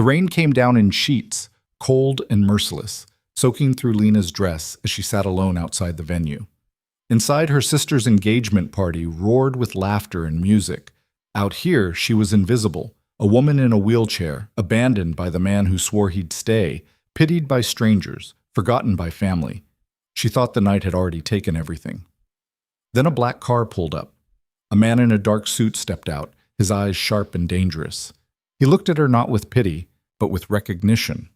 The rain came down in sheets, cold and merciless, soaking through Lena's dress as she sat alone outside the venue. Inside, her sister's engagement party roared with laughter and music. Out here, she was invisible, a woman in a wheelchair, abandoned by the man who swore he'd stay, pitied by strangers, forgotten by family. She thought the night had already taken everything. Then a black car pulled up. A man in a dark suit stepped out, his eyes sharp and dangerous. He looked at her not with pity, but with recognition.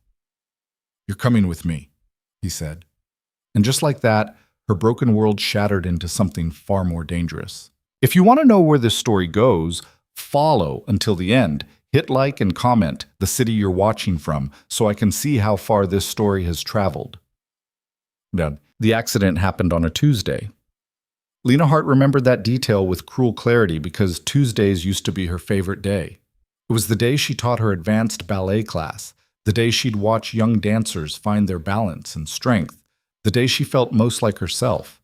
"You're coming with me," he said. And just like that, her broken world shattered into something far more dangerous. If you want to know where this story goes, follow until the end. Hit like and comment the city you're watching from so I can see how far this story has traveled. Now, the accident happened on a Tuesday. Lena Hart remembered that detail with cruel clarity because Tuesdays used to be her favorite day. It was the day she taught her advanced ballet class, the day she'd watch young dancers find their balance and strength, the day she felt most like herself.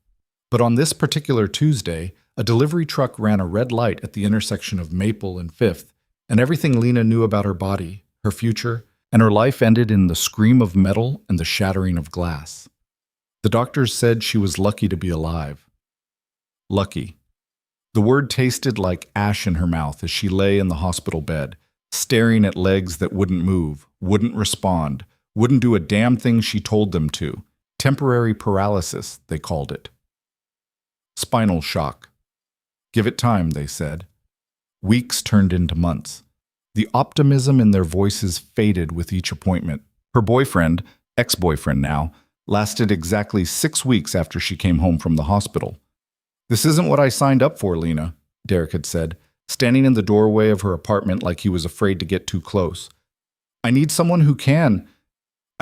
But on this particular Tuesday, a delivery truck ran a red light at the intersection of Maple and Fifth, and everything Lena knew about her body, her future, and her life ended in the scream of metal and the shattering of glass. The doctors said she was lucky to be alive. Lucky. The word tasted like ash in her mouth as she lay in the hospital bed, staring at legs that wouldn't move, wouldn't respond, wouldn't do a damn thing she told them to. Temporary paralysis, they called it. Spinal shock. Give it time, they said. Weeks turned into months. The optimism in their voices faded with each appointment. Her boyfriend, ex-boyfriend now, lasted exactly 6 weeks after she came home from the hospital. "This isn't what I signed up for, Lena," Derek had said, standing in the doorway of her apartment like he was afraid to get too close. "I need someone who can.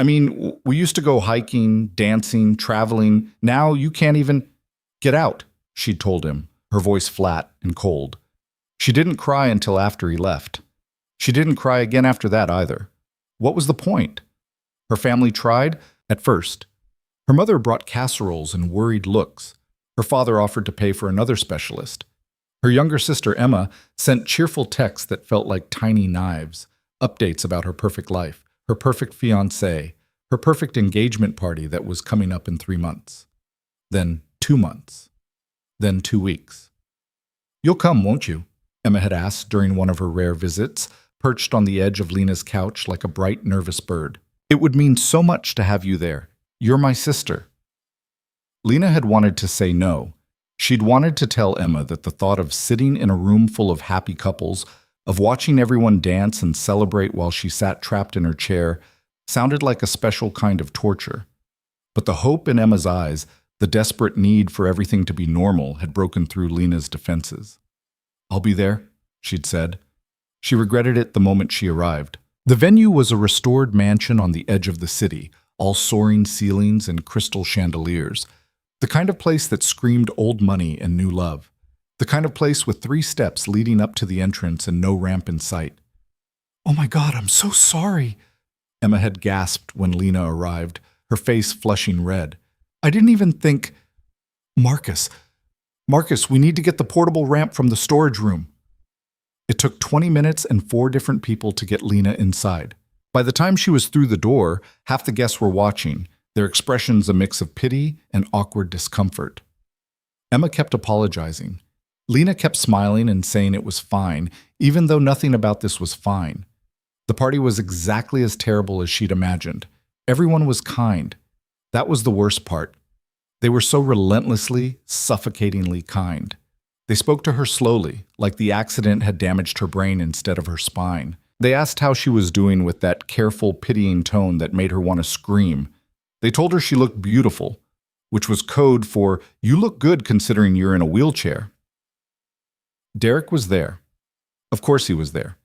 We used to go hiking, dancing, traveling. Now you can't even get out," she'd told him, her voice flat and cold. She didn't cry until after he left. She didn't cry again after that either. What was the point? Her family tried, at first. Her mother brought casseroles and worried looks. Her father offered to pay for another specialist. Her younger sister, Emma, sent cheerful texts that felt like tiny knives, updates about her perfect life, her perfect fiancé, her perfect engagement party that was coming up in 3 months. Then 2 months. Then 2 weeks. "You'll come, won't you?" Emma had asked during one of her rare visits, perched on the edge of Lena's couch like a bright, nervous bird. "It would mean so much to have you there. You're my sister." Lena had wanted to say no. She'd wanted to tell Emma that the thought of sitting in a room full of happy couples, of watching everyone dance and celebrate while she sat trapped in her chair, sounded like a special kind of torture. But the hope in Emma's eyes, the desperate need for everything to be normal, had broken through Lena's defenses. "I'll be there," she'd said. She regretted it the moment she arrived. The venue was a restored mansion on the edge of the city, all soaring ceilings and crystal chandeliers. The kind of place that screamed old money and new love. The kind of place with 3 steps leading up to the entrance and no ramp in sight. "Oh my God, I'm so sorry," Emma had gasped when Lena arrived, her face flushing red. "I didn't even think—" Marcus, we need to get the portable ramp from the storage room." It took 20 minutes and 4 different people to get Lena inside. By the time she was through the door, half the guests were watching, their expressions a mix of pity and awkward discomfort. Emma kept apologizing. Lena kept smiling and saying it was fine, even though nothing about this was fine. The party was exactly as terrible as she'd imagined. Everyone was kind. That was the worst part. They were so relentlessly, suffocatingly kind. They spoke to her slowly, like the accident had damaged her brain instead of her spine. They asked how she was doing with that careful, pitying tone that made her want to scream. They told her she looked beautiful, which was code for, "You look good considering you're in a wheelchair." Derek was there. Of course he was there.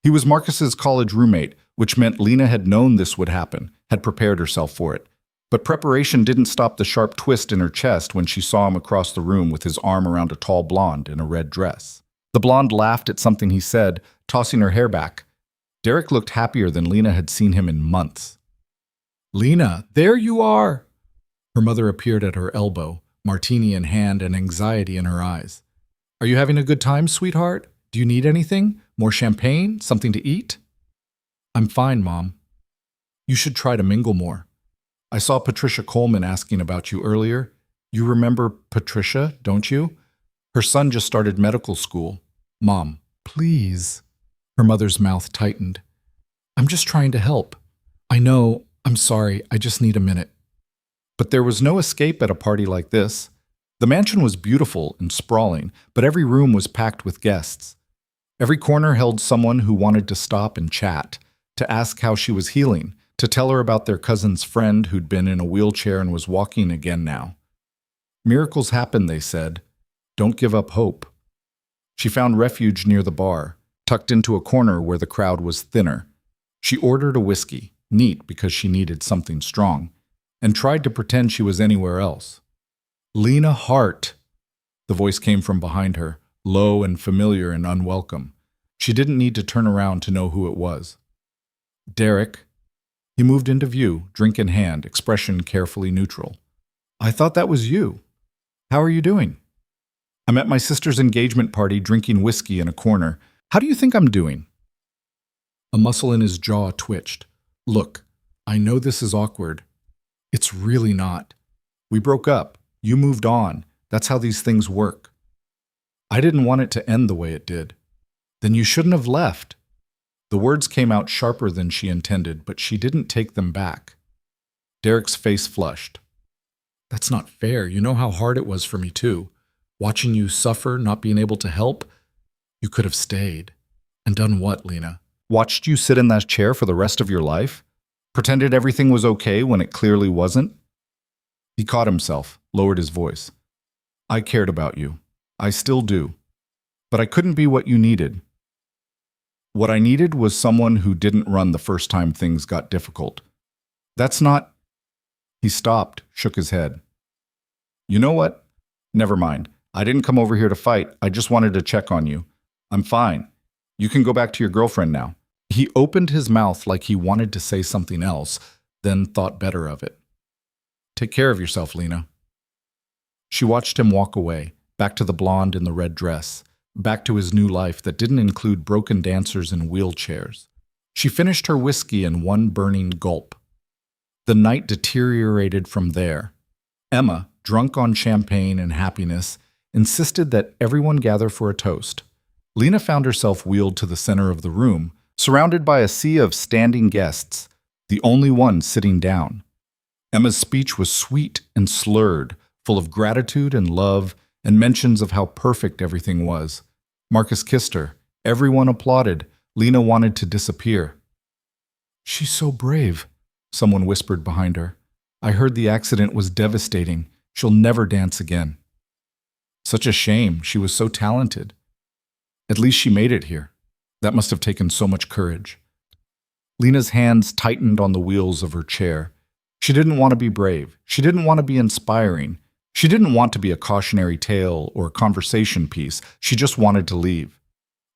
He was Marcus's college roommate, which meant Lena had known this would happen, had prepared herself for it. But preparation didn't stop the sharp twist in her chest when she saw him across the room with his arm around a tall blonde in a red dress. The blonde laughed at something he said, tossing her hair back. Derek looked happier than Lena had seen him in months. "Lena, there you are!" Her mother appeared at her elbow, martini in hand and anxiety in her eyes. "Are you having a good time, sweetheart? Do you need anything? More champagne? Something to eat?" I'm fine, Mom. You should try to mingle more. I saw Patricia Coleman asking about you earlier. You remember Patricia, don't you? Her son just started medical school. Mom, please. Her mother's mouth tightened. I'm just trying to help. I know, I'm sorry, I just need a minute. But there was no escape at a party like this. The mansion was beautiful and sprawling, but every room was packed with guests. Every corner held someone who wanted to stop and chat, to ask how she was healing, to tell her about their cousin's friend who'd been in a wheelchair and was walking again now. Miracles happen, they said. Don't give up hope. She found refuge near the bar, tucked into a corner where the crowd was thinner. She ordered a whiskey, neat because she needed something strong, and tried to pretend she was anywhere else. Lena Hart! The voice came from behind her, low and familiar and unwelcome. She didn't need to turn around to know who it was. Derek. He moved into view, drink in hand, expression carefully neutral. I thought that was you. How are you doing? I'm at my sister's engagement party drinking whiskey in a corner. How do you think I'm doing? A muscle in his jaw twitched. Look, I know this is awkward. It's really not. We broke up. You moved on. That's how these things work. I didn't want it to end the way it did. Then you shouldn't have left. The words came out sharper than she intended, but she didn't take them back. Derek's face flushed. That's not fair. You know how hard it was for me too. Watching you suffer, not being able to help. You could have stayed. And done what, Lena? Watched you sit in that chair for the rest of your life? Pretended everything was okay when it clearly wasn't? He caught himself, lowered his voice. I cared about you. I still do. But I couldn't be what you needed. What I needed was someone who didn't run the first time things got difficult. That's not... He stopped, shook his head. You know what? Never mind. I didn't come over here to fight. I just wanted to check on you. I'm fine. You can go back to your girlfriend now. He opened his mouth like he wanted to say something else, then thought better of it. Take care of yourself, Lena. She watched him walk away, back to the blonde in the red dress, back to his new life that didn't include broken dancers and wheelchairs. She finished her whiskey in one burning gulp. The night deteriorated from there. Emma, drunk on champagne and happiness, insisted that everyone gather for a toast. Lena found herself wheeled to the center of the room, surrounded by a sea of standing guests, the only one sitting down. Emma's speech was sweet and slurred, full of gratitude and love and mentions of how perfect everything was. Marcus kissed her. Everyone applauded. Lena wanted to disappear. She's so brave, someone whispered behind her. I heard the accident was devastating. She'll never dance again. Such a shame. She was so talented. At least she made it here. That must have taken so much courage. Lena's hands tightened on the wheels of her chair. She didn't want to be brave. She didn't want to be inspiring. She didn't want to be a cautionary tale or a conversation piece. She just wanted to leave.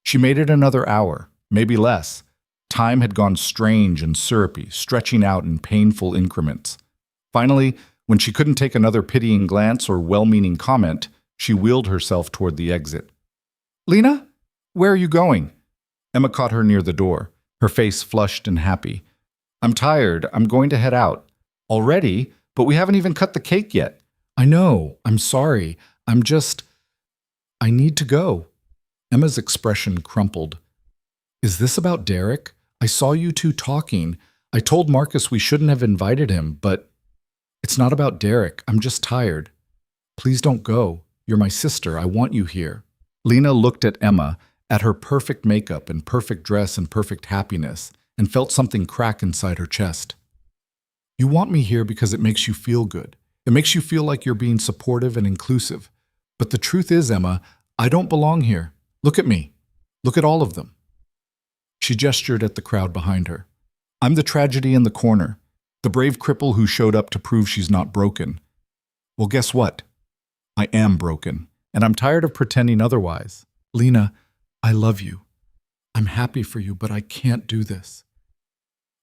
She made it another hour, maybe less. Time had gone strange and syrupy, stretching out in painful increments. Finally, when she couldn't take another pitying glance or well-meaning comment, she wheeled herself toward the exit. Lena, where are you going? Emma caught her near the door, her face flushed and happy. I'm tired. I'm going to head out. Already? But we haven't even cut the cake yet. I know. I'm sorry. I need to go. Emma's expression crumpled. Is this about Derek? I saw you two talking. I told Marcus we shouldn't have invited him, but it's not about Derek. I'm just tired. Please don't go. You're my sister. I want you here. Lena looked at Emma, at her perfect makeup and perfect dress and perfect happiness, and felt something crack inside her chest. You want me here because it makes you feel good. It makes you feel like you're being supportive and inclusive. But the truth is, Emma, I don't belong here. Look at me. Look at all of them. She gestured at the crowd behind her. I'm the tragedy in the corner, the brave cripple who showed up to prove she's not broken. Well, guess what? I am broken, and I'm tired of pretending otherwise. Lena, I love you. I'm happy for you, but I can't do this.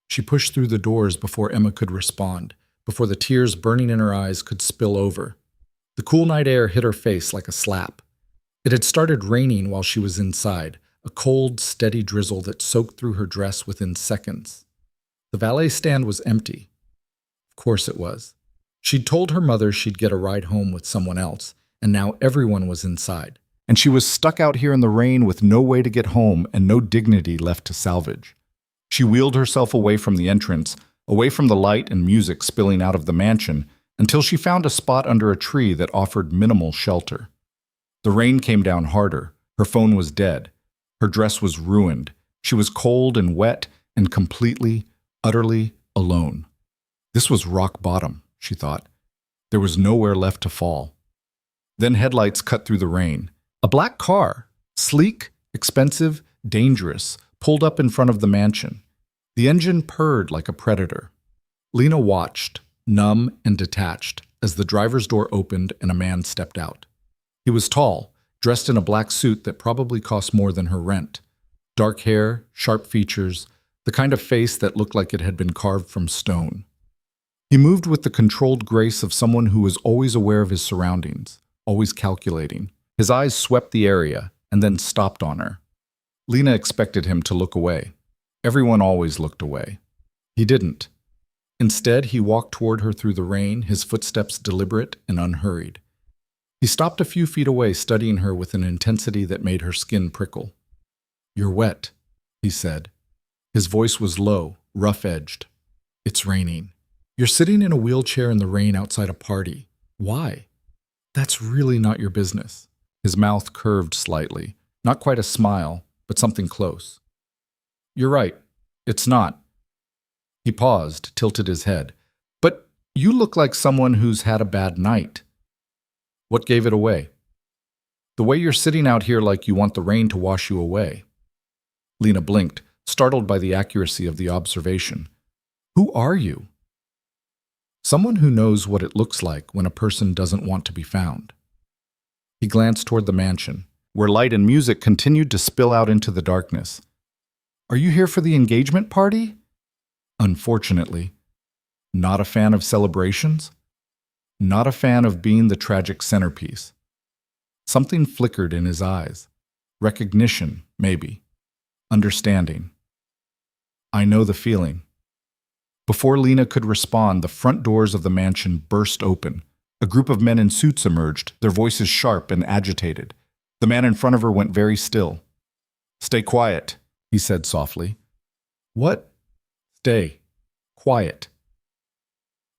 She pushed through the doors before Emma could respond, before the tears burning in her eyes could spill over. The cool night air hit her face like a slap. It had started raining while she was inside, a cold, steady drizzle that soaked through her dress within seconds. The valet stand was empty. Of course it was. She'd told her mother she'd get a ride home with someone else, and now everyone was inside. And she was stuck out here in the rain with no way to get home and no dignity left to salvage. She wheeled herself away from the entrance, away from the light and music spilling out of the mansion, until she found a spot under a tree that offered minimal shelter. The rain came down harder. Her phone was dead. Her dress was ruined. She was cold and wet and completely, utterly alone. This was rock bottom, she thought. There was nowhere left to fall. Then headlights cut through the rain. A black car, sleek, expensive, dangerous, pulled up in front of the mansion. The engine purred like a predator. Lena watched, numb and detached, as the driver's door opened and a man stepped out. He was tall, dressed in a black suit that probably cost more than her rent. Dark hair, sharp features, the kind of face that looked like it had been carved from stone. He moved with the controlled grace of someone who was always aware of his surroundings, always calculating. His eyes swept the area and then stopped on her. Lena expected him to look away. Everyone always looked away. He didn't. Instead, he walked toward her through the rain, his footsteps deliberate and unhurried. He stopped a few feet away, studying her with an intensity that made her skin prickle. "You're wet," he said. His voice was low, rough-edged. "It's raining. You're sitting in a wheelchair in the rain outside a party. Why? That's really not your business." His mouth curved slightly, not quite a smile, but something close. "You're right. It's not." He paused, tilted his head. "But you look like someone who's had a bad night." "What gave it away?" "The way you're sitting out here like you want the rain to wash you away." Lena blinked, startled by the accuracy of the observation. "Who are you?" "Someone who knows what it looks like when a person doesn't want to be found." He glanced toward the mansion, where light and music continued to spill out into the darkness. "Are you here for the engagement party?" "Unfortunately." "Not a fan of celebrations?" "Not a fan of being the tragic centerpiece." Something flickered in his eyes. Recognition, maybe. Understanding. "I know the feeling." Before Lena could respond, the front doors of the mansion burst open. A group of men in suits emerged, their voices sharp and agitated. The man in front of her went very still. "Stay quiet," he said softly. "What?" "Stay. Quiet."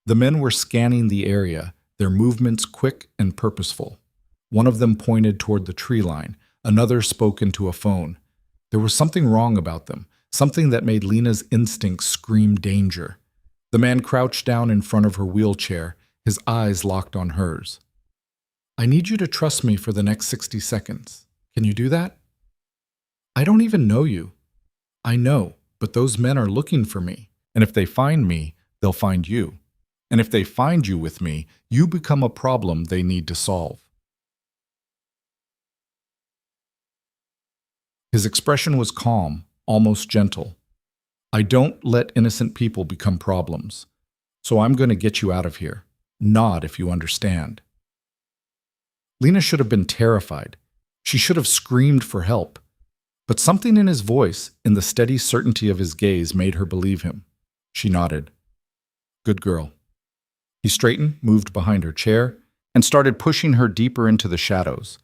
The men were scanning the area, their movements quick and purposeful. One of them pointed toward the tree line. Another spoke into a phone. There was something wrong about them, something that made Lena's instincts scream danger. The man crouched down in front of her wheelchair, his eyes locked on hers. "I need you to trust me for the next 60 seconds. Can you do that?" "I don't even know you." "I know, but those men are looking for me. And if they find me, they'll find you. And if they find you with me, you become a problem they need to solve." His expression was calm, almost gentle. "I don't let innocent people become problems. So I'm going to get you out of here. Nod if you understand." Lena should have been terrified. She should have screamed for help. But something in his voice, in the steady certainty of his gaze, made her believe him. She nodded. "Good girl." He straightened, moved behind her chair, and started pushing her deeper into the shadows.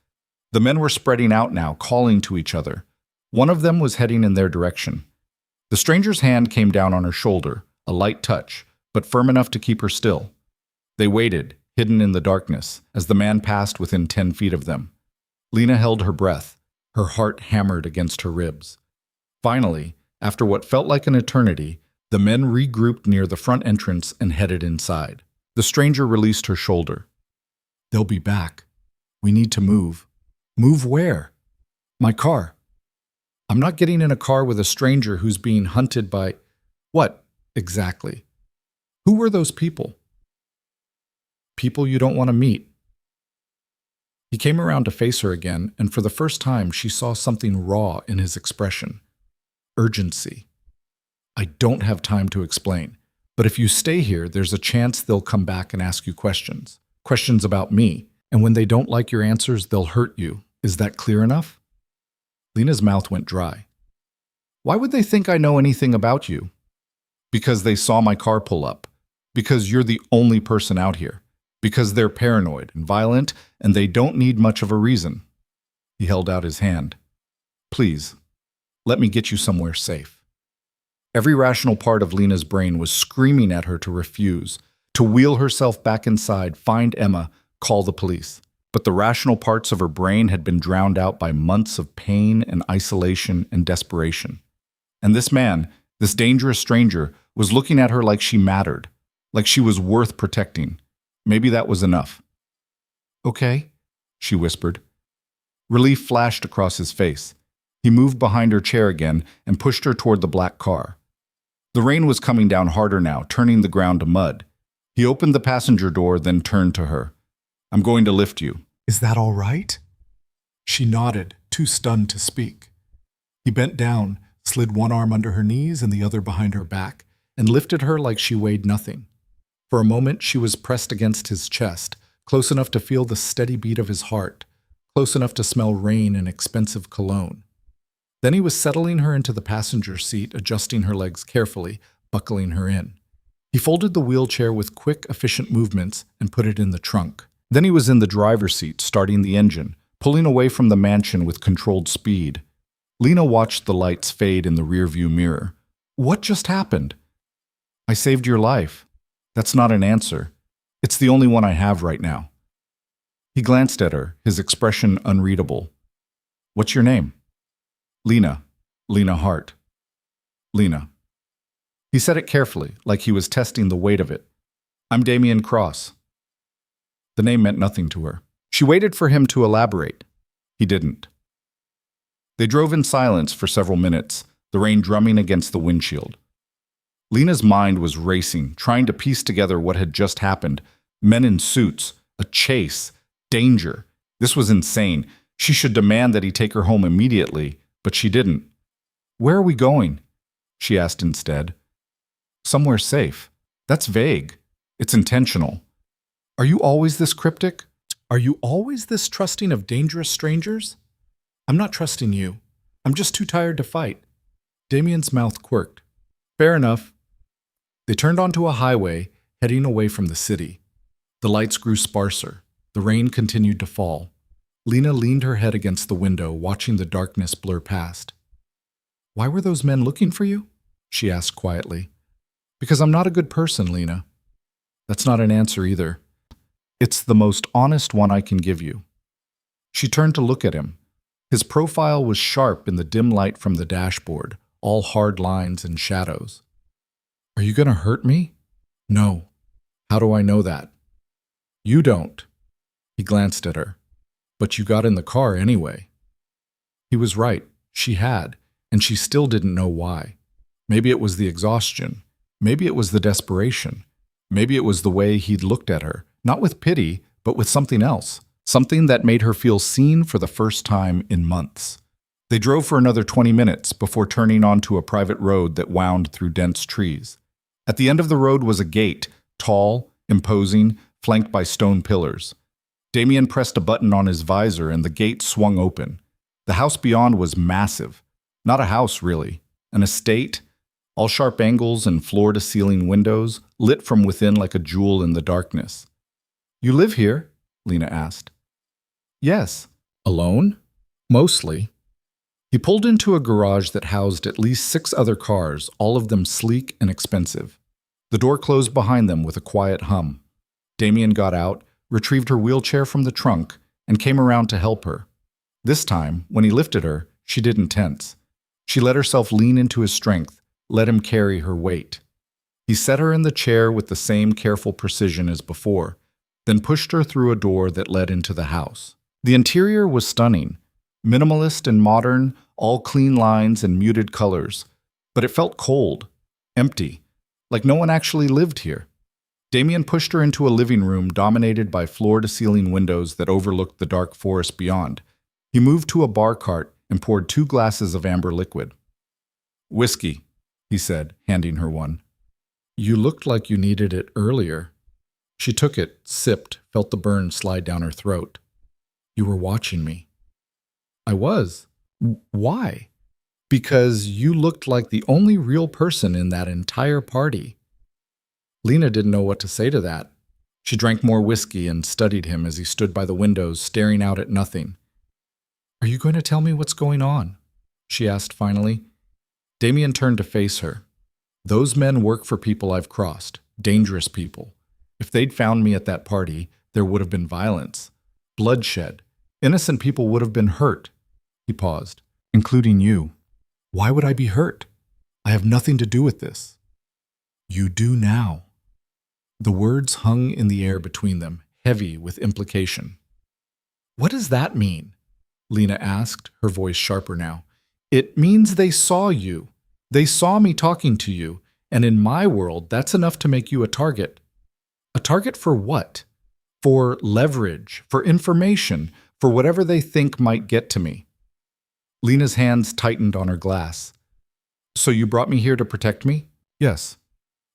The men were spreading out now, calling to each other. One of them was heading in their direction. The stranger's hand came down on her shoulder, a light touch, but firm enough to keep her still. They waited, hidden in the darkness, as the man passed within 10 feet of them. Lena held her breath, her heart hammered against her ribs. Finally, after what felt like an eternity, the men regrouped near the front entrance and headed inside. The stranger released her shoulder. "They'll be back. We need to move." "Move where?" "My car." "I'm not getting in a car with a stranger who's being hunted by—" "What, exactly?" "Who were those people?" "People you don't want to meet." He came around to face her again, and for the first time she saw something raw in his expression. Urgency. "I don't have time to explain, but if you stay here, there's a chance they'll come back and ask you questions. Questions about me, and when they don't like your answers, they'll hurt you. Is that clear enough?" Lena's mouth went dry. Why would they think I know anything about you? Because they saw my car pull up. Because you're the only person out here. Because they're paranoid and violent, and they don't need much of a reason. He held out his hand. Please, let me get you somewhere safe. Every rational part of Lena's brain was screaming at her to refuse, to wheel herself back inside, find Emma, call the police. But the rational parts of her brain had been drowned out by months of pain and isolation and desperation. And this man, this dangerous stranger, was looking at her like she mattered, like she was worth protecting. Maybe that was enough. Okay, she whispered. Relief flashed across his face. He moved behind her chair again and pushed her toward the black car. The rain was coming down harder now, turning the ground to mud. He opened the passenger door, then turned to her. I'm going to lift you. Is that all right? She nodded, too stunned to speak. He bent down, slid one arm under her knees and the other behind her back, and lifted her like she weighed nothing. For a moment, she was pressed against his chest, close enough to feel the steady beat of his heart, close enough to smell rain and expensive cologne. Then he was settling her into the passenger seat, adjusting her legs carefully, buckling her in. He folded the wheelchair with quick, efficient movements and put it in the trunk. Then he was in the driver's seat, starting the engine, pulling away from the mansion with controlled speed. Lena watched the lights fade in the rearview mirror. What just happened? I saved your life. That's not an answer. It's the only one I have right now. He glanced at her, his expression unreadable. What's your name? Lena. Lena Hart. Lena. He said it carefully, like he was testing the weight of it. I'm Damien Cross. The name meant nothing to her. She waited for him to elaborate. He didn't. They drove in silence for several minutes, the rain drumming against the windshield. Lena's mind was racing, trying to piece together what had just happened. Men in suits, a chase, danger. This was insane. She should demand that he take her home immediately, but she didn't. Where are we going? She asked instead. Somewhere safe. That's vague. It's intentional. Are you always this cryptic? Are you always this trusting of dangerous strangers? I'm not trusting you. I'm just too tired to fight. Damien's mouth quirked. Fair enough. They turned onto a highway, heading away from the city. The lights grew sparser. The rain continued to fall. Lena leaned her head against the window, watching the darkness blur past. Why were those men looking for you? She asked quietly. Because I'm not a good person, Lena. That's not an answer either. It's the most honest one I can give you. She turned to look at him. His profile was sharp in the dim light from the dashboard, all hard lines and shadows. Are you going to hurt me? No. How do I know that? You don't. He glanced at her. But you got in the car anyway. He was right. She had, and she still didn't know why. Maybe it was the exhaustion. Maybe it was the desperation. Maybe it was the way he'd looked at her, not with pity, but with something else. Something that made her feel seen for the first time in months. They drove for another 20 minutes before turning onto a private road that wound through dense trees. At the end of the road was a gate, tall, imposing, flanked by stone pillars. Damien pressed a button on his visor and the gate swung open. The house beyond was massive. Not a house, really. An estate, all sharp angles and floor-to-ceiling windows, lit from within like a jewel in the darkness. You live here? Lena asked. Yes. Alone? Mostly. He pulled into a garage that housed at least 6 other cars, all of them sleek and expensive. The door closed behind them with a quiet hum. Damien got out, retrieved her wheelchair from the trunk, and came around to help her. This time, when he lifted her, she didn't tense. She let herself lean into his strength, let him carry her weight. He set her in the chair with the same careful precision as before, then pushed her through a door that led into the house. The interior was stunning, minimalist and modern, all clean lines and muted colors, but it felt cold, empty, like no one actually lived here. Damien pushed her into a living room dominated by floor-to-ceiling windows that overlooked the dark forest beyond. He moved to a bar cart and poured 2 glasses of amber liquid. Whiskey, he said, handing her one. You looked like you needed it earlier. She took it, sipped, felt the burn slide down her throat. You were watching me. I was. Why? Because you looked like the only real person in that entire party. Lena didn't know what to say to that. She drank more whiskey and studied him as he stood by the windows, staring out at nothing. Are you going to tell me what's going on? She asked finally. Damien turned to face her. Those men work for people I've crossed, dangerous people. If they'd found me at that party, there would have been violence, bloodshed. Innocent people would have been hurt. He paused. Including you. Why would I be hurt? I have nothing to do with this. You do now. The words hung in the air between them, heavy with implication. What does that mean? Lena asked, her voice sharper now. It means they saw you. They saw me talking to you, and in my world, that's enough to make you a target. A target for what? For leverage, for information, for whatever they think might get to me. Lena's hands tightened on her glass. So you brought me here to protect me? Yes.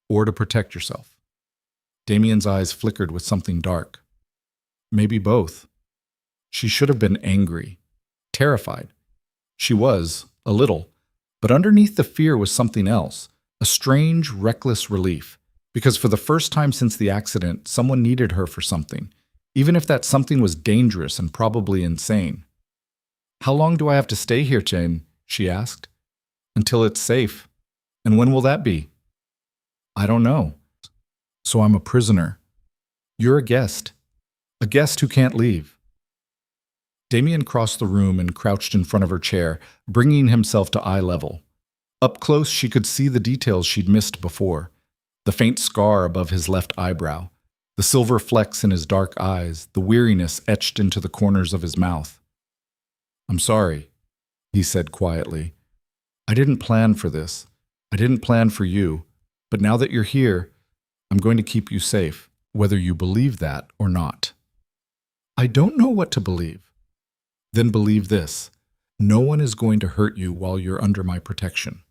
Or to protect yourself. Damien's eyes flickered with something dark. Maybe both. She should have been angry, terrified. She was, a little, but underneath the fear was something else, a strange, reckless relief, because for the first time since the accident, someone needed her for something, even if that something was dangerous and probably insane. How long do I have to stay here, Jane? She asked. Until it's safe. And when will that be? I don't know. So I'm a prisoner. You're a guest who can't leave. Damien crossed the room and crouched in front of her chair, bringing himself to eye level. Up close, she could see the details she'd missed before. The faint scar above his left eyebrow, the silver flecks in his dark eyes, the weariness etched into the corners of his mouth. I'm sorry, he said quietly. I didn't plan for this. I didn't plan for you. But now that you're here, I'm going to keep you safe, whether you believe that or not. I don't know what to believe. Then believe this. No one is going to hurt you while you're under my protection.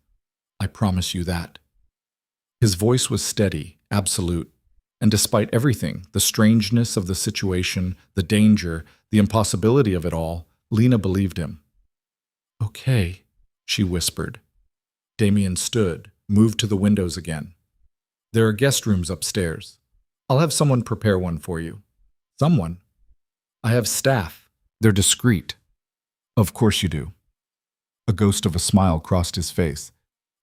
I promise you that. His voice was steady, absolute, and despite everything, the strangeness of the situation, the danger, the impossibility of it all, Lena believed him. Okay, she whispered. Damien stood, moved to the windows again. There are guest rooms upstairs. I'll have someone prepare one for you. Someone? I have staff. They're discreet. Of course you do. A ghost of a smile crossed his face.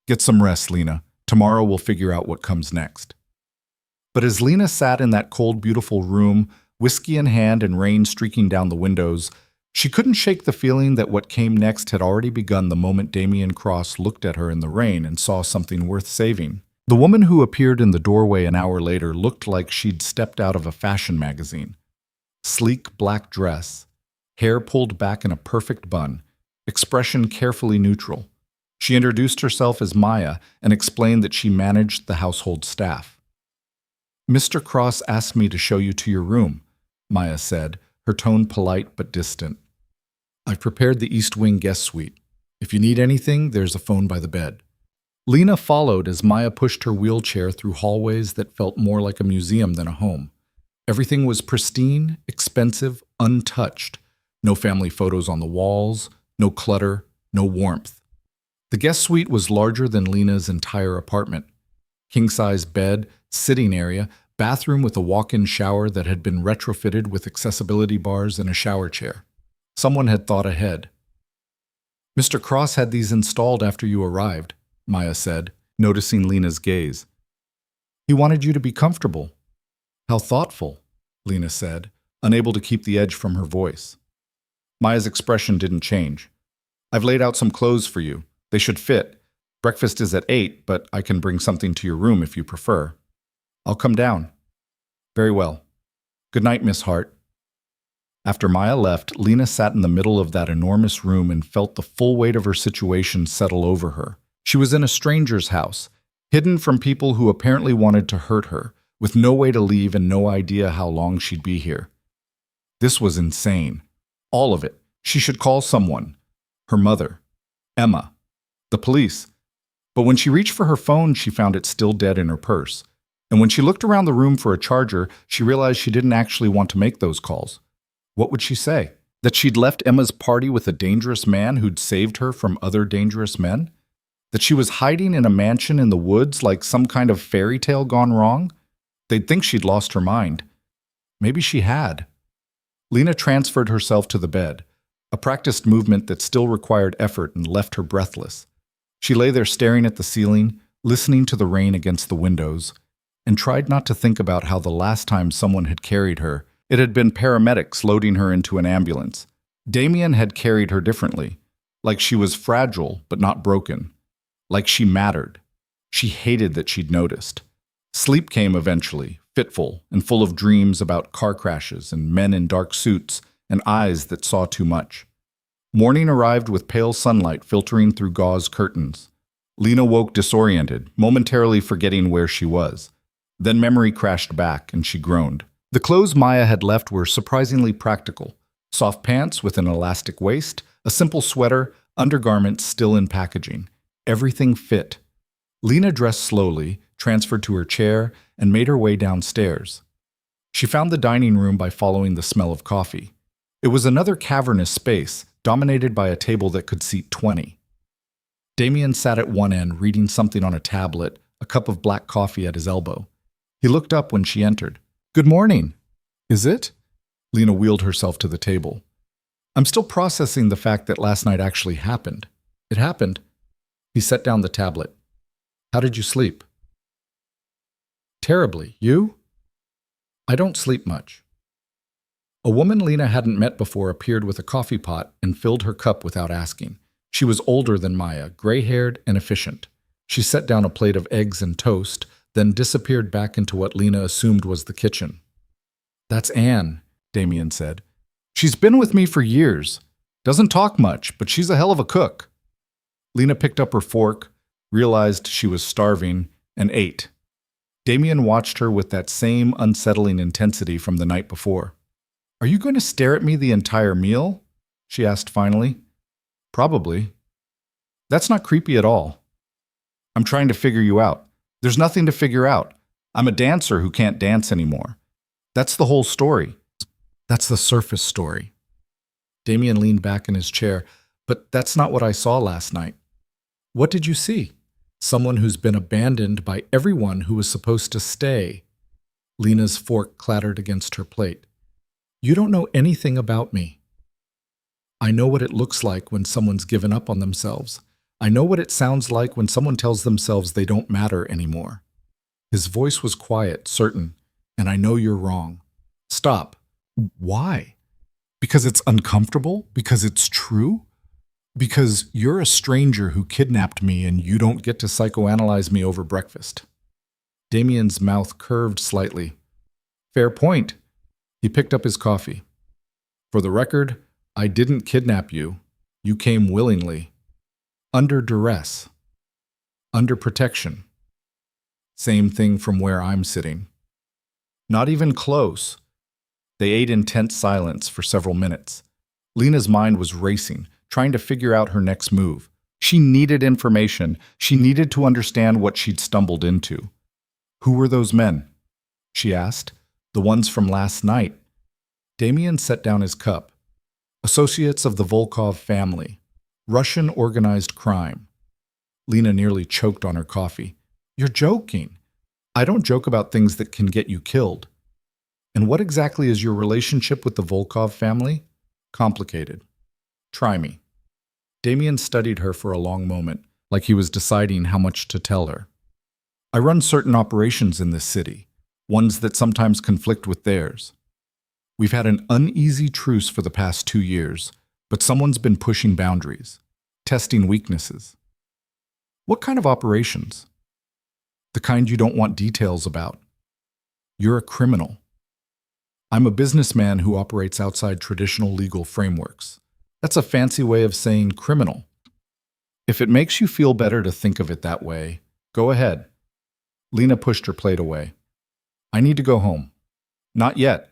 Get some rest, Lena. Tomorrow we'll figure out what comes next. But as Lena sat in that cold, beautiful room, whiskey in hand and rain streaking down the windows, she couldn't shake the feeling that what came next had already begun the moment Damien Cross looked at her in the rain and saw something worth saving. The woman who appeared in the doorway an hour later looked like she'd stepped out of a fashion magazine. Sleek black dress, hair pulled back in a perfect bun, expression carefully neutral. She introduced herself as Maya and explained that she managed the household staff. Mr. Cross asked me to show you to your room, Maya said, her tone polite but distant. I've prepared the East Wing guest suite. If you need anything, there's a phone by the bed. Lena followed as Maya pushed her wheelchair through hallways that felt more like a museum than a home. Everything was pristine, expensive, untouched. No family photos on the walls, no clutter, no warmth. The guest suite was larger than Lena's entire apartment. King-size bed, sitting area, bathroom with a walk-in shower that had been retrofitted with accessibility bars and a shower chair. Someone had thought ahead. Mr. Cross had these installed after you arrived, Maya said, noticing Lena's gaze. He wanted you to be comfortable. How thoughtful, Lena said, unable to keep the edge from her voice. Maya's expression didn't change. I've laid out some clothes for you. They should fit. Breakfast is at 8, but I can bring something to your room if you prefer. I'll come down. Very well. Good night, Miss Hart. After Maya left, Lena sat in the middle of that enormous room and felt the full weight of her situation settle over her. She was in a stranger's house, hidden from people who apparently wanted to hurt her, with no way to leave and no idea how long she'd be here. This was insane. All of it. She should call someone. Her mother. Emma. The police. But when she reached for her phone, she found it still dead in her purse. And when she looked around the room for a charger, she realized she didn't actually want to make those calls. What would she say? That she'd left Emma's party with a dangerous man who'd saved her from other dangerous men? That she was hiding in a mansion in the woods like some kind of fairy tale gone wrong? They'd think she'd lost her mind. Maybe she had. Lena transferred herself to the bed, a practiced movement that still required effort and left her breathless. She lay there staring at the ceiling, listening to the rain against the windows, and tried not to think about how the last time someone had carried her, it had been paramedics loading her into an ambulance. Damien had carried her differently, like she was fragile but not broken, like she mattered. She hated that she'd noticed. Sleep came eventually, fitful and full of dreams about car crashes and men in dark suits and eyes that saw too much. Morning arrived with pale sunlight filtering through gauze curtains. Lena woke disoriented, momentarily forgetting where she was. Then memory crashed back and she groaned. The clothes Maya had left were surprisingly practical. Soft pants with an elastic waist, a simple sweater, undergarments still in packaging. Everything fit. Lena dressed slowly, transferred to her chair, and made her way downstairs. She found the dining room by following the smell of coffee. It was another cavernous space, dominated by a table that could seat 20. Damien sat at one end, reading something on a tablet, a cup of black coffee at his elbow. He looked up when she entered. "Good morning." "Is it?" Lena wheeled herself to the table. "I'm still processing the fact that last night actually happened." "It happened." He set down the tablet. "How did you sleep?" "Terribly. You?" "I don't sleep much." A woman Lena hadn't met before appeared with a coffee pot and filled her cup without asking. She was older than Maya, gray-haired and efficient. She set down a plate of eggs and toast, then disappeared back into what Lena assumed was the kitchen. "That's Anne," Damien said. "She's been with me for years. Doesn't talk much, but she's a hell of a cook." Lena picked up her fork, realized she was starving, and ate. Damien watched her with that same unsettling intensity from the night before. "Are you going to stare at me the entire meal?" she asked finally. "Probably." "That's not creepy at all." "I'm trying to figure you out." "There's nothing to figure out. I'm a dancer who can't dance anymore. That's the whole story." "That's the surface story." Damien leaned back in his chair. "But that's not what I saw last night." "What did you see?" "Someone who's been abandoned by everyone who was supposed to stay." Lena's fork clattered against her plate. "You don't know anything about me. I know what it looks like when someone's given up on themselves. I know what it sounds like when someone tells themselves they don't matter anymore." His voice was quiet, certain, "And I know you're wrong." "Stop." "Why?" "Because it's uncomfortable? Because it's true? Because you're a stranger who kidnapped me and you don't get to psychoanalyze me over breakfast." Damien's mouth curved slightly. "Fair point." He picked up his coffee. "For the record, I didn't kidnap you. You came willingly. Under duress. Under protection. Same thing from where I'm sitting." "Not even close." They ate in tense silence for several minutes. Lena's mind was racing, trying to figure out her next move. She needed information. She needed to understand what she'd stumbled into. "Who were those men?" she asked. "The ones from last night." Damien set down his cup. "Associates of the Volkov family. Russian organized crime." Lena nearly choked on her coffee. "You're joking." "I don't joke about things that can get you killed." "And what exactly is your relationship with the Volkov family?" "Complicated." "Try me." Damien studied her for a long moment, like he was deciding how much to tell her. "I run certain operations in this city, ones that sometimes conflict with theirs. We've had an uneasy truce for the past 2 years, but someone's been pushing boundaries, testing weaknesses." "What kind of operations?" "The kind you don't want details about. You're a criminal." "I'm a businessman who operates outside traditional legal frameworks." "That's a fancy way of saying criminal." "If it makes you feel better to think of it that way, go ahead." Lena pushed her plate away. "I need to go home." "Not yet."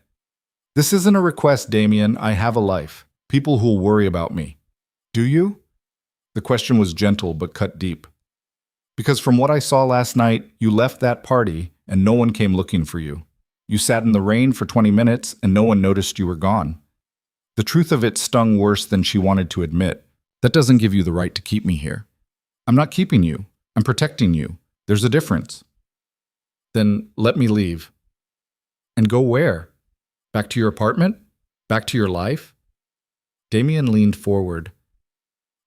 "This isn't a request, Damien. I have a life. People who'll worry about me." "Do you?" The question was gentle but cut deep. "Because from what I saw last night, you left that party and no one came looking for you. You sat in the rain for 20 minutes and no one noticed you were gone. The truth of it stung worse than she wanted to admit. That doesn't give you the right to keep me here. I'm not keeping you. I'm protecting you. There's a difference. Then let me leave. And go where? Back to your apartment? Back to your life? Damien leaned forward.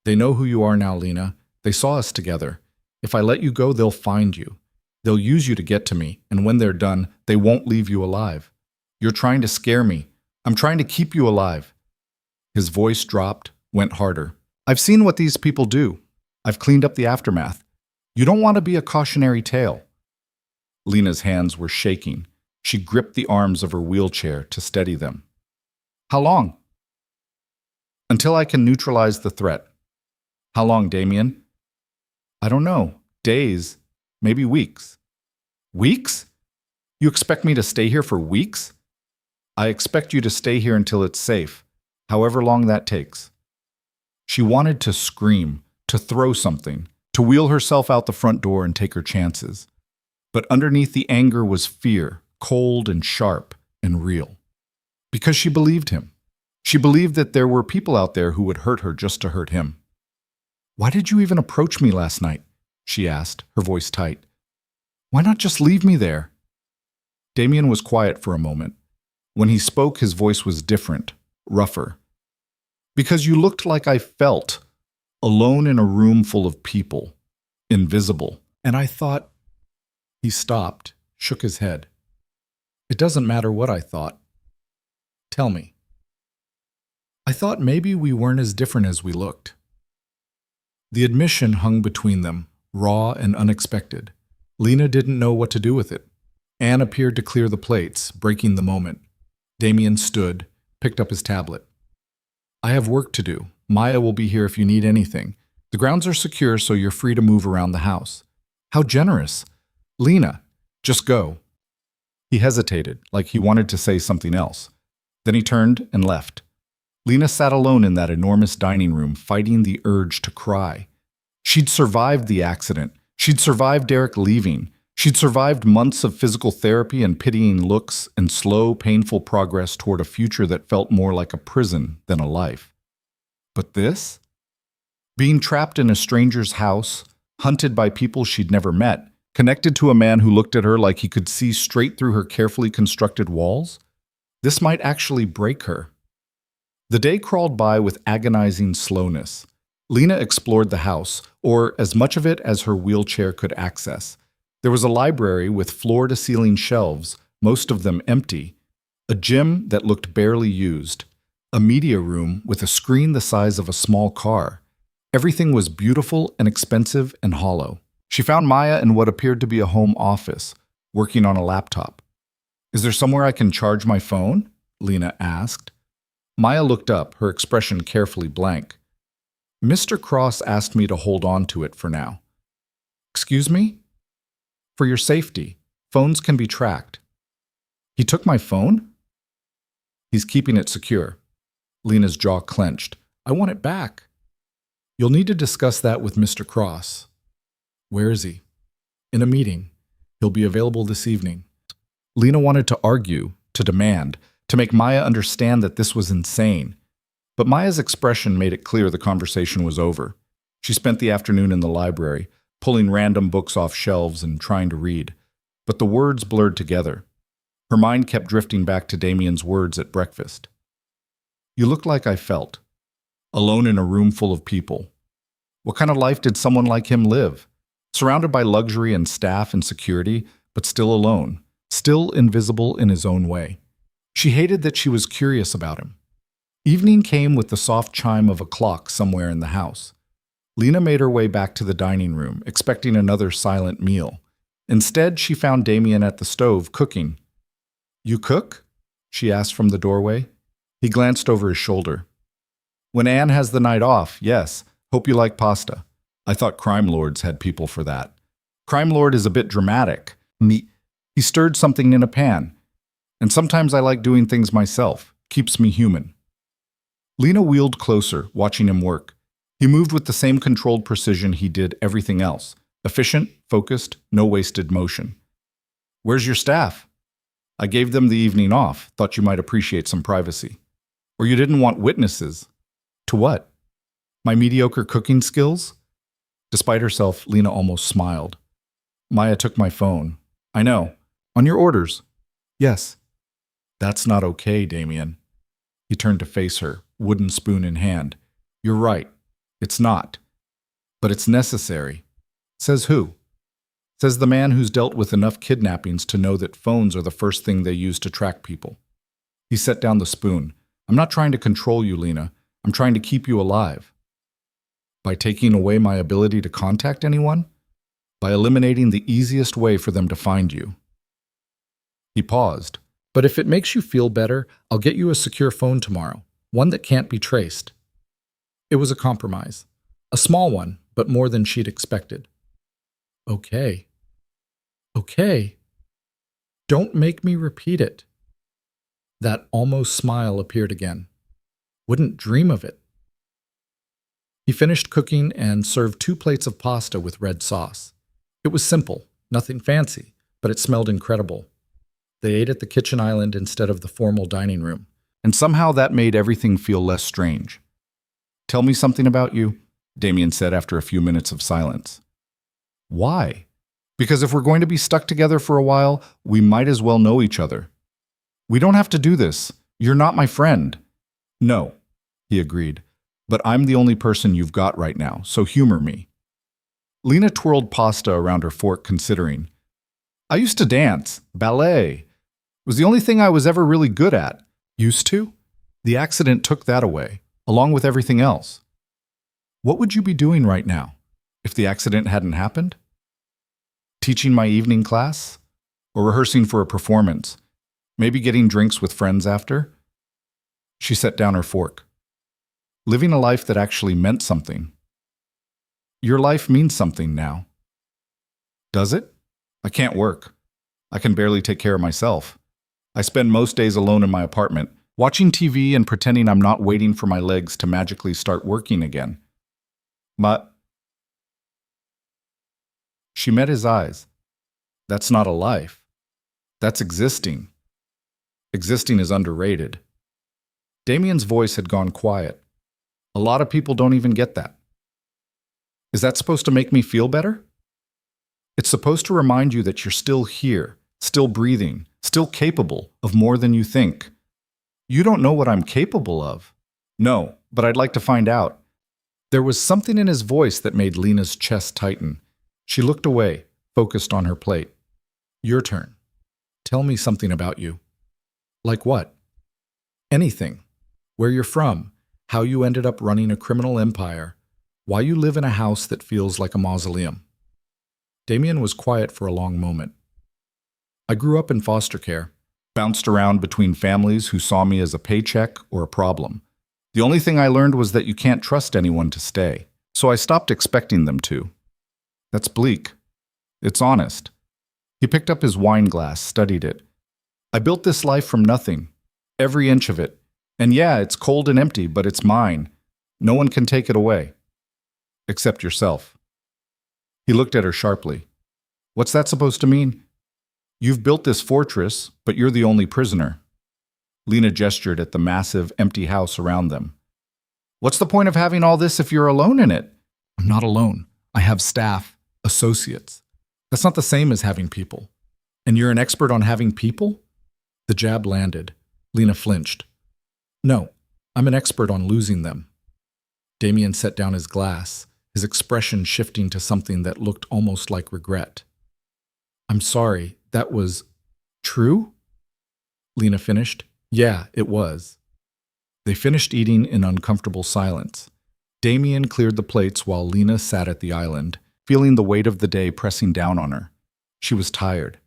They know who you are now, Lena. They saw us together. If I let you go, they'll find you. They'll use you to get to me, and when they're done, they won't leave you alive. You're trying to scare me. I'm trying to keep you alive. His voice dropped, went harder. I've seen what these people do. I've cleaned up the aftermath. You don't want to be a cautionary tale. Lena's hands were shaking. She gripped the arms of her wheelchair to steady them. How long? Until I can neutralize the threat. How long, Damien? I don't know. Days, maybe weeks. Weeks? You expect me to stay here for weeks? I expect you to stay here until it's safe, however long that takes. She wanted to scream, to throw something, to wheel herself out the front door and take her chances. But underneath the anger was fear, cold and sharp and real. Because she believed him. She believed that there were people out there who would hurt her just to hurt him. Why did you even approach me last night? She asked, her voice tight. Why not just leave me there? Damien was quiet for a moment. When he spoke, his voice was different, rougher. Because you looked like I felt, alone in a room full of people, invisible. And I thought... He stopped, shook his head. It doesn't matter what I thought. Tell me. I thought maybe we weren't as different as we looked. The admission hung between them, raw and unexpected. Lena didn't know what to do with it. Anne appeared to clear the plates, breaking the moment. Damien stood, picked up his tablet. I have work to do. Maya will be here if you need anything. The grounds are secure, so you're free to move around the house. How generous. Lena, just go. He hesitated, like he wanted to say something else. Then he turned and left. Lena sat alone in that enormous dining room, fighting the urge to cry. She'd survived the accident. She'd survived Derek leaving. She'd survived months of physical therapy and pitying looks and slow, painful progress toward a future that felt more like a prison than a life. But this? Being trapped in a stranger's house, hunted by people she'd never met, connected to a man who looked at her like he could see straight through her carefully constructed walls? This might actually break her. The day crawled by with agonizing slowness. Lena explored the house, or as much of it as her wheelchair could access. There was a library with floor-to-ceiling shelves, most of them empty, a gym that looked barely used, a media room with a screen the size of a small car. Everything was beautiful and expensive and hollow. She found Maya in what appeared to be a home office, working on a laptop. Is there somewhere I can charge my phone? Lena asked. Maya looked up, her expression carefully blank. Mr. Cross asked me to hold on to it for now. Excuse me? For your safety. Phones can be tracked. He took my phone? He's keeping it secure. Lena's jaw clenched. I want it back. You'll need to discuss that with Mr. Cross. Where is he? In a meeting. He'll be available this evening. Lena wanted to argue, to demand, to make Maya understand that this was insane. But Maya's expression made it clear the conversation was over. She spent the afternoon in the library, pulling random books off shelves and trying to read. But the words blurred together. Her mind kept drifting back to Damien's words at breakfast. You look like I felt. Alone in a room full of people. What kind of life did someone like him live? Surrounded by luxury and staff and security, but still alone, still invisible in his own way. She hated that she was curious about him. Evening came with the soft chime of a clock somewhere in the house. Lena made her way back to the dining room, expecting another silent meal. Instead, she found Damien at the stove, cooking. You cook? She asked from the doorway. He glanced over his shoulder. When Anne has the night off, yes. Hope you like pasta. I thought crime lords had people for that. Crime lord is a bit dramatic. He stirred something in a pan. And sometimes I like doing things myself. Keeps me human. Lena wheeled closer, watching him work. He moved with the same controlled precision he did everything else. Efficient, focused, no wasted motion. Where's your staff? I gave them the evening off. Thought you might appreciate some privacy. Or you didn't want witnesses. To what? My mediocre cooking skills? Despite herself, Lena almost smiled. Maya took my phone. I know. On your orders. Yes. That's not okay, Damien. He turned to face her, wooden spoon in hand. You're right. It's not. But it's necessary. Says who? Says the man who's dealt with enough kidnappings to know that phones are the first thing they use to track people. He set down the spoon. I'm not trying to control you, Lena. I'm trying to keep you alive. By taking away my ability to contact anyone? By eliminating the easiest way for them to find you. He paused. But if it makes you feel better, I'll get you a secure phone tomorrow, one that can't be traced. It was a compromise. A small one, but more than she'd expected. Okay. Okay. Don't make me repeat it. That almost smile appeared again. Wouldn't dream of it. He finished cooking and served 2 plates of pasta with red sauce. It was simple, nothing fancy, but it smelled incredible. They ate at the kitchen island instead of the formal dining room, and somehow that made everything feel less strange. Tell me something about you, Damien said after a few minutes of silence. Why? Because if we're going to be stuck together for a while, we might as well know each other. We don't have to do this. You're not my friend. No, he agreed, but I'm the only person you've got right now, so humor me. Lena twirled pasta around her fork, considering. I used to dance, ballet. It was the only thing I was ever really good at. Used to? The accident took that away, along with everything else. What would you be doing right now, if the accident hadn't happened? Teaching my evening class? Or rehearsing for a performance? Maybe getting drinks with friends after? She set down her fork. Living a life that actually meant something. Your life means something now. Does it? I can't work. I can barely take care of myself. I spend most days alone in my apartment, watching TV and pretending I'm not waiting for my legs to magically start working again. She met his eyes. That's not a life. That's existing. Existing is underrated. Damien's voice had gone quiet. A lot of people don't even get that. Is that supposed to make me feel better? It's supposed to remind you that you're still here, still breathing, still capable of more than you think. You don't know what I'm capable of. No, but I'd like to find out. There was something in his voice that made Lena's chest tighten. She looked away, focused on her plate. Your turn. Tell me something about you. Like what? Anything. Where you're from, how you ended up running a criminal empire, why you live in a house that feels like a mausoleum. Damien was quiet for a long moment. I grew up in foster care, bounced around between families who saw me as a paycheck or a problem. The only thing I learned was that you can't trust anyone to stay, so I stopped expecting them to. That's bleak. It's honest. He picked up his wine glass, studied it. I built this life from nothing, every inch of it. And yeah, it's cold and empty, but it's mine. No one can take it away. Except yourself. He looked at her sharply. What's that supposed to mean? You've built this fortress, but you're the only prisoner. Lena gestured at the massive, empty house around them. What's the point of having all this if you're alone in it? I'm not alone. I have staff, associates. That's not the same as having people. And you're an expert on having people? The jab landed. Lena flinched. No, I'm an expert on losing them. Damien set down his glass, his expression shifting to something that looked almost like regret. I'm sorry, that was true? Lena finished. Yeah, it was. They finished eating in uncomfortable silence. Damien cleared the plates while Lena sat at the island, feeling the weight of the day pressing down on her. She was tired.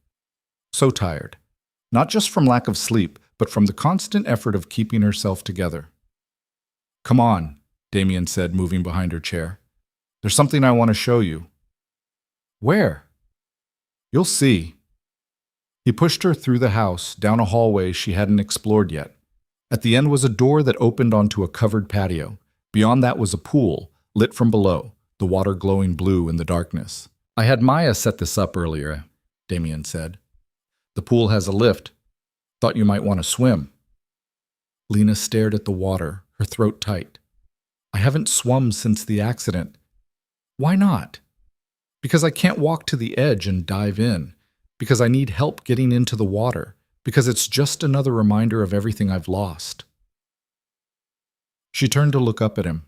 So tired. Not just from lack of sleep, but from the constant effort of keeping herself together. Come on, Damien said, moving behind her chair. There's something I want to show you. Where? You'll see. He pushed her through the house, down a hallway she hadn't explored yet. At the end was a door that opened onto a covered patio. Beyond that was a pool, lit from below, the water glowing blue in the darkness. I had Maya set this up earlier, Damien said. The pool has a lift. Thought you might want to swim. Lena stared at the water, her throat tight. I haven't swum since the accident. Why not? Because I can't walk to the edge and dive in. Because I need help getting into the water. Because it's just another reminder of everything I've lost. She turned to look up at him.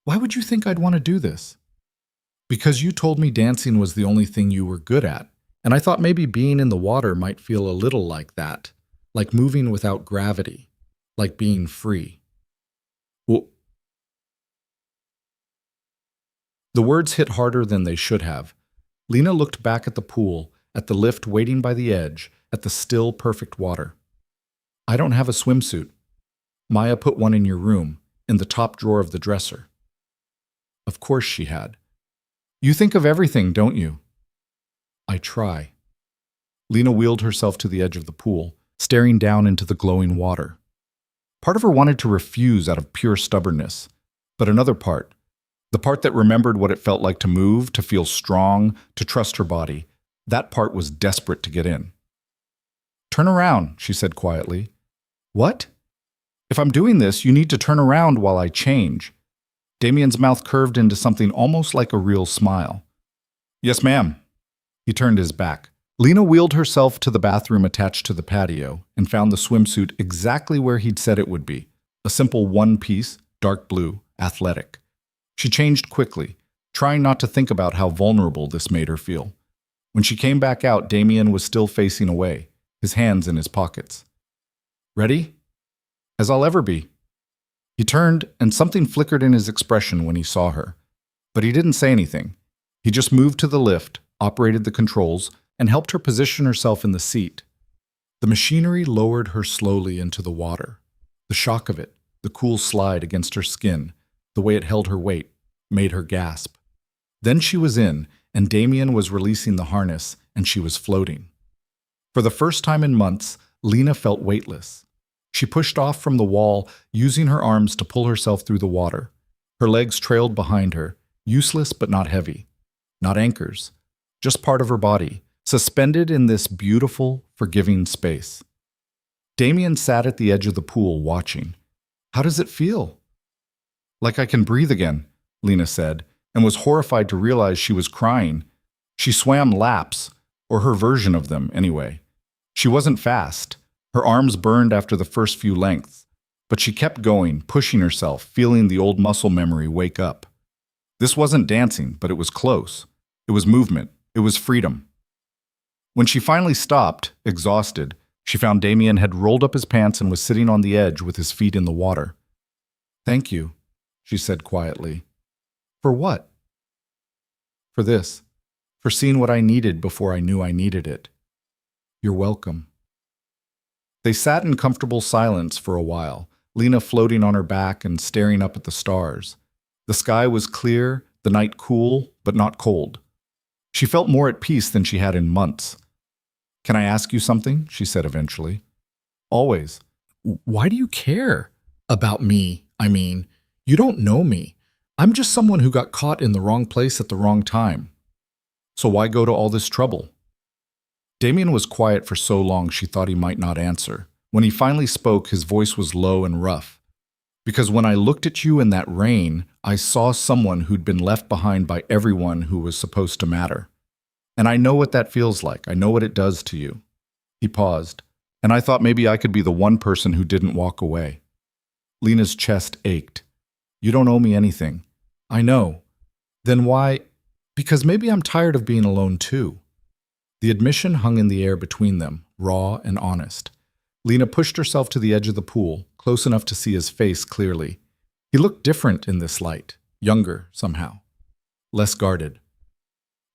Why would you think I'd want to do this? Because you told me dancing was the only thing you were good at, and I thought maybe being in the water might feel a little like that, like moving without gravity, like being free. Well, the words hit harder than they should have. Lena looked back at the pool, at the lift waiting by the edge, at the still, perfect water. I don't have a swimsuit. Maya put one in your room, in the top drawer of the dresser. Of course she had. You think of everything, don't you? I try. Lena wheeled herself to the edge of the pool, staring down into the glowing water. Part of her wanted to refuse out of pure stubbornness, but another part, the part that remembered what it felt like to move, to feel strong, to trust her body, that part was desperate to get in. Turn around, she said quietly. What? If I'm doing this, you need to turn around while I change. Damien's mouth curved into something almost like a real smile. Yes, ma'am. He turned his back. Lena wheeled herself to the bathroom attached to the patio and found the swimsuit exactly where he'd said it would be, a simple one-piece, dark blue, athletic. She changed quickly, trying not to think about how vulnerable this made her feel. When she came back out, Damien was still facing away, his hands in his pockets. Ready? As I'll ever be. He turned, and something flickered in his expression when he saw her. But he didn't say anything. He just moved to the lift, operated the controls, and helped her position herself in the seat. The machinery lowered her slowly into the water. The shock of it, the cool slide against her skin, the way it held her weight, made her gasp. Then she was in, and Damien was releasing the harness, and she was floating. For the first time in months, Lena felt weightless. She pushed off from the wall, using her arms to pull herself through the water. Her legs trailed behind her, useless but not heavy. Not anchors, just part of her body, suspended in this beautiful, forgiving space. Damien sat at the edge of the pool, watching. How does it feel? Like I can breathe again, Lena said, and was horrified to realize she was crying. She swam laps, or her version of them, anyway. She wasn't fast. Her arms burned after the first few lengths, but she kept going, pushing herself, feeling the old muscle memory wake up. This wasn't dancing, but it was close. It was movement. It was freedom. When she finally stopped, exhausted, she found Damien had rolled up his pants and was sitting on the edge with his feet in the water. Thank you, she said quietly. For what? For this. For seeing what I needed before I knew I needed it. You're welcome. They sat in comfortable silence for a while, Lena floating on her back and staring up at the stars. The sky was clear, the night cool, but not cold. She felt more at peace than she had in months. Can I ask you something? She said eventually. Always. Why do you care? About me, I mean. You don't know me. I'm just someone who got caught in the wrong place at the wrong time. So why go to all this trouble? Damien was quiet for so long she thought he might not answer. When he finally spoke, his voice was low and rough. Because when I looked at you in that rain, I saw someone who'd been left behind by everyone who was supposed to matter. And I know what that feels like. I know what it does to you. He paused, and I thought maybe I could be the one person who didn't walk away. Lena's chest ached. You don't owe me anything. I know. Then why? Because maybe I'm tired of being alone too. The admission hung in the air between them, raw and honest. Lena pushed herself to the edge of the pool, close enough to see his face clearly. He looked different in this light, younger somehow, less guarded.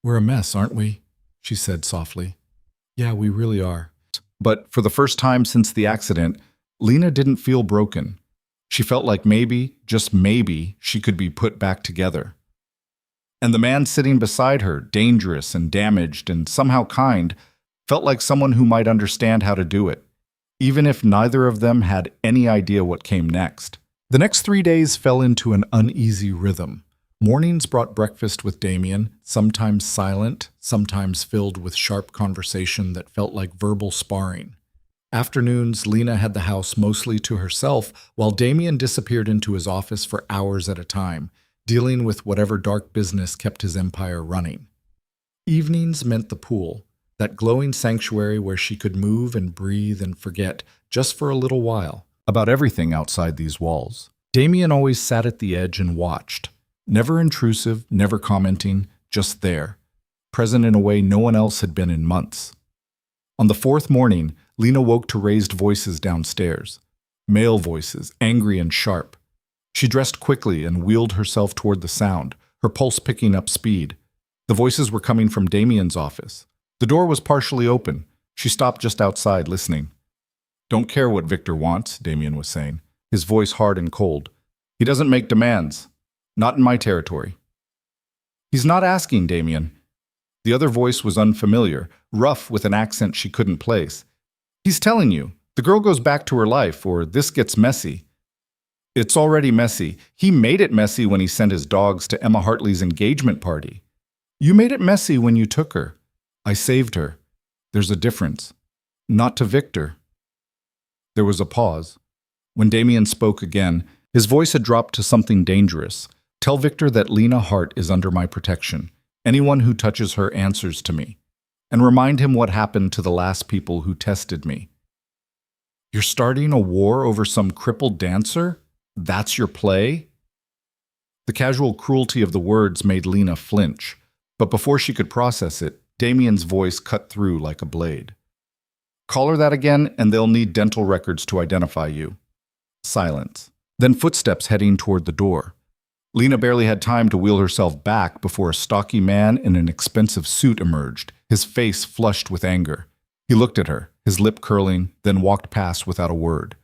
We're a mess, aren't we? She said softly. Yeah, we really are. But for the first time since the accident, Lena didn't feel broken. She felt like maybe, just maybe, she could be put back together. And the man sitting beside her, dangerous and damaged and somehow kind, felt like someone who might understand how to do it, even if neither of them had any idea what came next. The next 3 days fell into an uneasy rhythm. Mornings brought breakfast with Damien, sometimes silent, sometimes filled with sharp conversation that felt like verbal sparring. Afternoons, Lena had the house mostly to herself, while Damien disappeared into his office for hours at a time, dealing with whatever dark business kept his empire running. Evenings meant the pool, that glowing sanctuary where she could move and breathe and forget, just for a little while, about everything outside these walls. Damien always sat at the edge and watched, never intrusive, never commenting, just there, present in a way no one else had been in months. On the fourth morning, Lena woke to raised voices downstairs. Male voices, angry and sharp. She dressed quickly and wheeled herself toward the sound, her pulse picking up speed. The voices were coming from Damien's office. The door was partially open. She stopped just outside, listening. "Don't care what Victor wants," Damien was saying, his voice hard and cold. "He doesn't make demands. Not in my territory." "He's not asking, Damien." The other voice was unfamiliar, rough with an accent she couldn't place. "He's telling you. The girl goes back to her life, or this gets messy." "It's already messy. He made it messy when he sent his dogs to Emma Hartley's engagement party. You made it messy when you took her. I saved her. There's a difference. Not to Victor." There was a pause. When Damien spoke again, his voice had dropped to something dangerous. "Tell Victor that Lena Hart is under my protection. Anyone who touches her answers to me. And remind him what happened to the last people who tested me." "You're starting a war over some crippled dancer? That's your play?" The casual cruelty of the words made Lena flinch, but before she could process it, Damien's voice cut through like a blade. "Call her that again, and they'll need dental records to identify you." Silence. Then footsteps heading toward the door. Lena barely had time to wheel herself back before a stocky man in an expensive suit emerged, his face flushed with anger. He looked at her, his lip curling, then walked past without a word.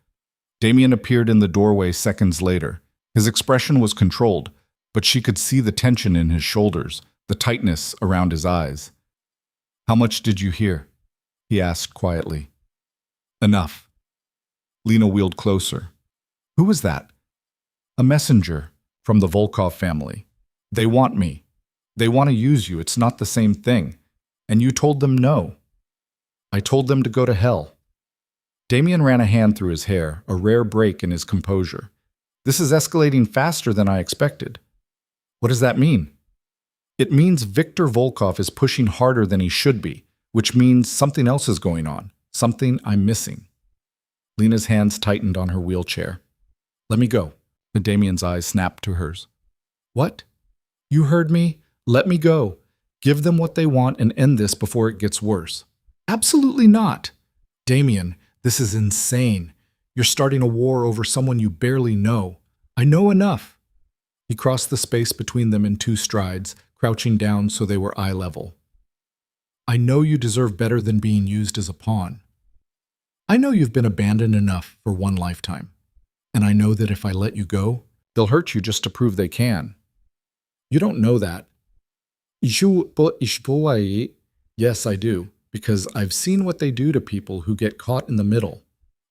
Damien appeared in the doorway seconds later. His expression was controlled, but she could see the tension in his shoulders, the tightness around his eyes. "How much did you hear?" he asked quietly. "Enough." Lena wheeled closer. "Who was that?" "A messenger from the Volkov family. They want me. They want to use you. It's not the same thing. And you told them no." "I told them to go to hell." Damien ran a hand through his hair, a rare break in his composure. "This is escalating faster than I expected." "What does that mean?" "It means Viktor Volkov is pushing harder than he should be, which means something else is going on, something I'm missing." Lena's hands tightened on her wheelchair. "Let me go." Damien's eyes snapped to hers. "What? You heard me? Let me go. Give them what they want and end this before it gets worse." "Absolutely not." "Damien, this is insane. You're starting a war over someone you barely know. I know enough." He crossed the space between them in 2 strides, crouching down so they were eye level. "I know you deserve better than being used as a pawn. I know you've been abandoned enough for one lifetime. And I know that if I let you go, they'll hurt you just to prove they can. You don't know that." "Yes, I do, because I've seen what they do to people who get caught in the middle.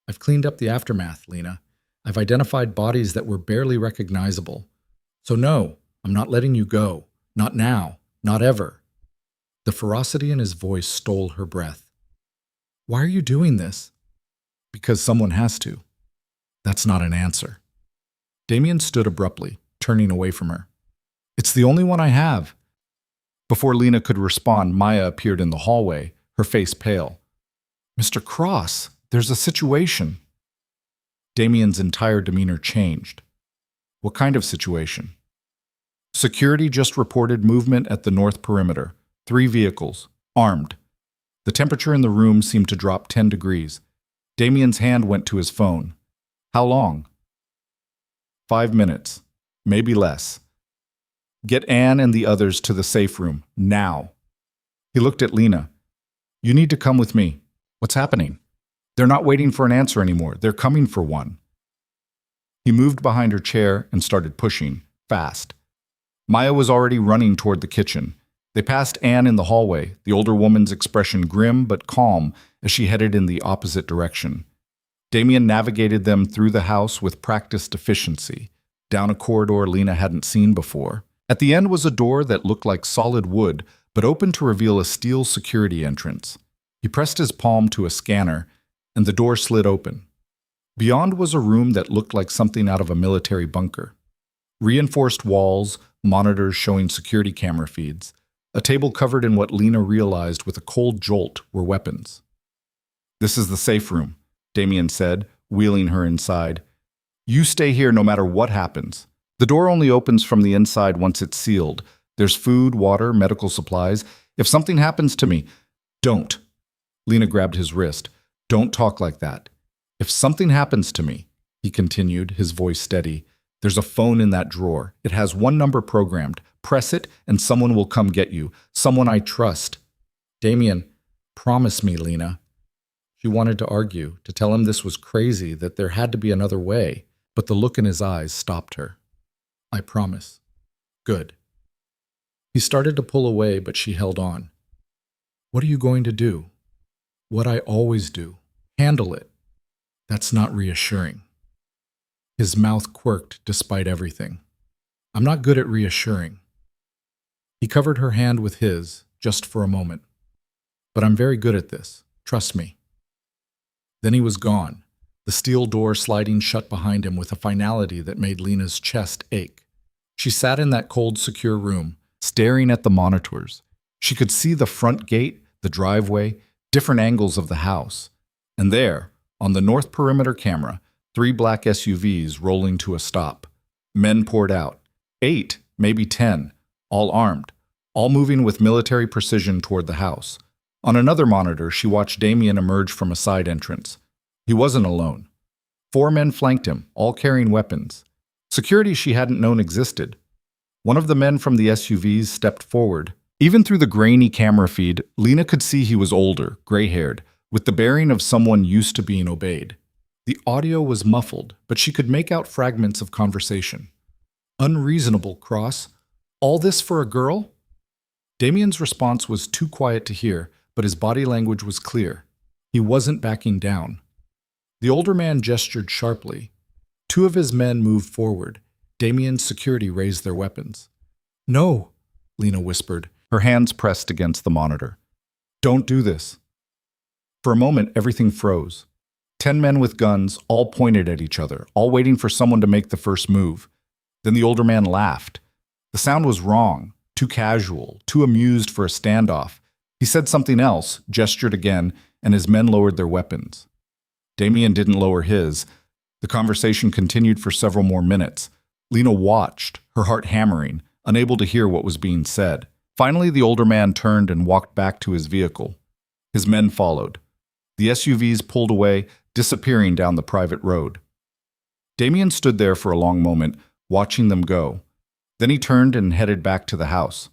I've cleaned up the aftermath, Lena. I've identified bodies that were barely recognizable. So no, I'm not letting you go. Not now. Not ever." The ferocity in his voice stole her breath. "Why are you doing this?" "Because someone has to." "That's not an answer." Damien stood abruptly, turning away from her. "It's the only one I have." Before Lena could respond, Maya appeared in the hallway, her face pale. "Mr. Cross, there's a situation." Damien's entire demeanor changed. "What kind of situation?" "Security just reported movement at the north perimeter. 3 vehicles, armed." The temperature in the room seemed to drop 10 degrees. Damien's hand went to his phone. "How long?" 5 minutes, maybe less. Get Anne and the others to the safe room, now." He looked at Lena. "You need to come with me." "What's happening?" "They're not waiting for an answer anymore. They're coming for one." He moved behind her chair and started pushing, fast. Maya was already running toward the kitchen. They passed Anne in the hallway, the older woman's expression grim but calm as she headed in the opposite direction. Damien navigated them through the house with practiced efficiency, down a corridor Lena hadn't seen before. At the end was a door that looked like solid wood, but opened to reveal a steel security entrance. He pressed his palm to a scanner, and the door slid open. Beyond was a room that looked like something out of a military bunker. Reinforced walls, monitors showing security camera feeds, a table covered in what Lena realized with a cold jolt were weapons. "This is the safe room," Damien said, wheeling her inside. "You stay here no matter what happens. The door only opens from the inside once it's sealed. There's food, water, medical supplies. If something happens to me, don't." Lena grabbed his wrist. "Don't talk like that. If something happens to me," he continued, his voice steady, "there's a phone in that drawer. It has one number programmed. Press it and someone will come get you. Someone I trust." "Damien, promise me, Lena." She wanted to argue, to tell him this was crazy, that there had to be another way, but the look in his eyes stopped her. "I promise." "Good." He started to pull away, but she held on. "What are you going to do?" "What I always do. Handle it." "That's not reassuring." His mouth quirked despite everything. "I'm not good at reassuring." He covered her hand with his, just for a moment. "But I'm very good at this. Trust me." Then he was gone, the steel door sliding shut behind him with a finality that made Lena's chest ache. She sat in that cold, secure room, staring at the monitors. She could see the front gate, the driveway, different angles of the house. And there, on the north perimeter camera, 3 black SUVs rolling to a stop. Men poured out. 8, maybe 10, all armed, all moving with military precision toward the house. On another monitor, she watched Damien emerge from a side entrance. He wasn't alone. 4 men flanked him, all carrying weapons. Security she hadn't known existed. One of the men from the SUVs stepped forward. Even through the grainy camera feed, Lena could see he was older, gray-haired, with the bearing of someone used to being obeyed. The audio was muffled, but she could make out fragments of conversation. "Unreasonable, Cross. All this for a girl?" Damien's response was too quiet to hear, but his body language was clear. He wasn't backing down. The older man gestured sharply. 2 of his men moved forward. Damien's security raised their weapons. "No," Lena whispered, her hands pressed against the monitor. "Don't do this." For a moment, everything froze. 10 men with guns, all pointed at each other, all waiting for someone to make the first move. Then the older man laughed. The sound was wrong, too casual, too amused for a standoff. He said something else, gestured again, and his men lowered their weapons. Damien didn't lower his. The conversation continued for several more minutes. Lena watched, her heart hammering, unable to hear what was being said. Finally, the older man turned and walked back to his vehicle. His men followed. The SUVs pulled away, disappearing down the private road. Damien stood there for a long moment, watching them go. Then he turned and headed back to the house.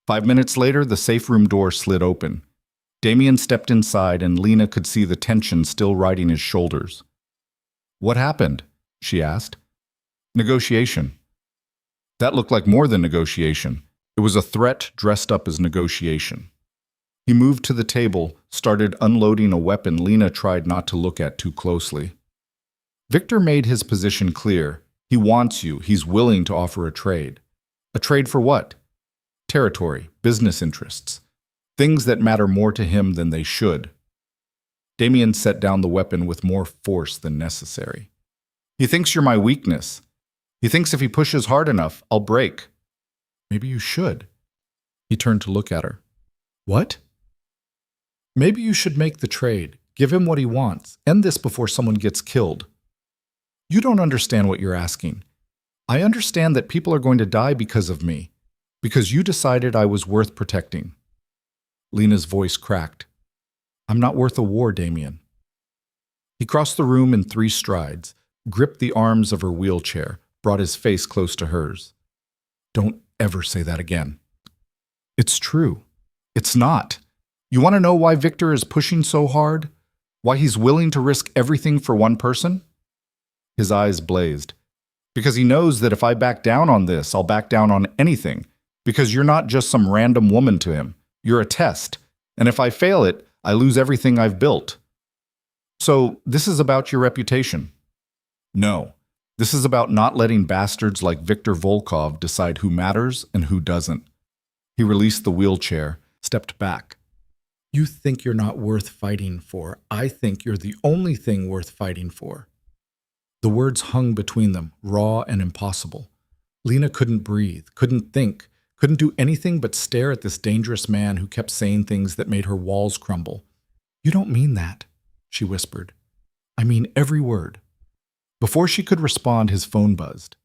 5 minutes later, the safe room door slid open. Damien stepped inside, and Lena could see the tension still riding his shoulders. "What happened?" she asked. "Negotiation." That looked like more than negotiation. It was a threat dressed up as negotiation. He moved to the table, started unloading a weapon Lena tried not to look at too closely. Victor made his position clear. He wants you. He's willing to offer a trade. A trade for what? Territory, business interests. Things that matter more to him than they should. Damien set down the weapon with more force than necessary. "He thinks you're my weakness. He thinks if he pushes hard enough, I'll break." "Maybe you should." He turned to look at her. "What?" "Maybe you should make the trade. Give him what he wants. End this before someone gets killed." "You don't understand what you're asking. I understand that people are going to die because of me, because you decided I was worth protecting." Lena's voice cracked. "I'm not worth a war, Damien." He crossed the room in 3 strides, gripped the arms of her wheelchair, brought his face close to hers. "Don't ever say that again." "It's true. It's not. You want to know why Victor is pushing so hard? Why he's willing to risk everything for one person?" His eyes blazed. "Because he knows that if I back down on this, I'll back down on anything. Because you're not just some random woman to him. You're a test. And if I fail it, I lose everything I've built. So this is about your reputation." "No. This is about not letting bastards like Viktor Volkov decide who matters and who doesn't." He released the wheelchair, stepped back. You think you're not worth fighting for. I think you're the only thing worth fighting for. The words hung between them, raw and impossible. Lena couldn't breathe, couldn't think, couldn't do anything but stare at this dangerous man who kept saying things that made her walls crumble. You don't mean that, she whispered. I mean every word. Before she could respond, his phone buzzed.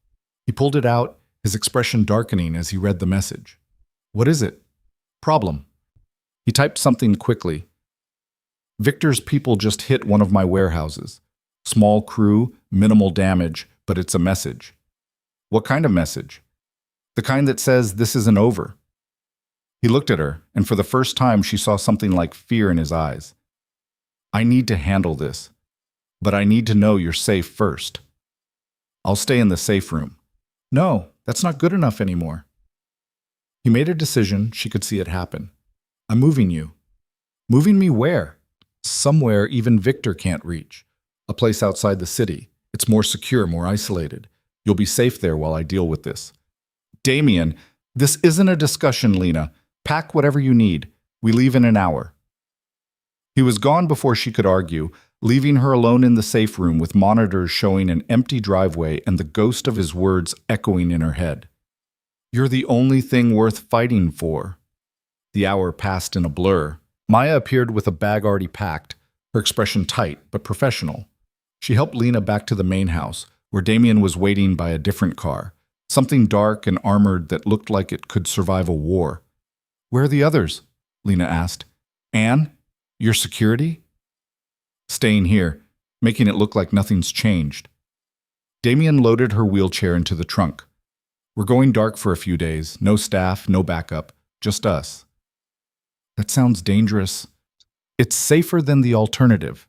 He pulled it out, his expression darkening as he read the message. What is it? Problem. He typed something quickly. Victor's people just hit one of my warehouses. Small crew, minimal damage, but it's a message. What kind of message? The kind that says this isn't over. He looked at her, and for the first time she saw something like fear in his eyes. I need to handle this, but I need to know you're safe first. I'll stay in the safe room. No, that's not good enough anymore. He made a decision. She could see it happen. I'm moving you. Moving me where? Somewhere even Victor can't reach. A place outside the city. It's more secure, more isolated. You'll be safe there while I deal with this. Damien, this isn't a discussion, Lena. Pack whatever you need. We leave in an hour. He was gone before she could argue, leaving her alone in the safe room with monitors showing an empty driveway and the ghost of his words echoing in her head. You're the only thing worth fighting for. The hour passed in a blur. Maya appeared with a bag already packed, her expression tight but professional. She helped Lena back to the main house, where Damien was waiting by a different car, something dark and armored that looked like it could survive a war. Where are the others? Lena asked. Anne? Your security? Staying here, making it look like nothing's changed. Damien loaded her wheelchair into the trunk. We're going dark for a few days, no staff, no backup, just us. That sounds dangerous. It's safer than the alternative.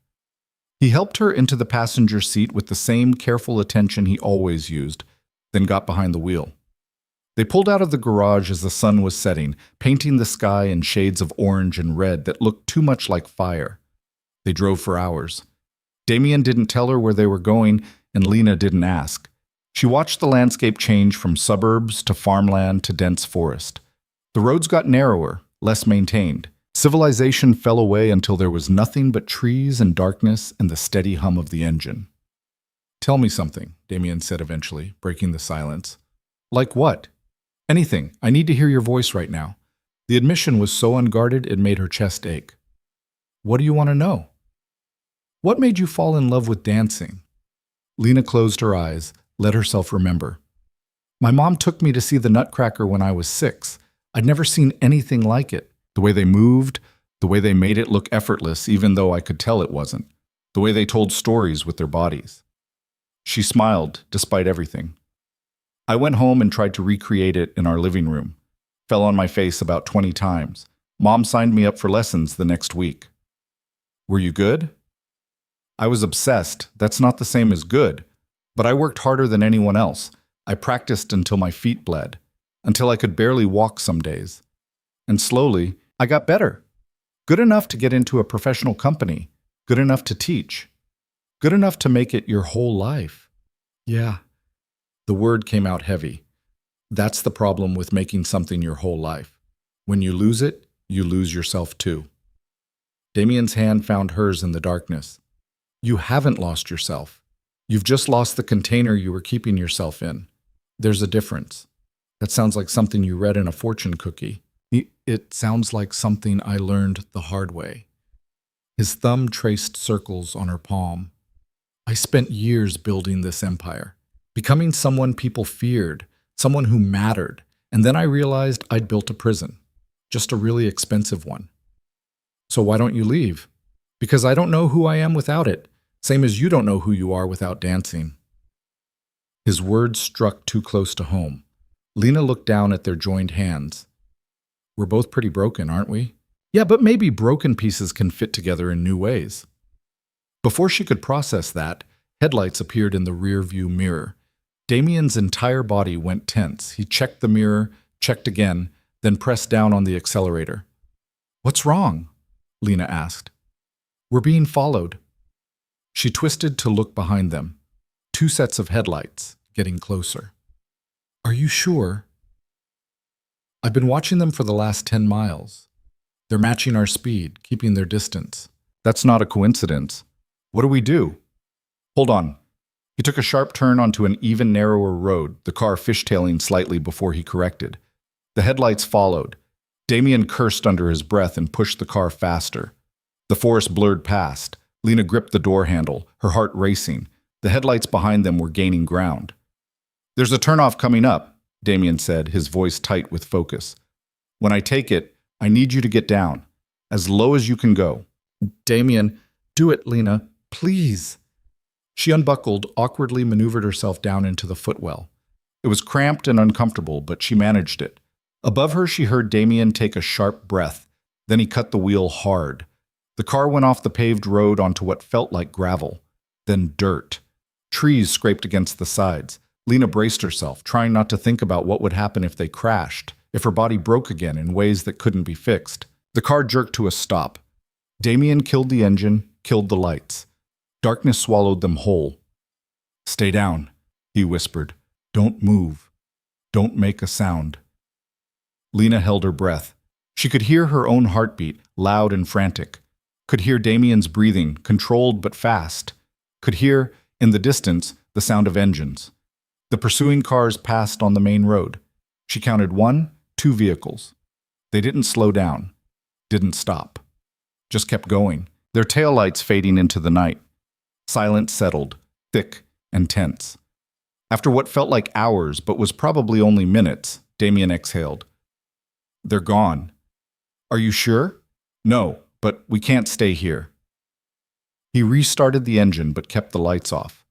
He helped her into the passenger seat with the same careful attention he always used, then got behind the wheel. They pulled out of the garage as the sun was setting, painting the sky in shades of orange and red that looked too much like fire. They drove for hours. Damien didn't tell her where they were going, and Lena didn't ask. She watched the landscape change from suburbs to farmland to dense forest. The roads got narrower, less maintained. Civilization fell away until there was nothing but trees and darkness and the steady hum of the engine. Tell me something, Damien said eventually, breaking the silence. Like what? Anything. I need to hear your voice right now. The admission was so unguarded it made her chest ache. What do you want to know? What made you fall in love with dancing? Lena closed her eyes, let herself remember. My mom took me to see the Nutcracker when I was 6. I'd never seen anything like it. The way they moved, the way they made it look effortless even though I could tell it wasn't, the way they told stories with their bodies. She smiled despite everything. I went home and tried to recreate it in our living room. Fell on my face about 20 times. Mom signed me up for lessons the next week. Were you good? I was obsessed. That's not the same as good. But I worked harder than anyone else. I practiced until my feet bled, until I could barely walk some days. And slowly, I got better. Good enough to get into a professional company. Good enough to teach. Good enough to make it your whole life. Yeah. The word came out heavy. That's the problem with making something your whole life. When you lose it, you lose yourself too. Damien's hand found hers in the darkness. You haven't lost yourself. You've just lost the container you were keeping yourself in. There's a difference. That sounds like something you read in a fortune cookie. It sounds like something I learned the hard way. His thumb traced circles on her palm. I spent years building this empire, becoming someone people feared, someone who mattered, and then I realized I'd built a prison, just a really expensive one. So why don't you leave? Because I don't know who I am without it, same as you don't know who you are without dancing. His words struck too close to home. Lena looked down at their joined hands. We're both pretty broken, aren't we? Yeah, but maybe broken pieces can fit together in new ways. Before she could process that, headlights appeared in the rear-view mirror. Damien's entire body went tense. He checked the mirror, checked again, then pressed down on the accelerator. What's wrong? Lena asked. We're being followed. She twisted to look behind them. 2 sets of headlights, getting closer. Are you sure? I've been watching them for the last 10 miles. They're matching our speed, keeping their distance. That's not a coincidence. What do we do? Hold on. He took a sharp turn onto an even narrower road, the car fishtailing slightly before he corrected. The headlights followed. Damien cursed under his breath and pushed the car faster. The forest blurred past. Lena gripped the door handle, her heart racing. The headlights behind them were gaining ground. "There's a turnoff coming up," Damien said, his voice tight with focus. "When I take it, I need you to get down, as low as you can go." "Damien, do it, Lena, please." She unbuckled, awkwardly maneuvered herself down into the footwell. It was cramped and uncomfortable, but she managed it. Above her, she heard Damien take a sharp breath. Then he cut the wheel hard. The car went off the paved road onto what felt like gravel, then dirt. Trees scraped against the sides. Lena braced herself, trying not to think about what would happen if they crashed, if her body broke again in ways that couldn't be fixed. The car jerked to a stop. Damien killed the engine, killed the lights. Darkness swallowed them whole. "Stay down," he whispered. "Don't move. Don't make a sound." Lena held her breath. She could hear her own heartbeat, loud and frantic. Could hear Damien's breathing, controlled but fast. Could hear, in the distance, the sound of engines. The pursuing cars passed on the main road. She counted 1, 2 vehicles. They didn't slow down, didn't stop. Just kept going, their taillights fading into the night. Silence settled, thick and tense. After what felt like hours, but was probably only minutes, Damien exhaled. "They're gone." "Are you sure?" "No, but we can't stay here." He restarted the engine but kept the lights off.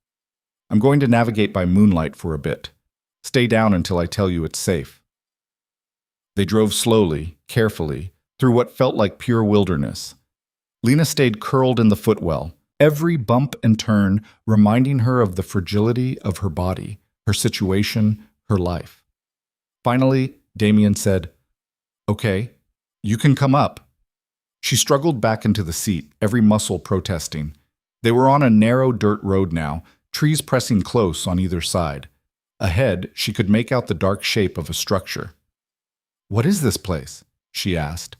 "I'm going to navigate by moonlight for a bit. Stay down until I tell you it's safe." They drove slowly, carefully, through what felt like pure wilderness. Lena stayed curled in the footwell, every bump and turn reminding her of the fragility of her body, her situation, her life. Finally, Damien said, "Okay, you can come up." She struggled back into the seat, every muscle protesting. They were on a narrow dirt road now, trees pressing close on either side. Ahead, she could make out the dark shape of a structure. "What is this place?" she asked.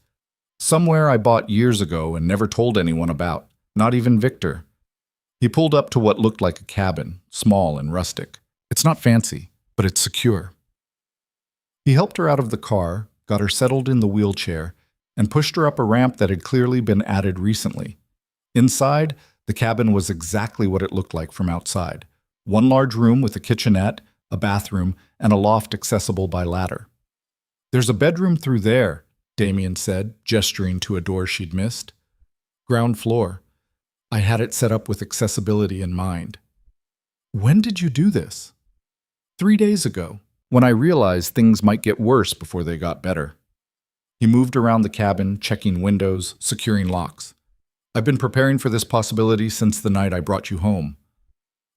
"Somewhere I bought years ago and never told anyone about, not even Victor." He pulled up to what looked like a cabin, small and rustic. "It's not fancy, but it's secure." He helped her out of the car, got her settled in the wheelchair, and pushed her up a ramp that had clearly been added recently. Inside, the cabin was exactly what it looked like from outside. One large room with a kitchenette, a bathroom, and a loft accessible by ladder. "There's a bedroom through there," Damien said, gesturing to a door she'd missed. "Ground floor. I had it set up with accessibility in mind." "When did you do this?" 3 days ago, when I realized things might get worse before they got better." He moved around the cabin, checking windows, securing locks. "I've been preparing for this possibility since the night I brought you home."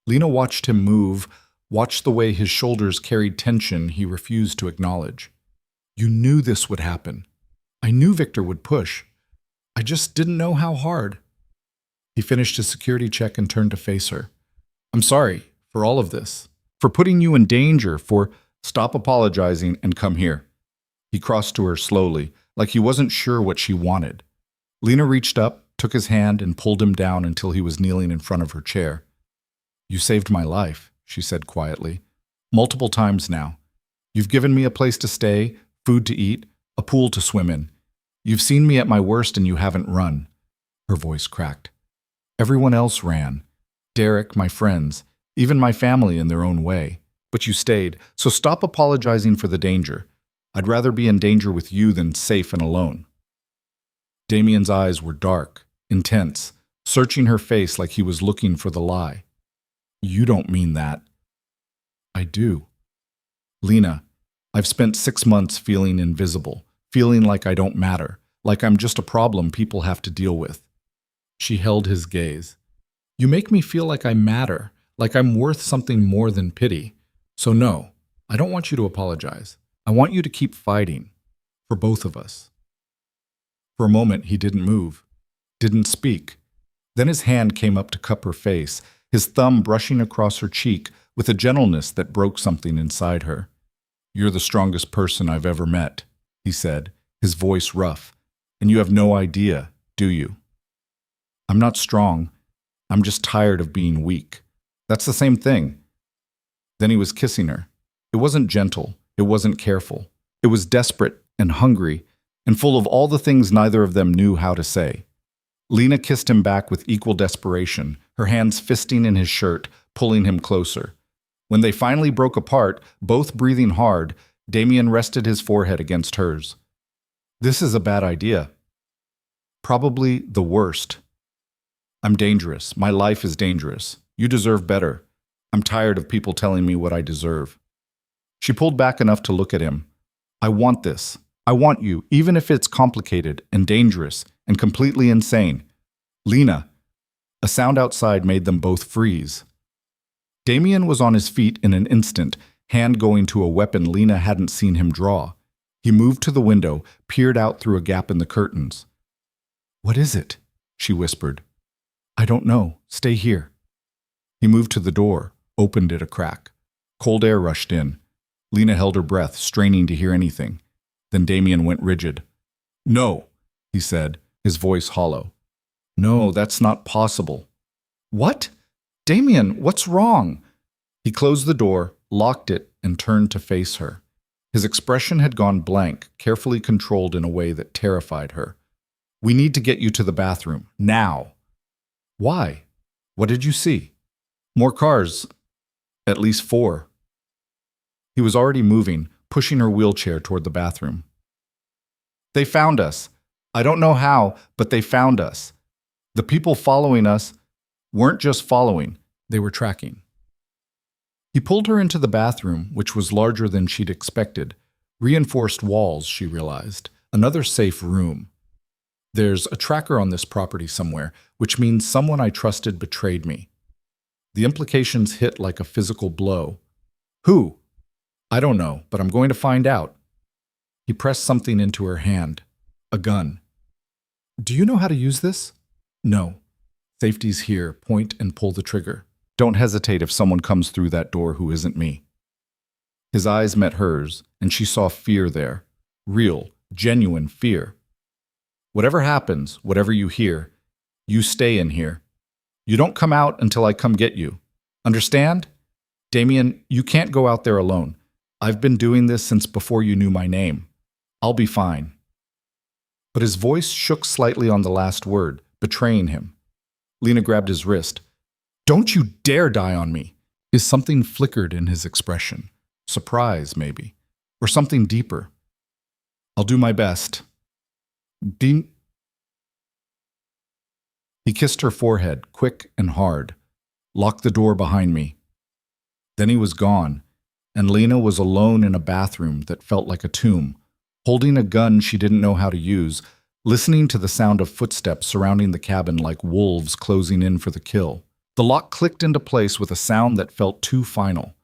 Lena watched him move, watched the way his shoulders carried tension he refused to acknowledge. "You knew this would happen. I knew Victor would push. I just didn't know how hard." He finished his security check and turned to face her. "I'm sorry for all of this, for putting you in danger, for..." "Stop apologizing and come here." He crossed to her slowly, like he wasn't sure what she wanted. Lena reached up, took his hand, and pulled him down until he was kneeling in front of her chair. "You saved my life," she said quietly. "Multiple times now. You've given me a place to stay, food to eat, a pool to swim in. You've seen me at my worst and you haven't run." Her voice cracked. "Everyone else ran. Derek, my friends, even my family in their own way. But you stayed, so stop apologizing for the danger. I'd rather be in danger with you than safe and alone." Damien's eyes were dark, intense, searching her face like he was looking for the lie. "You don't mean that." "I do. Lena, I've spent 6 months feeling invisible, feeling like I don't matter, like I'm just a problem people have to deal with." She held his gaze. "You make me feel like I matter, like I'm worth something more than pity. So no, I don't want you to apologize. I want you to keep fighting. For both of us." For a moment, he didn't move, didn't speak. Then his hand came up to cup her face, his thumb brushing across her cheek with a gentleness that broke something inside her. "You're the strongest person I've ever met," he said, his voice rough, and you have no idea, do you? I'm not strong. I'm just tired of being weak. That's the same thing. Then he was kissing her. It wasn't gentle. It wasn't careful. It was desperate and hungry and full of all the things neither of them knew how to say. Lena kissed him back with equal desperation, her hands fisting in his shirt, pulling him closer. When they finally broke apart, both breathing hard, Damien rested his forehead against hers. This is a bad idea. Probably the worst. I'm dangerous. My life is dangerous. You deserve better. I'm tired of people telling me what I deserve. She pulled back enough to look at him. I want this. I want you, even if it's complicated and dangerous and completely insane. Lena. A sound outside made them both freeze. Damien was on his feet in an instant, hand going to a weapon Lena hadn't seen him draw. He moved to the window, peered out through a gap in the curtains. What is it? She whispered. I don't know. Stay here. He moved to the door, opened it a crack. Cold air rushed in. Lena held her breath, straining to hear anything. Then Damien went rigid. No, he said, his voice hollow. No, that's not possible. What? Damien, what's wrong? He closed the door, locked it, and turned to face her. His expression had gone blank, carefully controlled in a way that terrified her. We need to get you to the bathroom, now. Why? What did you see? More cars. At least 4. He was already moving, pushing her wheelchair toward the bathroom. They found us. I don't know how, but they found us. The people following us weren't just following, they were tracking. He pulled her into the bathroom, which was larger than she'd expected. Reinforced walls, she realized. Another safe room. There's a tracker on this property somewhere, which means someone I trusted betrayed me. The implications hit like a physical blow. Who? I don't know, but I'm going to find out. He pressed something into her hand. A gun. Do you know how to use this? No. Safety's here. Point and pull the trigger. Don't hesitate if someone comes through that door who isn't me. His eyes met hers, and she saw fear there. Real, genuine fear. Whatever happens, whatever you hear, you stay in here. You don't come out until I come get you. Understand? Damien, you can't go out there alone. I've been doing this since before you knew my name. I'll be fine. But his voice shook slightly on the last word, betraying him. Lena grabbed his wrist. Don't you dare die on me. Something flickered in his expression. Surprise, maybe. Or something deeper. I'll do my best. He kissed her forehead, quick and hard. Locked the door behind me. Then he was gone, and Lena was alone in a bathroom that felt like a tomb, holding a gun she didn't know how to use, listening to the sound of footsteps surrounding the cabin like wolves closing in for the kill. The lock clicked into place with a sound that felt too final.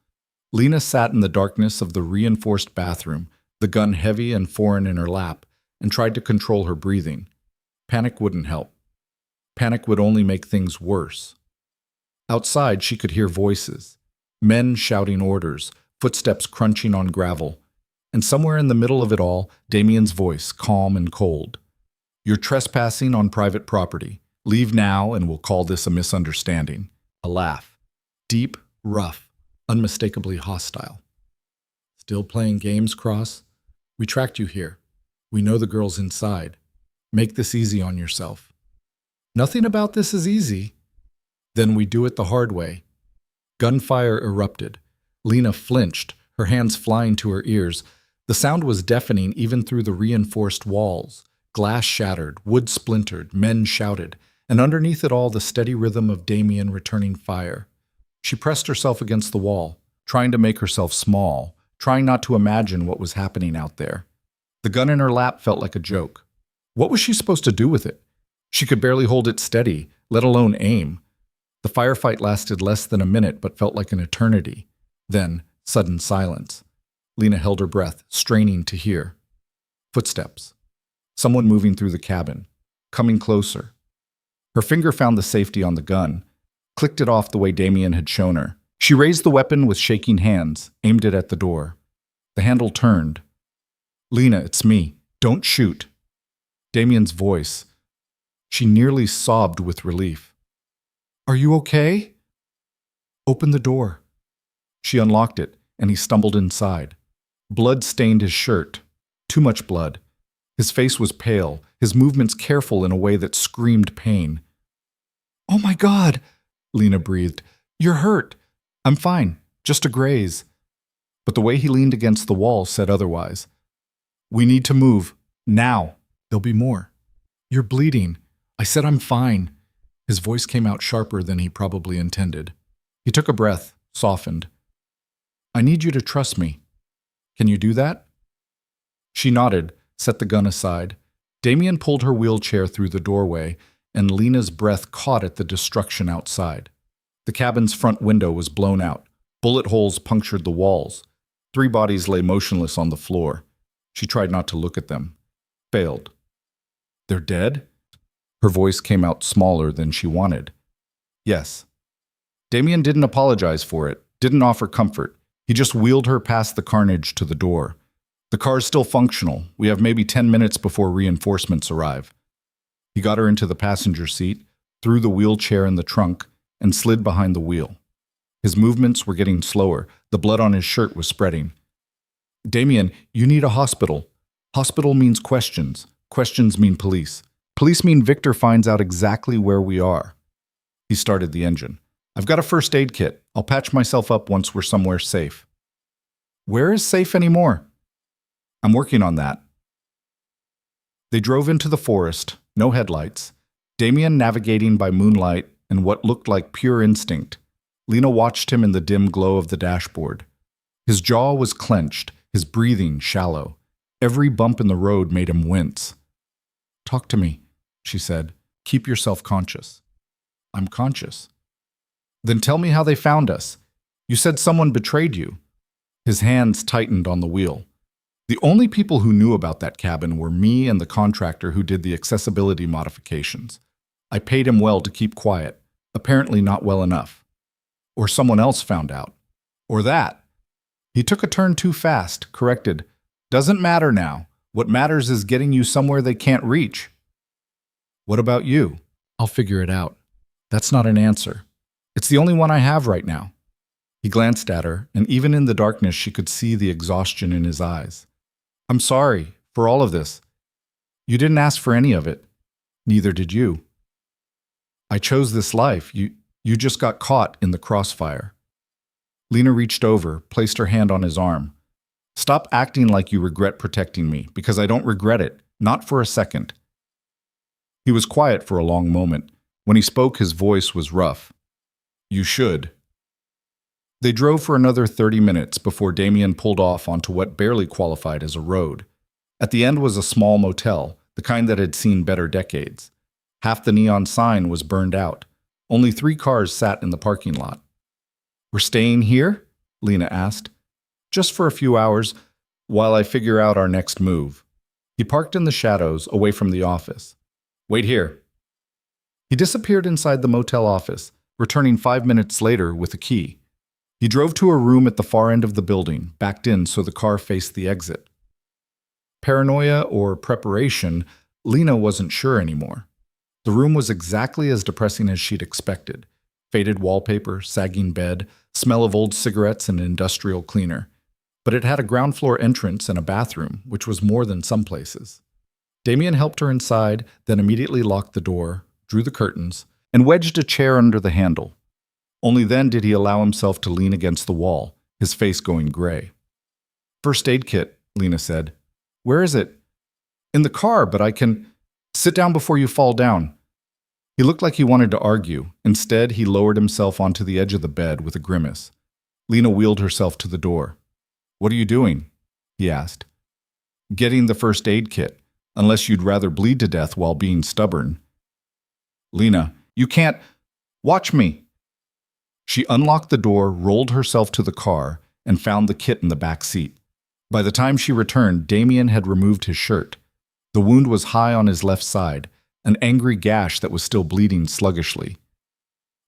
Lena sat in the darkness of the reinforced bathroom, the gun heavy and foreign in her lap, and tried to control her breathing. Panic wouldn't help. Panic would only make things worse. Outside, she could hear voices. Men shouting orders, footsteps crunching on gravel. And somewhere in the middle of it all, Damien's voice, calm and cold. You're trespassing on private property. Leave now and we'll call this a misunderstanding. A laugh. Deep, rough, unmistakably hostile. Still playing games, Cross? We tracked you here. We know the girl's inside. Make this easy on yourself. Nothing about this is easy. Then we do it the hard way. Gunfire erupted. Lena flinched, her hands flying to her ears. The sound was deafening even through the reinforced walls. Glass shattered, wood splintered, men shouted, and underneath it all the steady rhythm of Damien returning fire. She pressed herself against the wall, trying to make herself small, trying not to imagine what was happening out there. The gun in her lap felt like a joke. What was she supposed to do with it? She could barely hold it steady, let alone aim. The firefight lasted less than a minute but felt like an eternity. Then, sudden silence. Lena held her breath, straining to hear. Footsteps. Someone moving through the cabin. Coming closer. Her finger found the safety on the gun, clicked it off the way Damien had shown her. She raised the weapon with shaking hands, aimed it at the door. The handle turned. Lena, it's me. Don't shoot. Damien's voice. She nearly sobbed with relief. "Are you okay?" "Open the door." She unlocked it, and he stumbled inside. Blood stained his shirt. Too much blood. His face was pale, his movements careful in a way that screamed pain. "Oh my God," Lena breathed. "You're hurt." "I'm fine, just a graze." But the way he leaned against the wall said otherwise. "We need to move. Now. There'll be more." "You're bleeding." I said I'm fine. His voice came out sharper than he probably intended. He took a breath, softened. "I need you to trust me. Can you do that?" She nodded, set the gun aside. Damien pulled her wheelchair through the doorway, and Lena's breath caught at the destruction outside. The cabin's front window was blown out. Bullet holes punctured the walls. 3 bodies lay motionless on the floor. She tried not to look at them. Failed. "They're dead?" Her voice came out smaller than she wanted. "Yes." Damien didn't apologize for it, didn't offer comfort. He just wheeled her past the carnage to the door. "The car's still functional. We have maybe 10 minutes before reinforcements arrive." He got her into the passenger seat, threw the wheelchair in the trunk, and slid behind the wheel. His movements were getting slower. The blood on his shirt was spreading. "Damien, you need a hospital. Hospital means questions. Questions mean police. Police mean Victor finds out exactly where we are." He started the engine. "I've got a first aid kit. I'll patch myself up once we're somewhere safe." "Where is safe anymore?" "I'm working on that." They drove into the forest, no headlights. Damien navigating by moonlight and what looked like pure instinct. Lena watched him in the dim glow of the dashboard. His jaw was clenched, his breathing shallow. Every bump in the road made him wince. "Talk to me," she said. "Keep yourself conscious." "I'm conscious." "Then tell me how they found us. You said someone betrayed you." His hands tightened on the wheel. "The only people who knew about that cabin were me and the contractor who did the accessibility modifications. I paid him well to keep quiet, apparently not well enough. Or someone else found out. Or that." He took a turn too fast, corrected. "Doesn't matter now. What matters is getting you somewhere they can't reach." "What about you?" "I'll figure it out." "That's not an answer. It's the only one I have right now." He glanced at her, and even in the darkness she could see the exhaustion in his eyes. "I'm sorry for all of this. You didn't ask for any of it. Neither did you. I chose this life. You just got caught in the crossfire." Lena reached over, placed her hand on his arm. "Stop acting like you regret protecting me, because I don't regret it, not for a second." He was quiet for a long moment. When he spoke, his voice was rough. "You should." They drove for another 30 minutes before Damien pulled off onto what barely qualified as a road. At the end was a small motel, the kind that had seen better decades. Half the neon sign was burned out. Only 3 cars sat in the parking lot. "We're staying here?" Lena asked. "Just for a few hours, while I figure out our next move." He parked in the shadows, away from the office. "Wait here." He disappeared inside the motel office, returning 5 minutes later with a key. He drove to a room at the far end of the building, backed in so the car faced the exit. Paranoia or preparation, Lena wasn't sure anymore. The room was exactly as depressing as she'd expected. Faded wallpaper, sagging bed, smell of old cigarettes and industrial cleaner. But it had a ground floor entrance and a bathroom, which was more than some places. Damien helped her inside, then immediately locked the door, drew the curtains, and wedged a chair under the handle. Only then did he allow himself to lean against the wall, his face going gray. "First aid kit," Lena said. "Where is it?" "In the car, but I can—" "Sit down before you fall down." He looked like he wanted to argue. Instead, he lowered himself onto the edge of the bed with a grimace. Lena wheeled herself to the door. "What are you doing?" he asked. "Getting the first aid kit, unless you'd rather bleed to death while being stubborn." "Lena, you can't— Watch me!" She unlocked the door, rolled herself to the car, and found the kit in the back seat. By the time she returned, Damien had removed his shirt. The wound was high on his left side, an angry gash that was still bleeding sluggishly.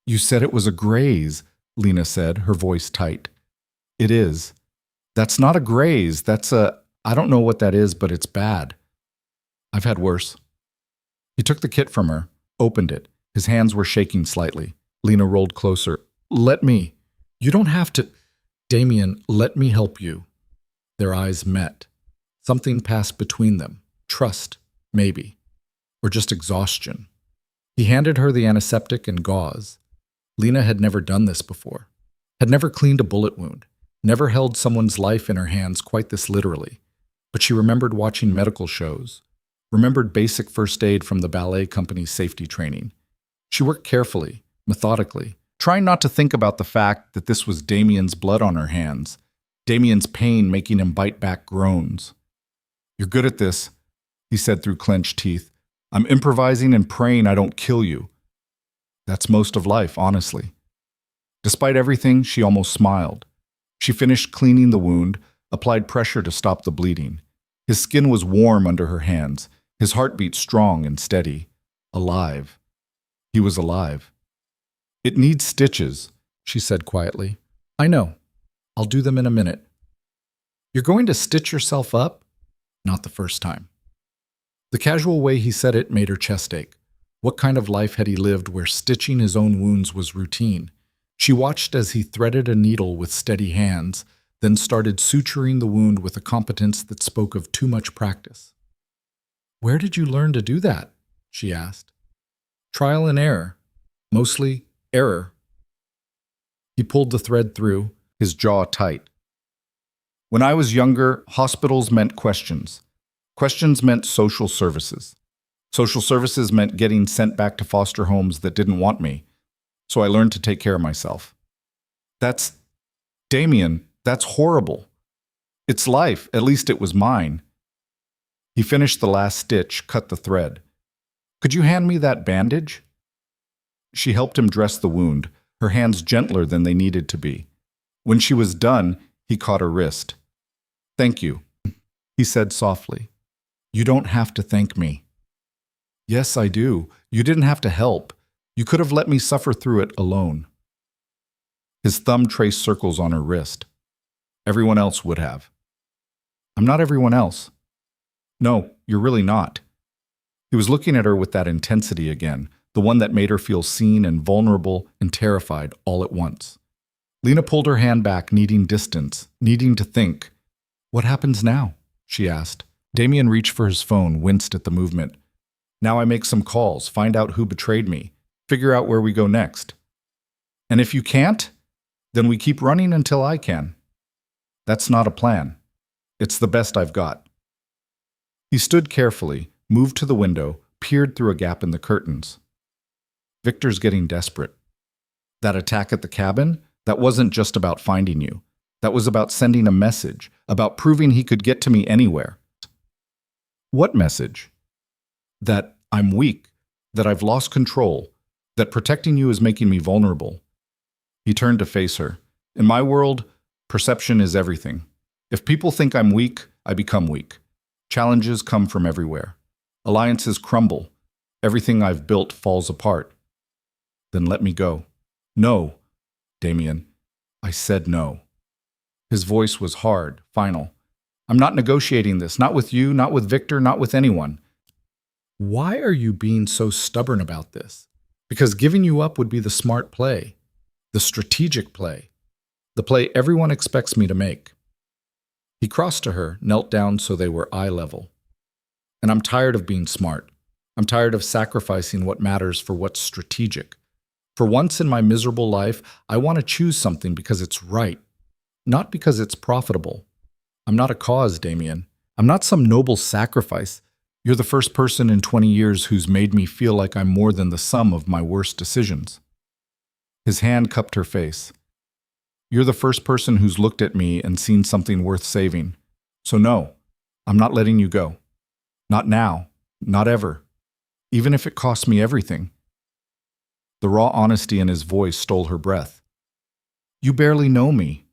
"You said it was a graze," Lena said, her voice tight. "It is. That's not a graze, that's a— I don't know what that is, but it's bad. I've had worse." He took the kit from her, opened it. His hands were shaking slightly. Lena rolled closer. Let me. You don't have to. Damien, let me help you. Their eyes met. Something passed between them. Trust, maybe. Or just exhaustion. He handed her the antiseptic and gauze. Lena had never done this before. Had never cleaned a bullet wound. Never held someone's life in her hands quite this literally. But she remembered watching medical shows. Remembered basic first aid from the ballet company's safety training. She worked carefully, methodically, trying not to think about the fact that this was Damien's blood on her hands, Damien's pain making him bite back groans. You're good at this, he said through clenched teeth. I'm improvising and praying I don't kill you. That's most of life, honestly. Despite everything, she almost smiled. She finished cleaning the wound, applied pressure to stop the bleeding. His skin was warm under her hands, his heartbeat strong and steady. Alive. He was alive. It needs stitches, she said quietly. I know. I'll do them in a minute. You're going to stitch yourself up? Not the first time. The casual way he said it made her chest ache. What kind of life had he lived where stitching his own wounds was routine? She watched as he threaded a needle with steady hands, then started suturing the wound with a competence that spoke of too much practice. Where did you learn to do that? She asked. Trial and error. Mostly error. He pulled the thread through, his jaw tight. When I was younger, hospitals meant questions. Questions meant social services. Social services meant getting sent back to foster homes that didn't want me. So I learned to take care of myself. Damien, that's horrible. It's life, at least it was mine. He finished the last stitch, cut the thread. Could you hand me that bandage? She helped him dress the wound, her hands gentler than they needed to be. When she was done, he caught her wrist. Thank you, he said softly. You don't have to thank me. Yes, I do. You didn't have to help. You could have let me suffer through it alone. His thumb traced circles on her wrist. Everyone else would have. I'm not everyone else. No, you're really not. He was looking at her with that intensity again, the one that made her feel seen and vulnerable and terrified all at once. Lena pulled her hand back, needing distance, needing to think. What happens now? She asked. Damien reached for his phone, winced at the movement. Now I make some calls, find out who betrayed me, figure out where we go next. And if you can't, then we keep running until I can. That's not a plan. It's the best I've got. He stood carefully, moved to the window, peered through a gap in the curtains. Victor's getting desperate. That attack at the cabin, that wasn't just about finding you. That was about sending a message, about proving he could get to me anywhere. What message? That I'm weak, that I've lost control, that protecting you is making me vulnerable. He turned to face her. In my world, perception is everything. If people think I'm weak, I become weak. Challenges come from everywhere. Alliances crumble. Everything I've built falls apart. Then let me go. No, Damien. I said no. His voice was hard, final. I'm not negotiating this, not with you, not with Victor, not with anyone. Why are you being so stubborn about this? Because giving you up would be the smart play, the strategic play, the play everyone expects me to make. He crossed to her, knelt down so they were eye level. And I'm tired of being smart. I'm tired of sacrificing what matters for what's strategic. For once in my miserable life, I want to choose something because it's right, not because it's profitable. I'm not a cause, Damien. I'm not some noble sacrifice. You're the first person in 20 years who's made me feel like I'm more than the sum of my worst decisions. His hand cupped her face. You're the first person who's looked at me and seen something worth saving. So no, I'm not letting you go. Not now, not ever. Even if it costs me everything. The raw honesty in his voice stole her breath. You barely know me.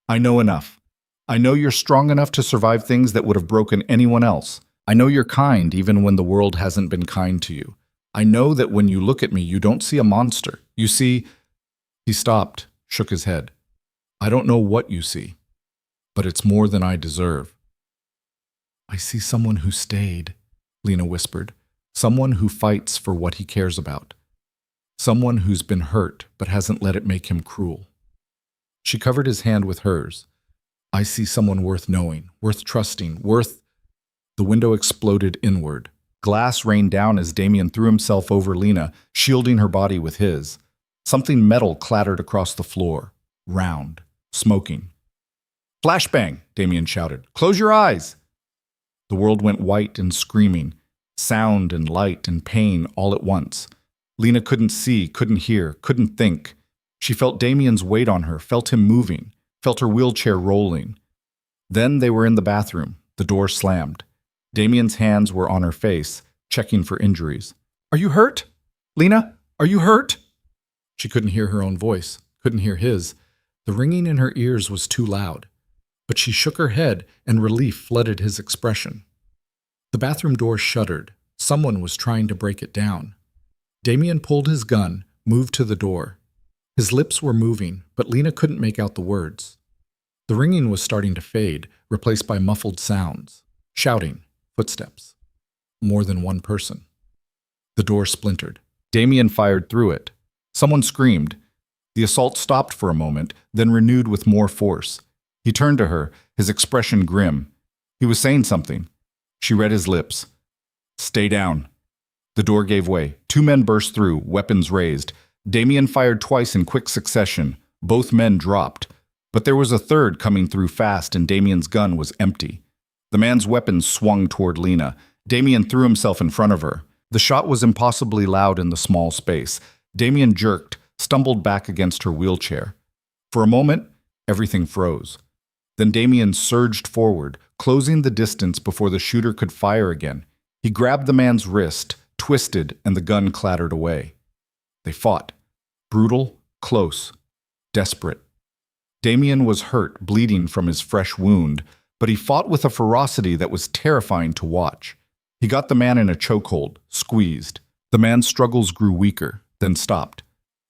I know enough. I know you're strong enough to survive things that would have broken anyone else. I know you're kind even when the world hasn't been kind to you. I know that when you look at me, you don't see a monster. You see... He stopped, shook his head. I don't know what you see, but it's more than I deserve. I see someone who stayed, Lena whispered. Someone who fights for what he cares about. Someone who's been hurt but hasn't let it make him cruel. She covered his hand with hers. I see someone worth knowing, worth trusting, worth... The window exploded inward. Glass rained down as Damien threw himself over Lena, shielding her body with his. Something metal clattered across the floor, round, smoking. Flashbang, Damien shouted. Close your eyes! The world went white and screaming, sound and light and pain all at once. Lena couldn't see, couldn't hear, couldn't think. She felt Damien's weight on her, felt him moving, felt her wheelchair rolling. Then they were in the bathroom. The door slammed. Damien's hands were on her face, checking for injuries. Are you hurt? Lena, are you hurt? She couldn't hear her own voice, couldn't hear his. The ringing in her ears was too loud. But she shook her head, and relief flooded his expression. The bathroom door shuddered. Someone was trying to break it down. Damien pulled his gun, moved to the door. His lips were moving, but Lena couldn't make out the words. The ringing was starting to fade, replaced by muffled sounds. Shouting, footsteps. More than one person. The door splintered. Damien fired through it. Someone screamed. The assault stopped for a moment, then renewed with more force. He turned to her, his expression grim. He was saying something. She read his lips. Stay down. The door gave way. Two men burst through, weapons raised. Damien fired twice in quick succession. Both men dropped. But there was a third coming through fast, and Damien's gun was empty. The man's weapon swung toward Lena. Damien threw himself in front of her. The shot was impossibly loud in the small space. Damien jerked, stumbled back against her wheelchair. For a moment, everything froze. Then Damien surged forward, closing the distance before the shooter could fire again. He grabbed the man's wrist, twisted, and the gun clattered away. They fought. Brutal, close, desperate. Damien was hurt, bleeding from his fresh wound, but he fought with a ferocity that was terrifying to watch. He got the man in a chokehold, squeezed. The man's struggles grew weaker, then stopped.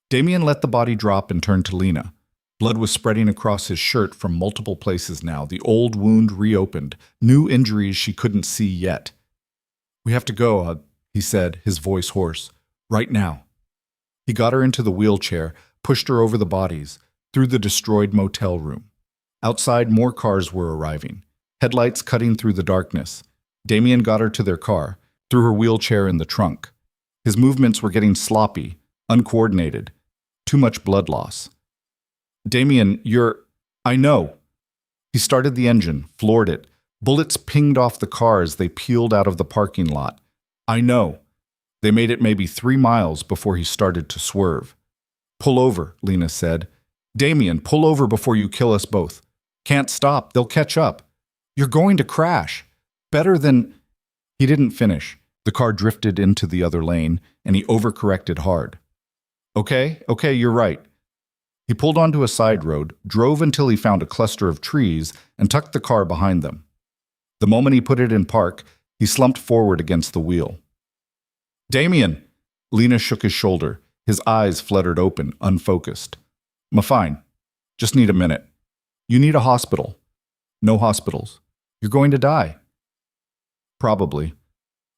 Damien let the body drop and turned to Lena. Blood was spreading across his shirt from multiple places now, the old wound reopened, new injuries she couldn't see yet. We have to go, he said, his voice hoarse. Right now. He got her into the wheelchair, pushed her over the bodies, through the destroyed motel room. Outside, more cars were arriving, headlights cutting through the darkness. Damien got her to their car, threw her wheelchair in the trunk. His movements were getting sloppy, uncoordinated. Too much blood loss. Damien, I know. He started the engine, floored it. Bullets pinged off the car as they peeled out of the parking lot. I know. They made it maybe 3 miles before he started to swerve. Pull over, Lena said. Damien, pull over before you kill us both. Can't stop, they'll catch up. You're going to crash. Better than... He didn't finish. The car drifted into the other lane, and he overcorrected hard. Okay, you're right. He pulled onto a side road, drove until he found a cluster of trees, and tucked the car behind them. The moment he put it in park, he slumped forward against the wheel. Damien! Lena shook his shoulder. His eyes fluttered open, unfocused. Fine. Just need a minute. You need a hospital. No hospitals. You're going to die. Probably.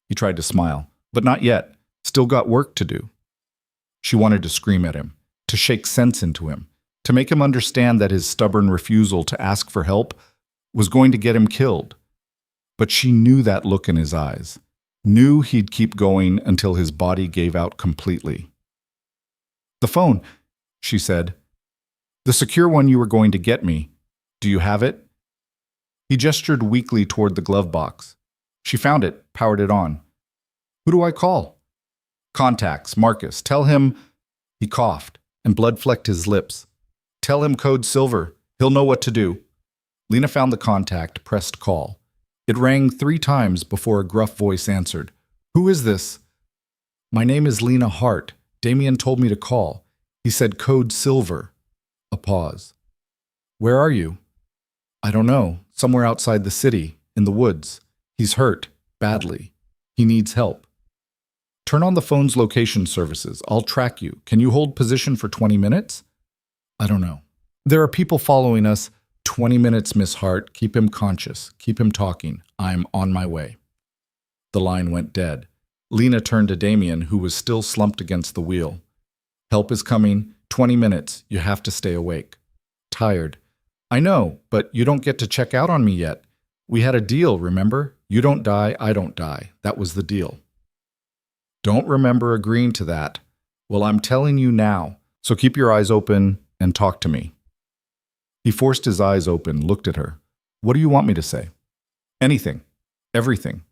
He tried to smile. But not yet. Still got work to do. She wanted to scream at him, to shake sense into him, to make him understand that his stubborn refusal to ask for help was going to get him killed. But she knew that look in his eyes, knew he'd keep going until his body gave out completely. The phone, she said. The secure one you were going to get me. Do you have it? He gestured weakly toward the glove box. She found it, powered it on. Who do I call? Contacts, Marcus. Tell him... He coughed, and blood flecked his lips. Tell him code silver. He'll know what to do. Lena found the contact, pressed call. It rang 3 times before a gruff voice answered. Who is this? My name is Lena Hart. Damien told me to call. He said code silver. A pause. Where are you? I don't know. Somewhere outside the city, in the woods. He's hurt, badly. He needs help. Turn on the phone's location services. I'll track you. Can you hold position for 20 minutes? I don't know. There are people following us. 20 minutes, Miss Hart. Keep him conscious. Keep him talking. I'm on my way. The line went dead. Lena turned to Damien, who was still slumped against the wheel. Help is coming. 20 minutes. You have to stay awake. Tired. I know, but you don't get to check out on me yet. We had a deal, remember? You don't die, I don't die. That was the deal. Don't remember agreeing to that. Well, I'm telling you now, so keep your eyes open and talk to me. He forced his eyes open, looked at her. What do you want me to say? Anything. Everything.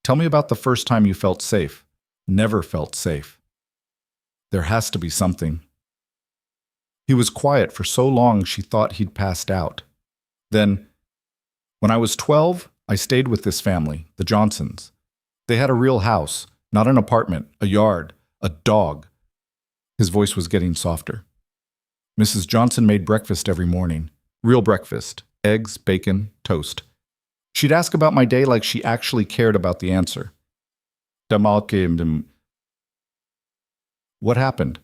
Tell me about the first time you felt safe. Never felt safe. There has to be something. He was quiet for so long she thought he'd passed out. Then, when I was 12, I stayed with this family, the Johnsons. They had a real house, not an apartment, a yard, a dog. His voice was getting softer. Mrs. Johnson made breakfast every morning. Real breakfast. Eggs, bacon, toast. She'd ask about my day like she actually cared about the answer. What happened?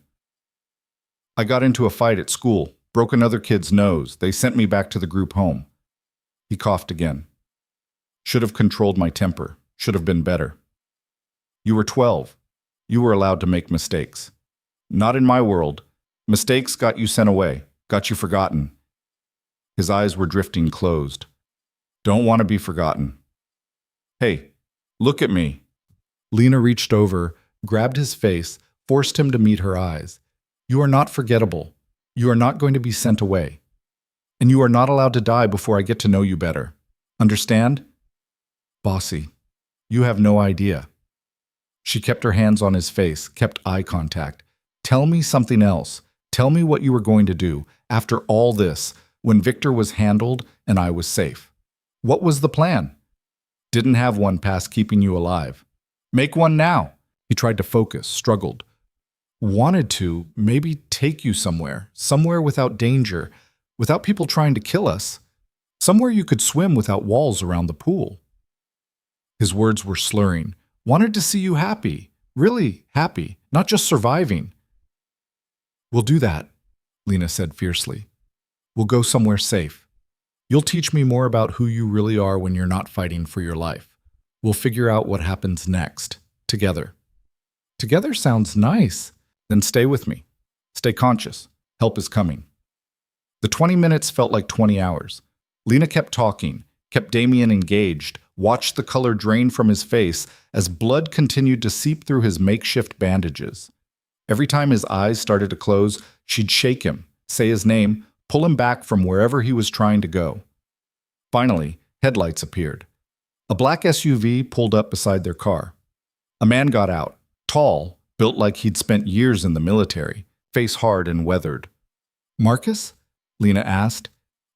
I got into a fight at school, broke another kid's nose. They sent me back to the group home. He coughed again. Should have controlled my temper. Should have been better. You were 12. You were allowed to make mistakes. Not in my world. Mistakes got you sent away, got you forgotten. His eyes were drifting closed. Don't want to be forgotten. Hey, look at me. Lena reached over, grabbed his face, forced him to meet her eyes. You are not forgettable. You are not going to be sent away. And you are not allowed to die before I get to know you better. Understand? Bossy, you have no idea. She kept her hands on his face, kept eye contact. Tell me something else. Tell me what you were going to do after all this, when Victor was handled and I was safe. What was the plan? Didn't have one past keeping you alive. Make one now. He tried to focus, struggled. Wanted to, maybe take you somewhere without danger, without people trying to kill us, somewhere you could swim without walls around the pool. His words were slurring. Wanted to see you happy, really happy, not just surviving. We'll do that, Lena said fiercely. We'll go somewhere safe. You'll teach me more about who you really are when you're not fighting for your life. We'll figure out what happens next, together. Together sounds nice. Then stay with me. Stay conscious. Help is coming. The 20 minutes felt like 20 hours. Lena kept talking, kept Damien engaged, watched the color drain from his face as blood continued to seep through his makeshift bandages. Every time his eyes started to close, she'd shake him, say his name, pull him back from wherever he was trying to go. Finally, headlights appeared. A black SUV pulled up beside their car. A man got out, tall, built like he'd spent years in the military, face hard and weathered. Marcus? Lena asked.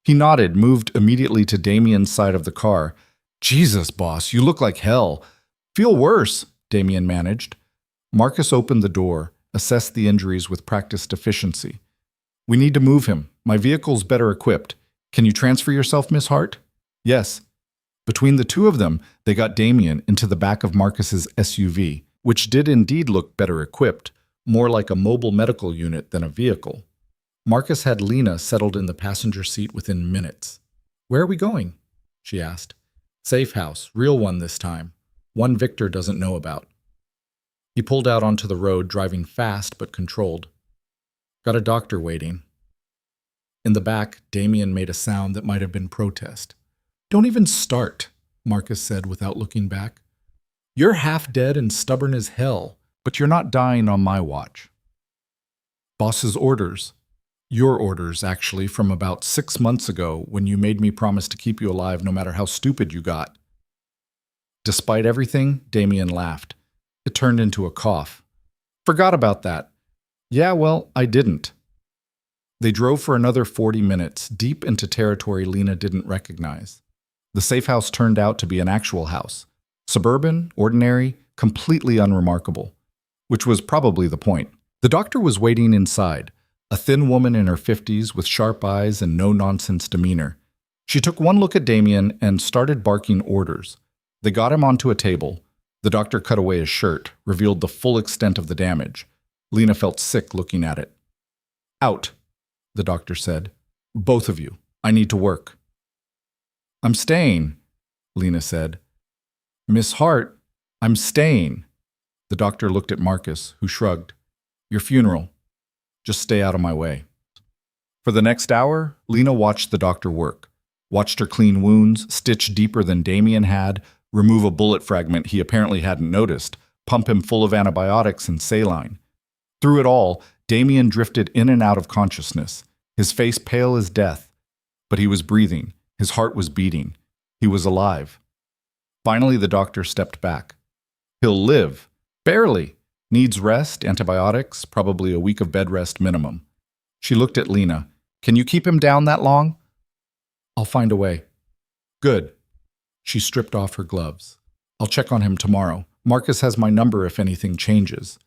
He nodded, moved immediately to Damien's side of the car. Jesus, boss, you look like hell. Feel worse, Damien managed. Marcus opened the door, assessed the injuries with practiced efficiency. We need to move him. My vehicle's better equipped. Can you transfer yourself, Miss Hart? Yes. Between the two of them, they got Damien into the back of Marcus's SUV, which did indeed look better equipped, more like a mobile medical unit than a vehicle. Marcus had Lena settled in the passenger seat within minutes. Where are we going? She asked. Safe house, real one this time. One Victor doesn't know about. He pulled out onto the road, driving fast but controlled. Got a doctor waiting. In the back, Damien made a sound that might have been protest. Don't even start, Marcus said without looking back. You're half dead and stubborn as hell, but you're not dying on my watch. Boss's orders. Your orders, actually, from about 6 months ago when you made me promise to keep you alive no matter how stupid you got. Despite everything, Damien laughed. It turned into a cough. Forgot about that. Yeah, well, I didn't. They drove for another 40 minutes, deep into territory Lena didn't recognize. The safe house turned out to be an actual house. Suburban, ordinary, completely unremarkable. Which was probably the point. The doctor was waiting inside, a thin woman in her 50s with sharp eyes and no-nonsense demeanor. She took one look at Damien and started barking orders. They got him onto a table. The doctor cut away his shirt, revealed the full extent of the damage. Lena felt sick looking at it. Out, the doctor said. Both of you. I need to work. I'm staying, Lena said. Miss Hart, I'm staying. The doctor looked at Marcus, who shrugged. Your funeral. Just stay out of my way. For the next hour, Lena watched the doctor work. Watched her clean wounds, stitch deeper than Damien had, remove a bullet fragment he apparently hadn't noticed, pump him full of antibiotics and saline. Through it all, Damien drifted in and out of consciousness, his face pale as death. But he was breathing, his heart was beating. He was alive. Finally, the doctor stepped back. He'll live. Barely. Needs rest, antibiotics, probably a week of bed rest minimum. She looked at Lena. Can you keep him down that long? I'll find a way. Good. She stripped off her gloves. I'll check on him tomorrow. Marcus has my number if anything changes.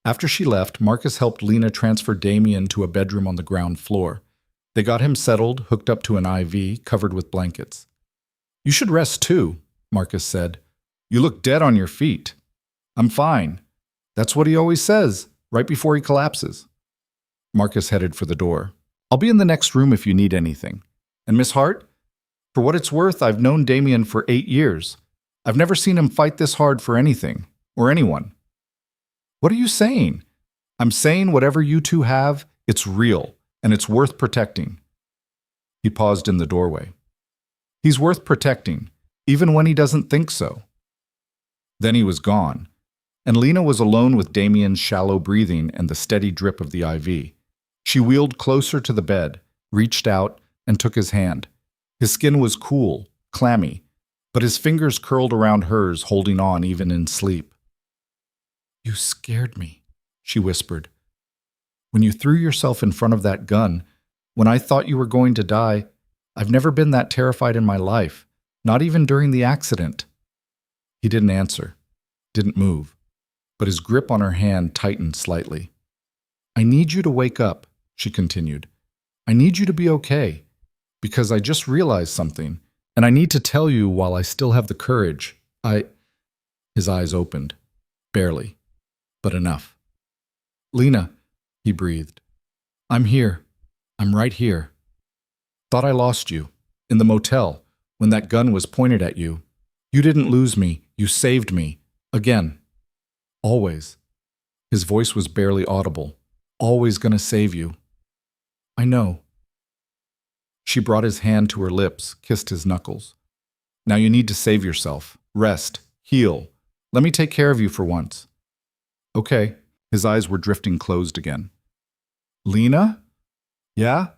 After she left, Marcus helped Lena transfer Damien to a bedroom on the ground floor. They got him settled, hooked up to an IV, covered with blankets. You should rest too, Marcus said. You look dead on your feet. I'm fine. That's what he always says, right before he collapses. Marcus headed for the door. I'll be in the next room if you need anything. And Miss Hart? For what it's worth, I've known Damien for 8 years. I've never seen him fight this hard for anything, or anyone. What are you saying? I'm saying whatever you two have, it's real, and it's worth protecting. He paused in the doorway. He's worth protecting, even when he doesn't think so. Then he was gone, and Lena was alone with Damien's shallow breathing and the steady drip of the IV. She wheeled closer to the bed, reached out, and took his hand. His skin was cool, clammy, but his fingers curled around hers, holding on even in sleep. You scared me, she whispered. When you threw yourself in front of that gun, when I thought you were going to die, I've never been that terrified in my life, not even during the accident. He didn't answer, didn't move, but his grip on her hand tightened slightly. I need you to wake up, she continued. I need you to be okay, because I just realized something, and I need to tell you while I still have the courage. His eyes opened, barely, but enough. Lena, he breathed. I'm here. I'm right here. Thought I lost you, in the motel, when that gun was pointed at you. You didn't lose me. You saved me. Again. Always. His voice was barely audible. Always gonna save you. I know. She brought his hand to her lips, kissed his knuckles. Now you need to save yourself. Rest. Heal. Let me take care of you for once. Okay. His eyes were drifting closed again. Lena? Yeah?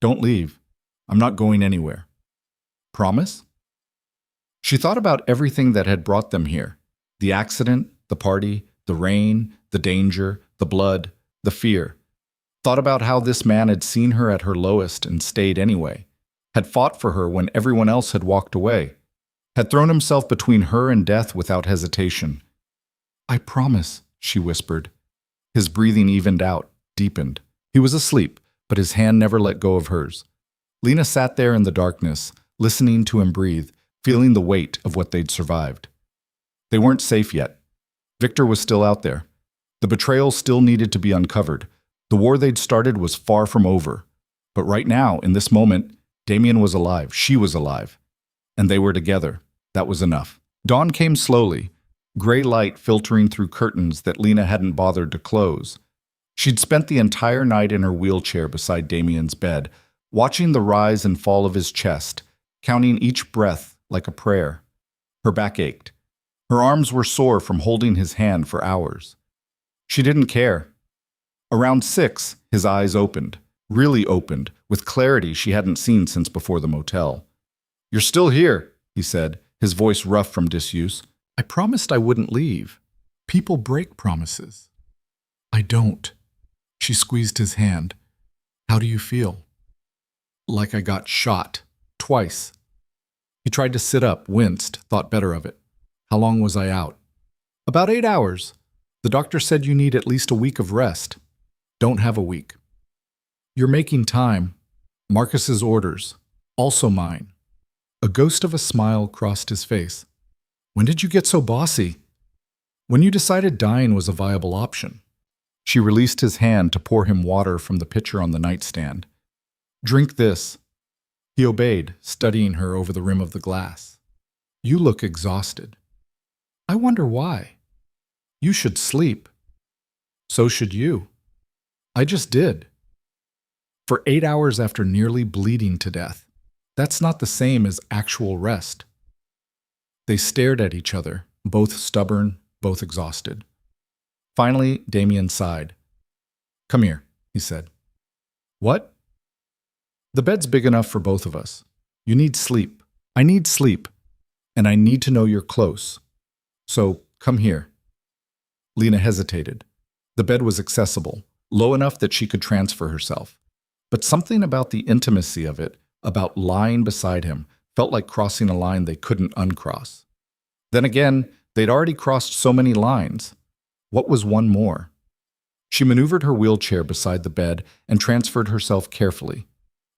Don't leave. I'm not going anywhere. Promise? She thought about everything that had brought them here. The accident, the party, the rain, the danger, the blood, the fear. Thought about how this man had seen her at her lowest and stayed anyway. Had fought for her when everyone else had walked away. Had thrown himself between her and death without hesitation. I promise, she whispered. His breathing evened out, deepened. He was asleep, but his hand never let go of hers. Lena sat there in the darkness, listening to him breathe, feeling the weight of what they'd survived. They weren't safe yet. Victor was still out there. The betrayal still needed to be uncovered. The war they'd started was far from over. But right now, in this moment, Damien was alive, she was alive. And they were together. That was enough. Dawn came slowly, gray light filtering through curtains that Lena hadn't bothered to close. She'd spent the entire night in her wheelchair beside Damien's bed, watching the rise and fall of his chest, counting each breath like a prayer. Her back ached. Her arms were sore from holding his hand for hours. She didn't care. Around 6, his eyes opened, really opened, with clarity she hadn't seen since before the motel. You're still here, he said, his voice rough from disuse. I promised I wouldn't leave. People break promises. I don't. She squeezed his hand. How do you feel? Like I got shot. Twice. He tried to sit up, winced, thought better of it. How long was I out? About 8 hours. The doctor said you need at least a week of rest. Don't have a week. You're making time. Marcus's orders. Also mine. A ghost of a smile crossed his face. When did you get so bossy? When you decided dying was a viable option. She released his hand to pour him water from the pitcher on the nightstand. Drink this. He obeyed, studying her over the rim of the glass. You look exhausted. I wonder why. You should sleep. So should you. I just did. For 8 hours after nearly bleeding to death. That's not the same as actual rest. They stared at each other, both stubborn, both exhausted. Finally, Damien sighed. Come here, he said. What? The bed's big enough for both of us. You need sleep. I need sleep. And I need to know you're close. So, come here. Lena hesitated. The bed was accessible, low enough that she could transfer herself. But something about the intimacy of it, about lying beside him, felt like crossing a line they couldn't uncross. Then again, they'd already crossed so many lines. What was one more? She maneuvered her wheelchair beside the bed and transferred herself carefully.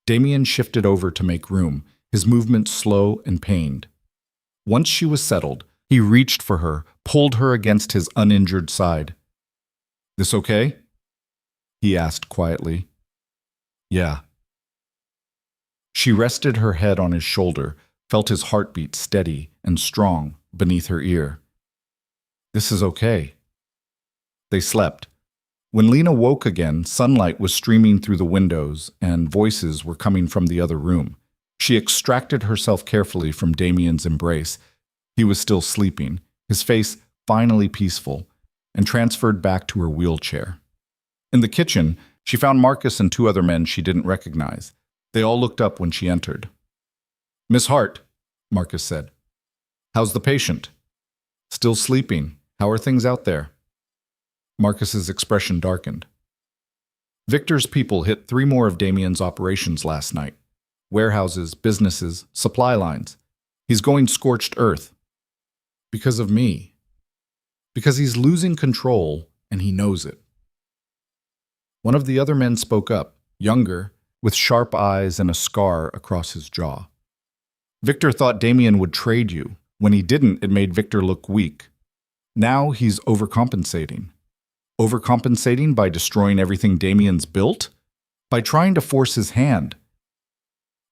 Damien shifted over to make room, his movements slow and pained. Once she was settled, he reached for her, pulled her against his uninjured side. This okay? He asked quietly. Yeah. She rested her head on his shoulder, felt his heartbeat steady and strong beneath her ear. This is okay. They slept. When Lena woke again, sunlight was streaming through the windows and voices were coming from the other room. She extracted herself carefully from Damien's embrace. He was still sleeping, his face finally peaceful, and transferred back to her wheelchair. In the kitchen, she found Marcus and 2 other men she didn't recognize. They all looked up when she entered. Miss Hart, Marcus said. How's the patient? Still sleeping. How are things out there? Marcus's expression darkened. Victor's people hit 3 more of Damien's operations last night. Warehouses, businesses, supply lines. He's going scorched earth. Because of me. Because he's losing control, and he knows it. One of the other men spoke up, younger, with sharp eyes and a scar across his jaw. Victor thought Damien would trade you. When he didn't, it made Victor look weak. Now he's overcompensating. Overcompensating by destroying everything Damien's built? By trying to force his hand.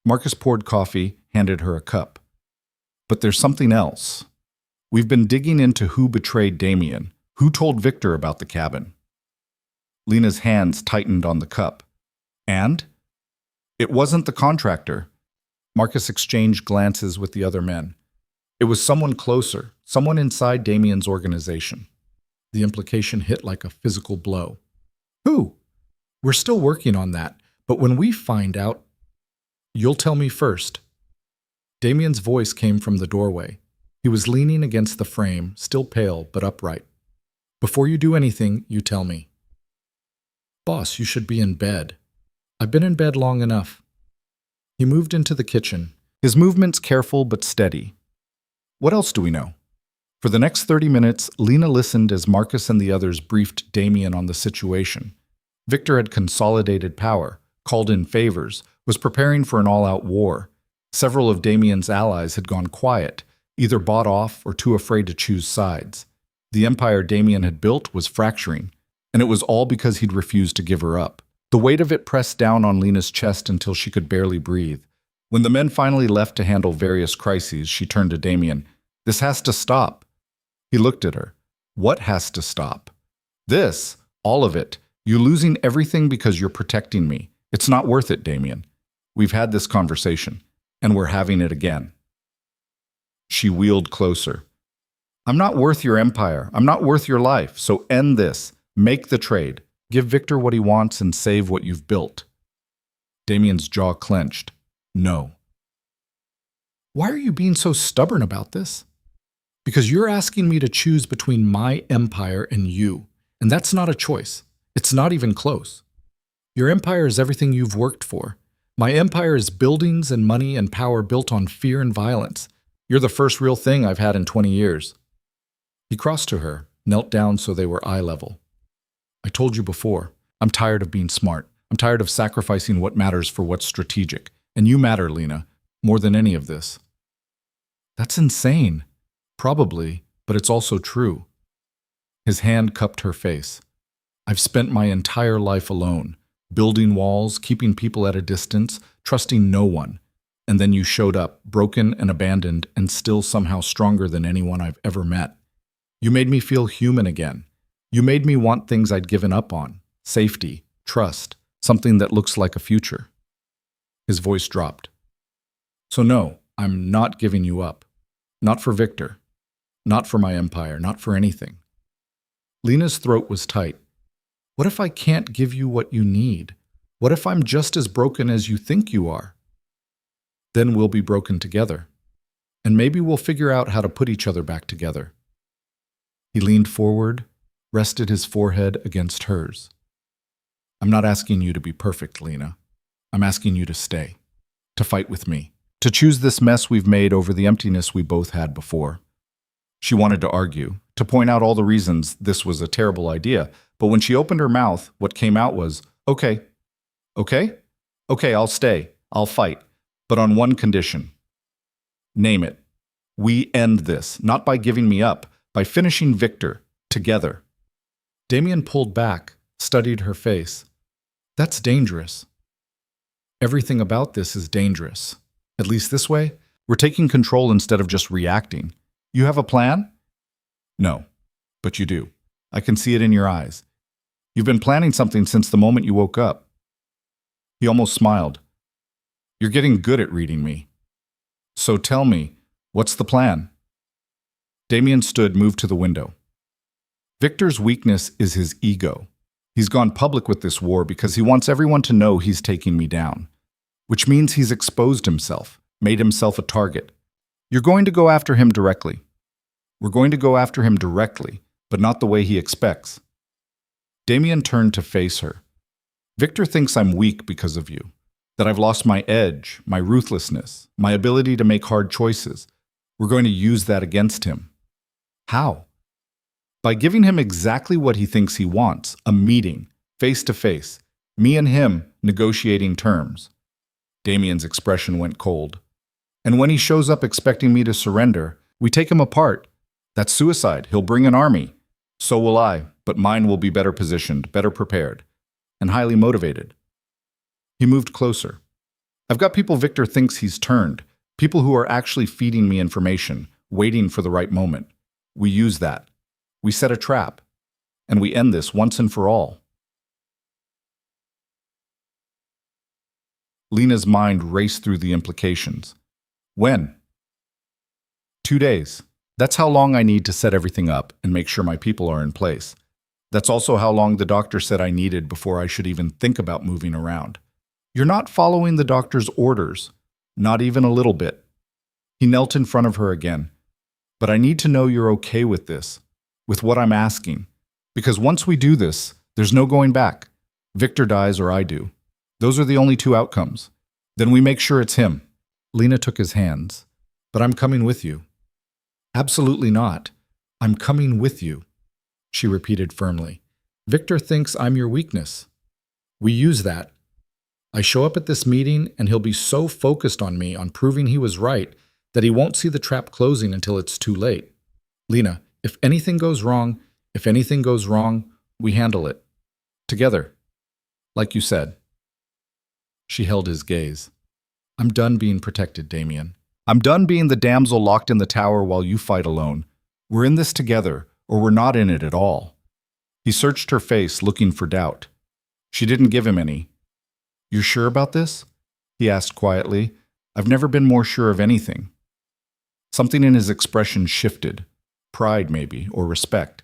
Marcus poured coffee, handed her a cup. But there's something else. We've been digging into who betrayed Damien, who told Victor about the cabin. Lena's hands tightened on the cup. And? It wasn't the contractor. Marcus exchanged glances with the other men. It was someone closer, someone inside Damien's organization. The implication hit like a physical blow. Who? We're still working on that, but when we find out, you'll tell me first. Damien's voice came from the doorway. He was leaning against the frame, still pale but upright. Before you do anything, you tell me. Boss, you should be in bed. I've been in bed long enough. He moved into the kitchen, his movements careful but steady. What else do we know? For the next 30 minutes, Lena listened as Marcus and the others briefed Damien on the situation. Victor had consolidated power, called in favors, was preparing for an all-out war. Several of Damien's allies had gone quiet, either bought off or too afraid to choose sides. The empire Damien had built was fracturing, and it was all because he'd refused to give her up. The weight of it pressed down on Lena's chest until she could barely breathe. When the men finally left to handle various crises, she turned to Damien. This has to stop. He looked at her. What has to stop? This, all of it. You losing everything because you're protecting me. It's not worth it, Damien. We've had this conversation, and we're having it again. She wheeled closer. I'm not worth your empire. I'm not worth your life. So end this. Make the trade. Give Victor what he wants and save what you've built. Damien's jaw clenched. No. Why are you being so stubborn about this? Because you're asking me to choose between my empire and you, and that's not a choice. It's not even close. Your empire is everything you've worked for. My empire is buildings and money and power built on fear and violence. You're the first real thing I've had in 20 years. He crossed to her, knelt down so they were eye level. I told you before, I'm tired of being smart. I'm tired of sacrificing what matters for what's strategic. And you matter, Lena, more than any of this. That's insane. Probably, but it's also true. His hand cupped her face. I've spent my entire life alone, building walls, keeping people at a distance, trusting no one. And then you showed up, broken and abandoned, and still somehow stronger than anyone I've ever met. You made me feel human again. You made me want things I'd given up on. Safety, trust, something that looks like a future. His voice dropped. So no, I'm not giving you up. Not for Victor. Not for my empire. Not for anything. Lena's throat was tight. What if I can't give you what you need? What if I'm just as broken as you think you are? Then we'll be broken together. And maybe we'll figure out how to put each other back together. He leaned forward, rested his forehead against hers. I'm not asking you to be perfect, Lena. I'm asking you to stay, to fight with me, to choose this mess we've made over the emptiness we both had before. She wanted to argue, to point out all the reasons this was a terrible idea, but when she opened her mouth, what came out was, okay, I'll stay, I'll fight, but on one condition. Name it. We end this, not by giving me up, by finishing Victor, together. Damien pulled back, studied her face. That's dangerous. Everything about this is dangerous. At least this way, we're taking control instead of just reacting. You have a plan? No, but you do. I can see it in your eyes. You've been planning something since the moment you woke up. He almost smiled. You're getting good at reading me. So tell me, what's the plan? Damien stood, moved to the window. Victor's weakness is his ego. He's gone public with this war because he wants everyone to know he's taking me down, which means he's exposed himself, made himself a target. You're going to go after him directly. We're going to go after him directly, but not the way he expects. Damien turned to face her. Victor thinks I'm weak because of you, that I've lost my edge, my ruthlessness, my ability to make hard choices. We're going to use that against him. How? By giving him exactly what he thinks he wants, a meeting, face to face, me and him negotiating terms. Damien's expression went cold. And when he shows up expecting me to surrender, we take him apart. That's suicide. He'll bring an army. So will I, but mine will be better positioned, better prepared, and highly motivated. He moved closer. I've got people Victor thinks he's turned, people who are actually feeding me information, waiting for the right moment. We use that. We set a trap, and we end this once and for all. Lena's mind raced through the implications. When? 2 days. That's how long I need to set everything up and make sure my people are in place. That's also how long the doctor said I needed before I should even think about moving around. You're not following the doctor's orders, not even a little bit. He knelt in front of her again. But I need to know you're okay with this, with what I'm asking. Because once we do this, there's no going back. Victor dies or I do. Those are the only two outcomes. Then we make sure it's him. Lena took his hands. But I'm coming with you. Absolutely not. I'm coming with you, she repeated firmly. Victor thinks I'm your weakness. We use that. I show up at this meeting and he'll be so focused on me, on proving he was right, that he won't see the trap closing until it's too late. Lena, if anything goes wrong, we handle it. Together. Like you said. She held his gaze. I'm done being protected, Damien. I'm done being the damsel locked in the tower while you fight alone. We're in this together, or we're not in it at all. He searched her face, looking for doubt. She didn't give him any. You're sure about this? He asked quietly. I've never been more sure of anything. Something in his expression shifted. Pride, maybe, or respect.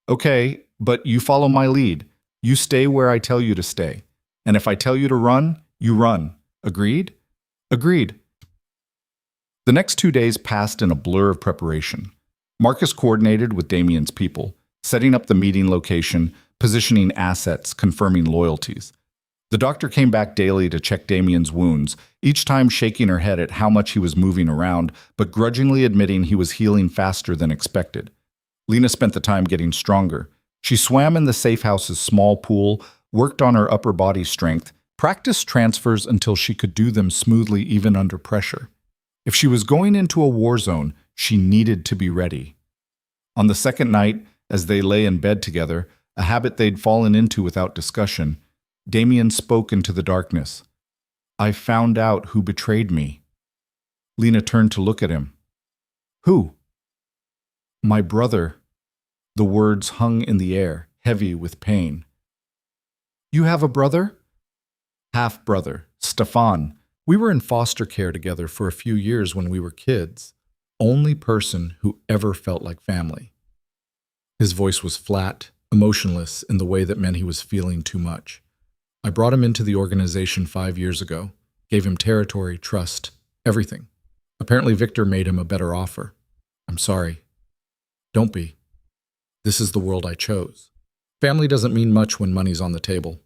Okay, but you follow my lead. You stay where I tell you to stay. And if I tell you to run, you run. Agreed? Agreed. The next 2 days passed in a blur of preparation. Marcus coordinated with Damien's people, setting up the meeting location, positioning assets, confirming loyalties. The doctor came back daily to check Damien's wounds, each time shaking her head at how much he was moving around, but grudgingly admitting he was healing faster than expected. Lena spent the time getting stronger. She swam in the safe house's small pool, worked on her upper body strength, practiced transfers until she could do them smoothly even under pressure. If she was going into a war zone, she needed to be ready. On the second night, as they lay in bed together, a habit they'd fallen into without discussion, Damien spoke into the darkness. I found out who betrayed me. Lena turned to look at him. Who? My brother, The words hung in the air, heavy with pain. You have a brother? Half-brother, Stefan. We were in foster care together for a few years when we were kids. Only person who ever felt like family. His voice was flat, emotionless in the way that meant he was feeling too much. I brought him into the organization 5 years ago, gave him territory, trust, everything. Apparently Victor made him a better offer. I'm sorry. Don't be. This is the world I chose. Family doesn't mean much when money's on the table.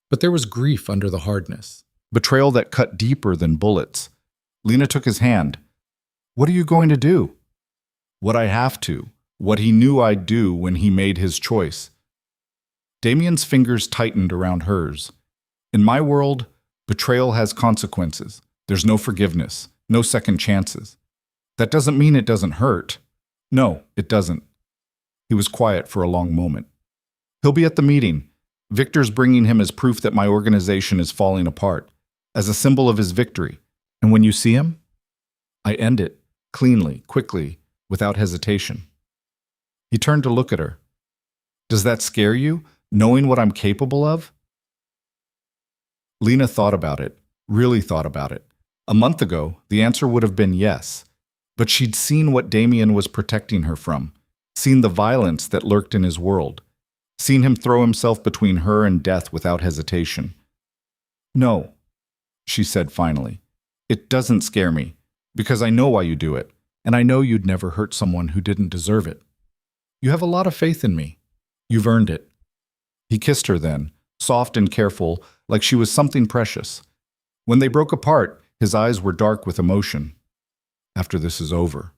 But there was grief under the hardness. Betrayal that cut deeper than bullets. Lena took his hand. What are you going to do? What I have to. What he knew I'd do when he made his choice. Damien's fingers tightened around hers. In my world, betrayal has consequences. There's no forgiveness, no second chances. That doesn't mean it doesn't hurt. No, it doesn't. He was quiet for a long moment. He'll be at the meeting. Victor's bringing him as proof that my organization is falling apart, as a symbol of his victory. And when you see him, I end it, cleanly, quickly, without hesitation. He turned to look at her. Does that scare you, knowing what I'm capable of? Lena thought about it, really thought about it. A month ago, the answer would have been yes. But she'd seen what Damien was protecting her from, seen the violence that lurked in his world, seen him throw himself between her and death without hesitation. No, she said finally. It doesn't scare me, because I know why you do it, and I know you'd never hurt someone who didn't deserve it. You have a lot of faith in me. You've earned it. He kissed her then, soft and careful, like she was something precious. When they broke apart, his eyes were dark with emotion. After this is over,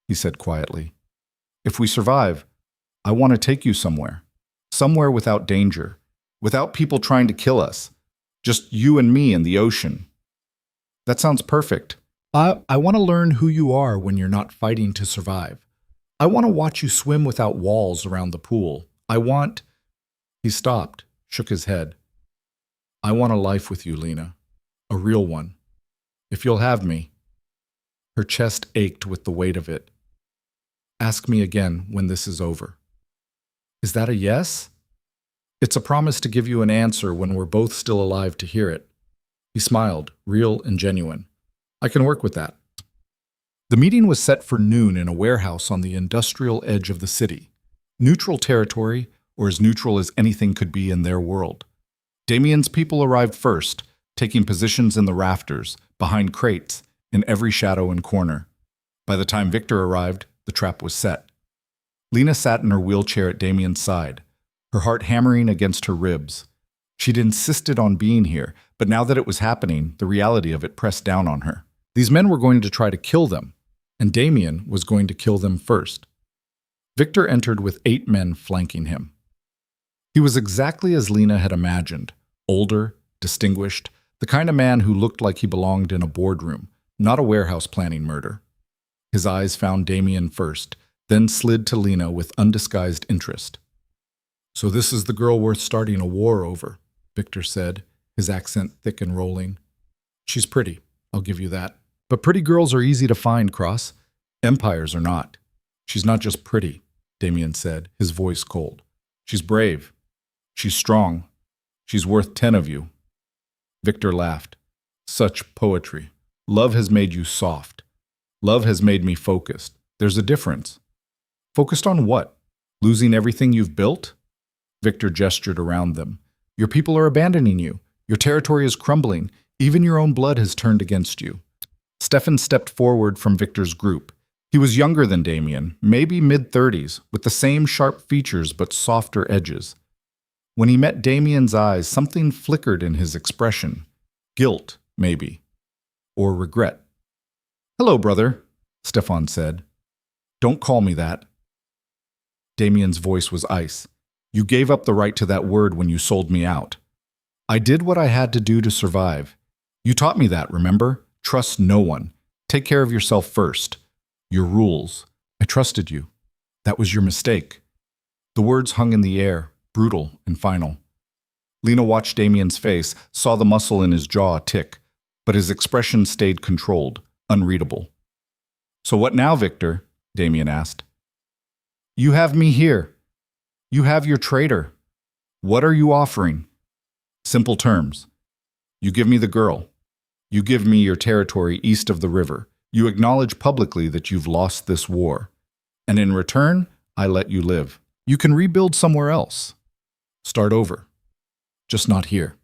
he said quietly, if we survive, I want to take you somewhere. Somewhere without danger, without people trying to kill us. Just you and me in the ocean. That sounds perfect. I want to learn who you are when you're not fighting to survive. I want to watch you swim without walls around the pool. He stopped, shook his head. I want a life with you, Lena. A real one. If you'll have me. Her chest ached with the weight of it. Ask me again when this is over. Is that a yes? It's a promise to give you an answer when we're both still alive to hear it. He smiled, real and genuine. I can work with that. The meeting was set for noon in a warehouse on the industrial edge of the city. Neutral territory, or as neutral as anything could be in their world. Damien's people arrived first, taking positions in the rafters, behind crates, in every shadow and corner. By the time Victor arrived, the trap was set. Lena sat in her wheelchair at Damien's side, her heart hammering against her ribs. She'd insisted on being here, but now that it was happening, the reality of it pressed down on her. These men were going to try to kill them, and Damien was going to kill them first. Victor entered with 8 men flanking him. He was exactly as Lena had imagined, older, distinguished, the kind of man who looked like he belonged in a boardroom, not a warehouse planning murder. His eyes found Damien first, then slid to Lena with undisguised interest. So this is the girl worth starting a war over, Victor said, his accent thick and rolling. She's pretty, I'll give you that. But pretty girls are easy to find, Cross. Empires are not. She's not just pretty, Damien said, his voice cold. She's brave. She's strong. She's worth 10 of you. Victor laughed. Such poetry. Love has made you soft. Love has made me focused. There's a difference. Focused on what? Losing everything you've built? Victor gestured around them. Your people are abandoning you. Your territory is crumbling. Even your own blood has turned against you. Stefan stepped forward from Victor's group. He was younger than Damien, maybe mid-30s, with the same sharp features but softer edges. When he met Damien's eyes, something flickered in his expression. Guilt, maybe. Or regret. Hello, brother, Stefan said. Don't call me that. Damien's voice was ice. You gave up the right to that word when you sold me out. I did what I had to do to survive. You taught me that, remember? Trust no one. Take care of yourself first. Your rules. I trusted you. That was your mistake. The words hung in the air, brutal and final. Lena watched Damien's face, saw the muscle in his jaw tick, but his expression stayed controlled, unreadable. So what now, Victor? Damien asked. You have me here. You have your traitor. What are you offering? Simple terms. You give me the girl. You give me your territory east of the river. You acknowledge publicly that you've lost this war. And in return, I let you live. You can rebuild somewhere else. Start over. Just not here.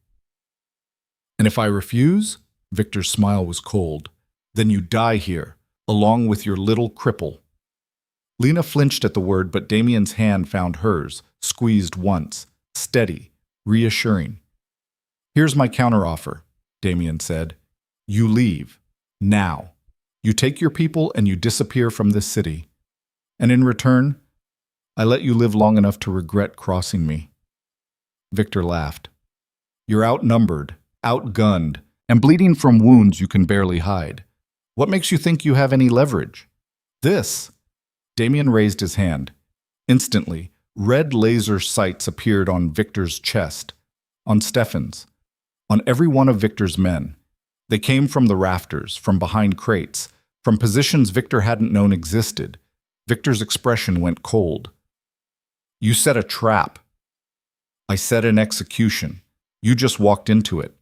And if I refuse, Victor's smile was cold, then you die here, along with your little cripple. Lena flinched at the word, but Damien's hand found hers, squeezed once, steady, reassuring. Here's my counteroffer, Damien said. You leave. Now. You take your people and you disappear from this city. And in return, I let you live long enough to regret crossing me. Victor laughed. You're outnumbered, outgunned, and bleeding from wounds you can barely hide. What makes you think you have any leverage? This. Damien raised his hand. Instantly, red laser sights appeared on Victor's chest, on Stefan's, on every one of Victor's men. They came from the rafters, from behind crates, from positions Victor hadn't known existed. Victor's expression went cold. You set a trap. I set an execution. You just walked into it.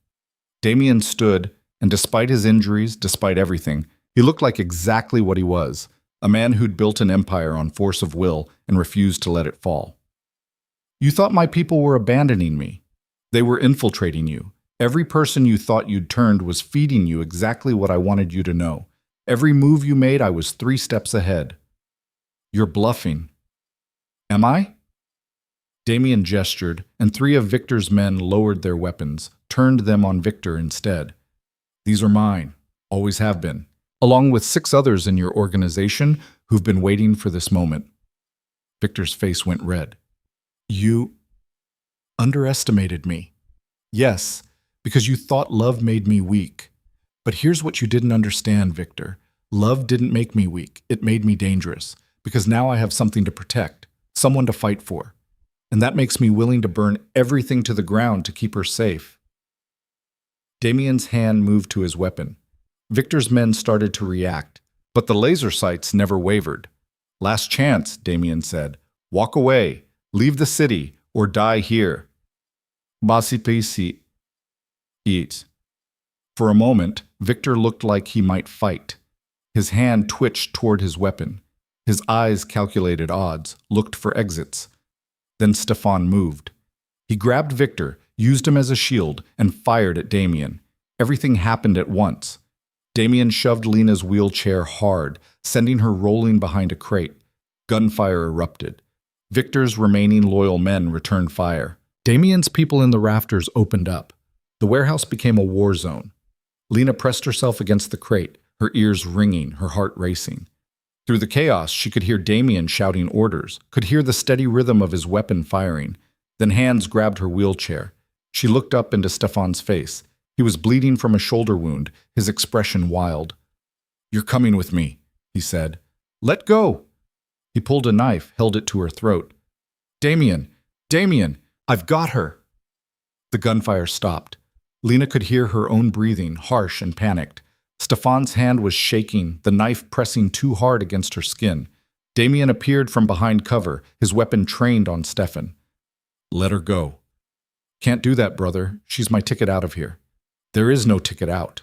Damien stood, and despite his injuries, despite everything, he looked like exactly what he was, a man who'd built an empire on force of will and refused to let it fall. You thought my people were abandoning me. They were infiltrating you. Every person you thought you'd turned was feeding you exactly what I wanted you to know. Every move you made, I was 3 steps ahead. You're bluffing. Am I? Damien gestured, and 3 of Victor's men lowered their weapons, turned them on Victor instead. These are mine, always have been, along with 6 others in your organization who've been waiting for this moment. Victor's face went red. You underestimated me. Yes, because you thought love made me weak. But here's what you didn't understand, Victor. Love didn't make me weak. It made me dangerous, because now I have something to protect, someone to fight for. And that makes me willing to burn everything to the ground to keep her safe. Damien's hand moved to his weapon. Victor's men started to react, but the laser sights never wavered. Last chance, Damien said. Walk away, leave the city, or die here. Basipisi. Eat. For a moment, Victor looked like he might fight. His hand twitched toward his weapon. His eyes calculated odds, looked for exits. Then Stefan moved. He grabbed Victor, used him as a shield, and fired at Damien. Everything happened at once. Damien shoved Lena's wheelchair hard, sending her rolling behind a crate. Gunfire erupted. Victor's remaining loyal men returned fire. Damien's people in the rafters opened up. The warehouse became a war zone. Lena pressed herself against the crate, her ears ringing, her heart racing. Through the chaos, she could hear Damien shouting orders, could hear the steady rhythm of his weapon firing. Then hands grabbed her wheelchair. She looked up into Stefan's face. He was bleeding from a shoulder wound, his expression wild. You're coming with me, he said. Let go. He pulled a knife, held it to her throat. Damien, I've got her. The gunfire stopped. Lena could hear her own breathing, harsh and panicked. Stefan's hand was shaking, the knife pressing too hard against her skin. Damien appeared from behind cover, his weapon trained on Stefan. Let her go. Can't do that, brother. She's my ticket out of here. There is no ticket out.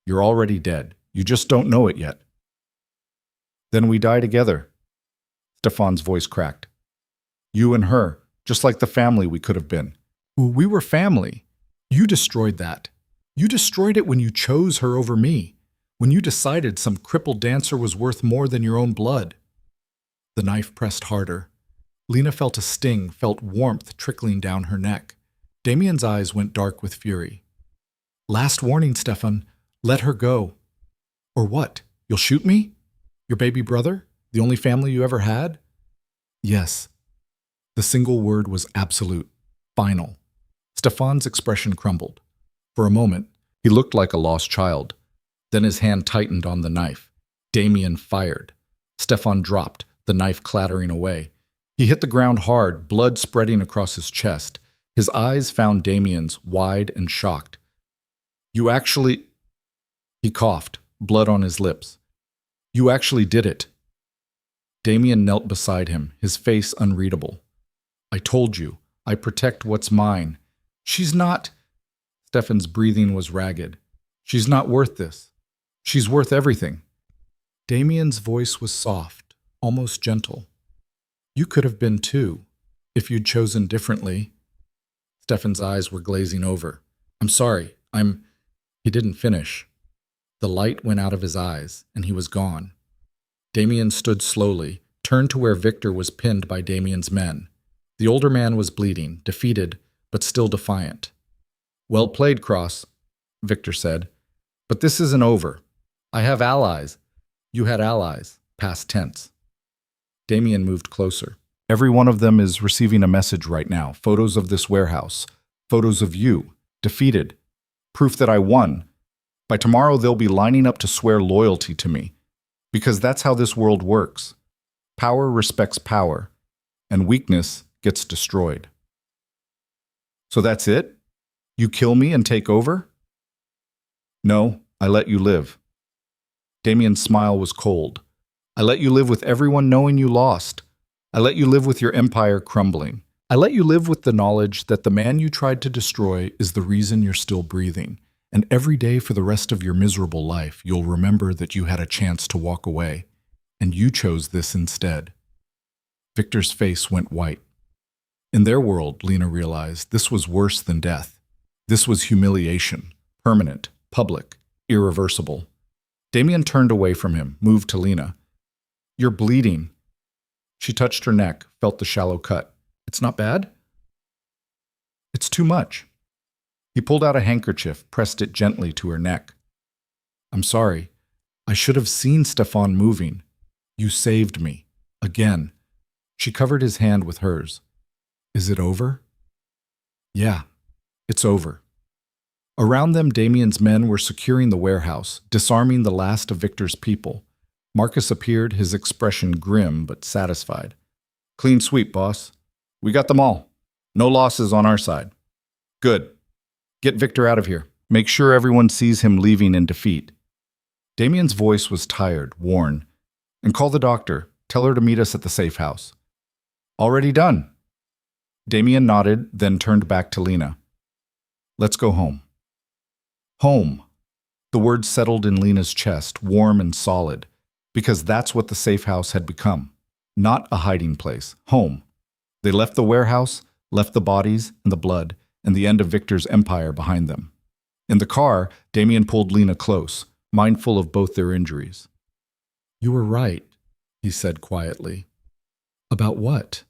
You're already dead. You just don't know it yet. Then we die together. Stefan's voice cracked. You and her, just like the family we could have been. We were family. You destroyed that. You destroyed it when you chose her over me, when you decided some crippled dancer was worth more than your own blood. The knife pressed harder. Lena felt a sting, felt warmth trickling down her neck. Damien's eyes went dark with fury. Last warning, Stefan. Let her go. Or what? You'll shoot me? Your baby brother? The only family you ever had? Yes. The single word was absolute, final. Stefan's expression crumbled. For a moment, he looked like a lost child. Then his hand tightened on the knife. Damien fired. Stefan dropped, the knife clattering away. He hit the ground hard, blood spreading across his chest. His eyes found Damien's, wide and shocked. You actually... He coughed, blood on his lips. You actually did it. Damien knelt beside him, his face unreadable. I told you. I protect what's mine. She's not. Stefan's breathing was ragged. She's not worth this. She's worth everything. Damien's voice was soft, almost gentle. You could have been too, if you'd chosen differently. Stefan's eyes were glazing over. I'm sorry. He didn't finish. The light went out of his eyes, and he was gone. Damien stood slowly, turned to where Victor was pinned by Damien's men. The older man was bleeding, defeated, but still defiant. Well played, Cross, Victor said. But this isn't over. I have allies. You had allies, past tense. Damien moved closer. Every one of them is receiving a message right now. Photos of this warehouse. Photos of you, defeated. Proof that I won. By tomorrow, they'll be lining up to swear loyalty to me. Because that's how this world works. Power respects power, and weakness gets destroyed. So that's it? You kill me and take over? No, I let you live. Damien's smile was cold. I let you live with everyone knowing you lost. I let you live with your empire crumbling. I let you live with the knowledge that the man you tried to destroy is the reason you're still breathing. And every day for the rest of your miserable life, you'll remember that you had a chance to walk away, and you chose this instead. Victor's face went white. In their world, Lena realized, this was worse than death. This was humiliation, permanent, public, irreversible. Damien turned away from him, moved to Lena. You're bleeding. She touched her neck, felt the shallow cut. It's not bad? It's too much. He pulled out a handkerchief, pressed it gently to her neck. I'm sorry. I should have seen Stefan moving. You saved me. Again. She covered his hand with hers. Is it over? Yeah, it's over. Around them, Damien's men were securing the warehouse, disarming the last of Victor's people. Marcus appeared, his expression grim but satisfied. Clean sweep, boss. We got them all. No losses on our side. Good. Get Victor out of here. Make sure everyone sees him leaving in defeat. Damien's voice was tired, worn. And call the doctor. Tell her to meet us at the safe house. Already done. Damien nodded, then turned back to Lena. Let's go home. Home. The word settled in Lena's chest, warm and solid, because that's what the safe house had become. Not a hiding place. Home. They left the warehouse, left the bodies and the blood, and the end of Victor's empire behind them. In the car, Damien pulled Lena close, mindful of both their injuries. You were right, he said quietly. About what?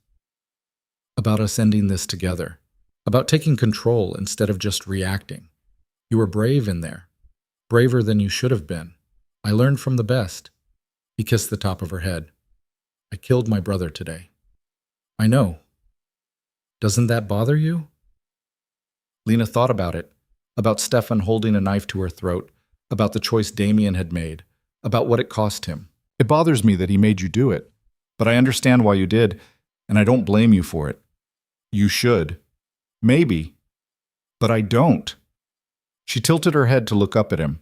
About us ending this together. About taking control instead of just reacting. You were brave in there. Braver than you should have been. I learned from the best. He kissed the top of her head. I killed my brother today. I know. Doesn't that bother you? Lena thought about it, about Stefan holding a knife to her throat, about the choice Damien had made, about what it cost him. It bothers me that he made you do it, but I understand why you did, and I don't blame you for it. You should. Maybe. But I don't. She tilted her head to look up at him.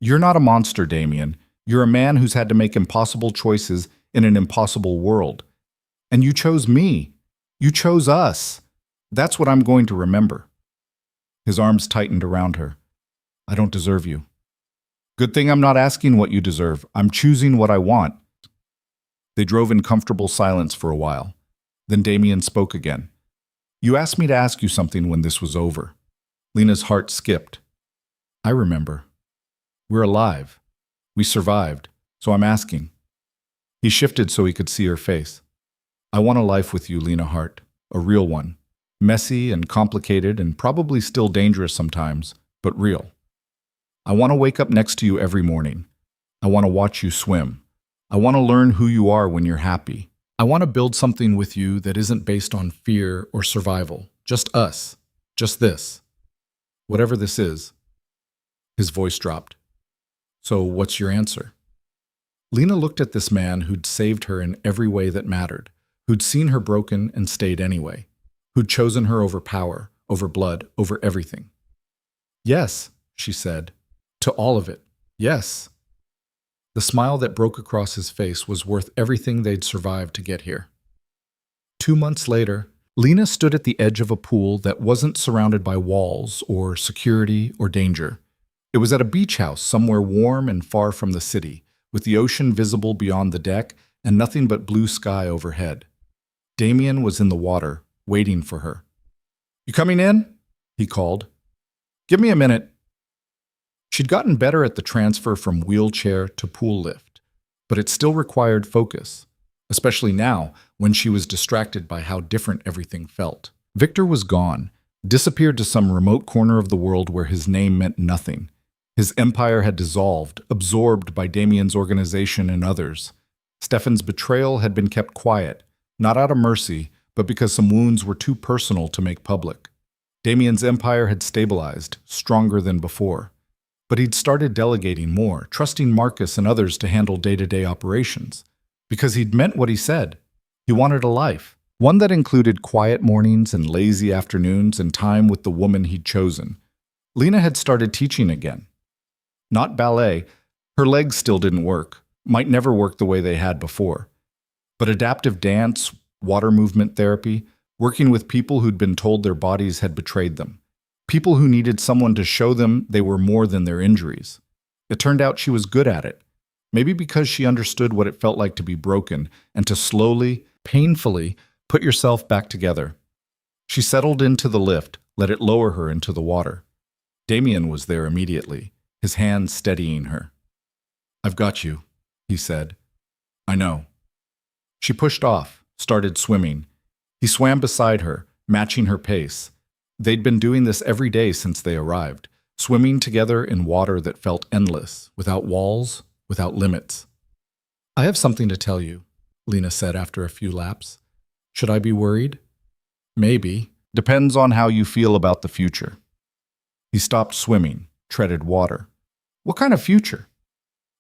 You're not a monster, Damien. You're a man who's had to make impossible choices in an impossible world. And you chose me. You chose us. That's what I'm going to remember. His arms tightened around her. I don't deserve you. Good thing I'm not asking what you deserve. I'm choosing what I want. They drove in comfortable silence for a while. Then Damien spoke again. You asked me to ask you something when this was over. Lena's heart skipped. I remember. We're alive. We survived, so I'm asking. He shifted so he could see her face. I want a life with you, Lena Hart. A real one. Messy and complicated and probably still dangerous sometimes, but real. I want to wake up next to you every morning. I want to watch you swim. I want to learn who you are when you're happy. I want to build something with you that isn't based on fear or survival. Just us. Just this. Whatever this is. His voice dropped. So what's your answer? Lena looked at this man who'd saved her in every way that mattered, who'd seen her broken and stayed anyway, who'd chosen her over power, over blood, over everything. Yes, she said. To all of it. Yes. The smile that broke across his face was worth everything they'd survived to get here. 2 months later, Lena stood at the edge of a pool that wasn't surrounded by walls or security or danger. It was at a beach house somewhere warm and far from the city, with the ocean visible beyond the deck and nothing but blue sky overhead. Damien was in the water, waiting for her. "You coming in?" he called. "Give me a minute." She'd gotten better at the transfer from wheelchair to pool lift, but it still required focus, especially now when she was distracted by how different everything felt. Victor was gone, disappeared to some remote corner of the world where his name meant nothing. His empire had dissolved, absorbed by Damien's organization and others. Stefan's betrayal had been kept quiet, not out of mercy, but because some wounds were too personal to make public. Damien's empire had stabilized, stronger than before. But he'd started delegating more, trusting Marcus and others to handle day-to-day operations. Because he'd meant what he said. He wanted a life, one that included quiet mornings and lazy afternoons and time with the woman he'd chosen. Lena had started teaching again. Not ballet. Her legs still didn't work, might never work the way they had before. But adaptive dance, water movement therapy, working with people who'd been told their bodies had betrayed them. People who needed someone to show them they were more than their injuries. It turned out she was good at it. Maybe because she understood what it felt like to be broken and to slowly, painfully, put yourself back together. She settled into the lift, let it lower her into the water. Damien was there immediately, his hand steadying her. "I've got you," he said. "I know." She pushed off, started swimming. He swam beside her, matching her pace. They'd been doing this every day since they arrived, swimming together in water that felt endless, without walls, without limits. "I have something to tell you," Lena said after a few laps. "Should I be worried?" "Maybe. Depends on how you feel about the future." He stopped swimming, treaded water. "What kind of future?"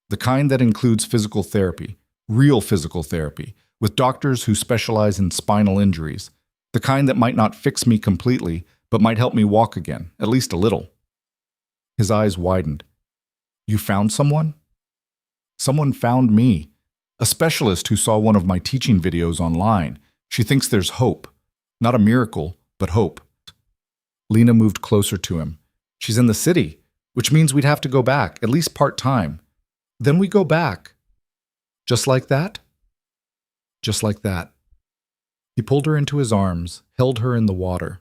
"The kind that includes physical therapy, real physical therapy, with doctors who specialize in spinal injuries. The kind that might not fix me completely, but might help me walk again, at least a little." His eyes widened. "You found someone?" "Someone found me. A specialist who saw one of my teaching videos online. She thinks there's hope. Not a miracle, but hope." Lena moved closer to him. "She's in the city, which means we'd have to go back, at least part-time. Then we go back." "Just like that?" "Just like that." He pulled her into his arms, held her in the water.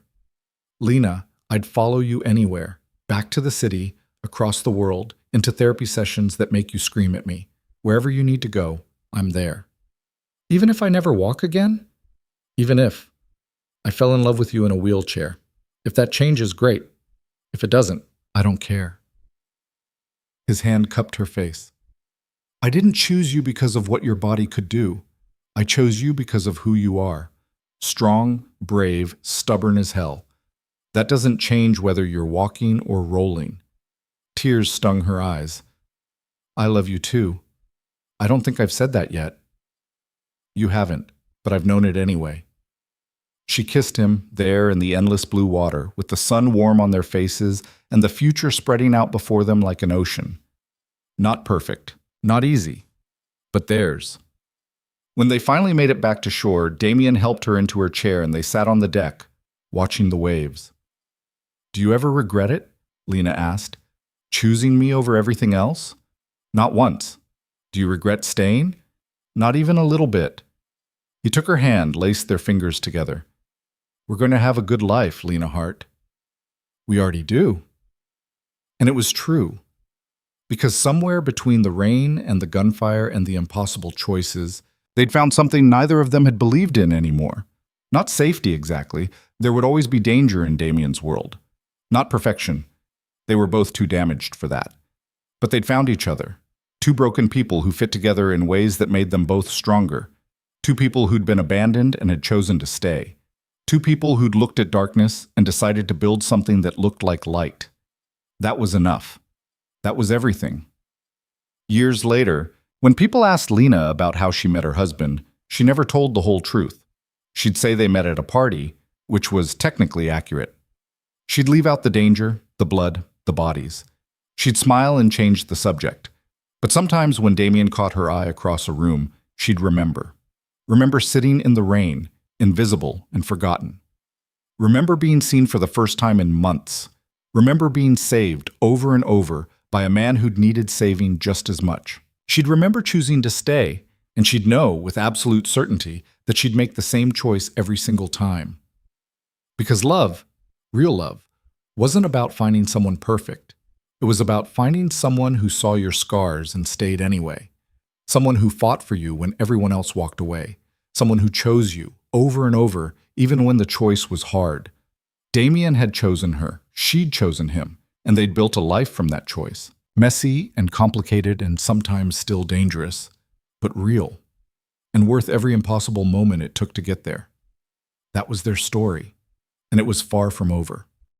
"Lena, I'd follow you anywhere, back to the city, across the world, into therapy sessions that make you scream at me. Wherever you need to go, I'm there." "Even if I never walk again?" "Even if. I fell in love with you in a wheelchair. If that changes, great. If it doesn't, I don't care." His hand cupped her face. "I didn't choose you because of what your body could do. I chose you because of who you are. Strong, brave, stubborn as hell. That doesn't change whether you're walking or rolling." Tears stung her eyes. "I love you too. I don't think I've said that yet." "You haven't, but I've known it anyway." She kissed him there in the endless blue water, with the sun warm on their faces and the future spreading out before them like an ocean. Not perfect, not easy, but theirs. When they finally made it back to shore, Damien helped her into her chair and they sat on the deck, watching the waves. "Do you ever regret it?" Lena asked. "Choosing me over everything else?" "Not once." "Do you regret staying?" "Not even a little bit." He took her hand, laced their fingers together. "We're going to have a good life, Lena Hart." "We already do." And it was true. Because somewhere between the rain and the gunfire and the impossible choices, they'd found something neither of them had believed in anymore. Not safety exactly. There would always be danger in Damien's world. Not perfection. They were both too damaged for that. But they'd found each other. Two broken people who fit together in ways that made them both stronger. Two people who'd been abandoned and had chosen to stay. Two people who'd looked at darkness and decided to build something that looked like light. That was enough. That was everything. Years later, when people asked Lena about how she met her husband, she never told the whole truth. She'd say they met at a party, which was technically accurate. She'd leave out the danger, the blood, the bodies. She'd smile and change the subject. But sometimes when Damien caught her eye across a room, she'd remember. Remember sitting in the rain, invisible and forgotten. Remember being seen for the first time in months. Remember being saved over and over by a man who'd needed saving just as much. She'd remember choosing to stay, and she'd know with absolute certainty that she'd make the same choice every single time. Because love, real love, wasn't about finding someone perfect. It was about finding someone who saw your scars and stayed anyway. Someone who fought for you when everyone else walked away. Someone who chose you over and over, even when the choice was hard. Damien had chosen her, she'd chosen him, and they'd built a life from that choice. Messy and complicated and sometimes still dangerous, but real, and worth every impossible moment it took to get there. That was their story, and it was far from over.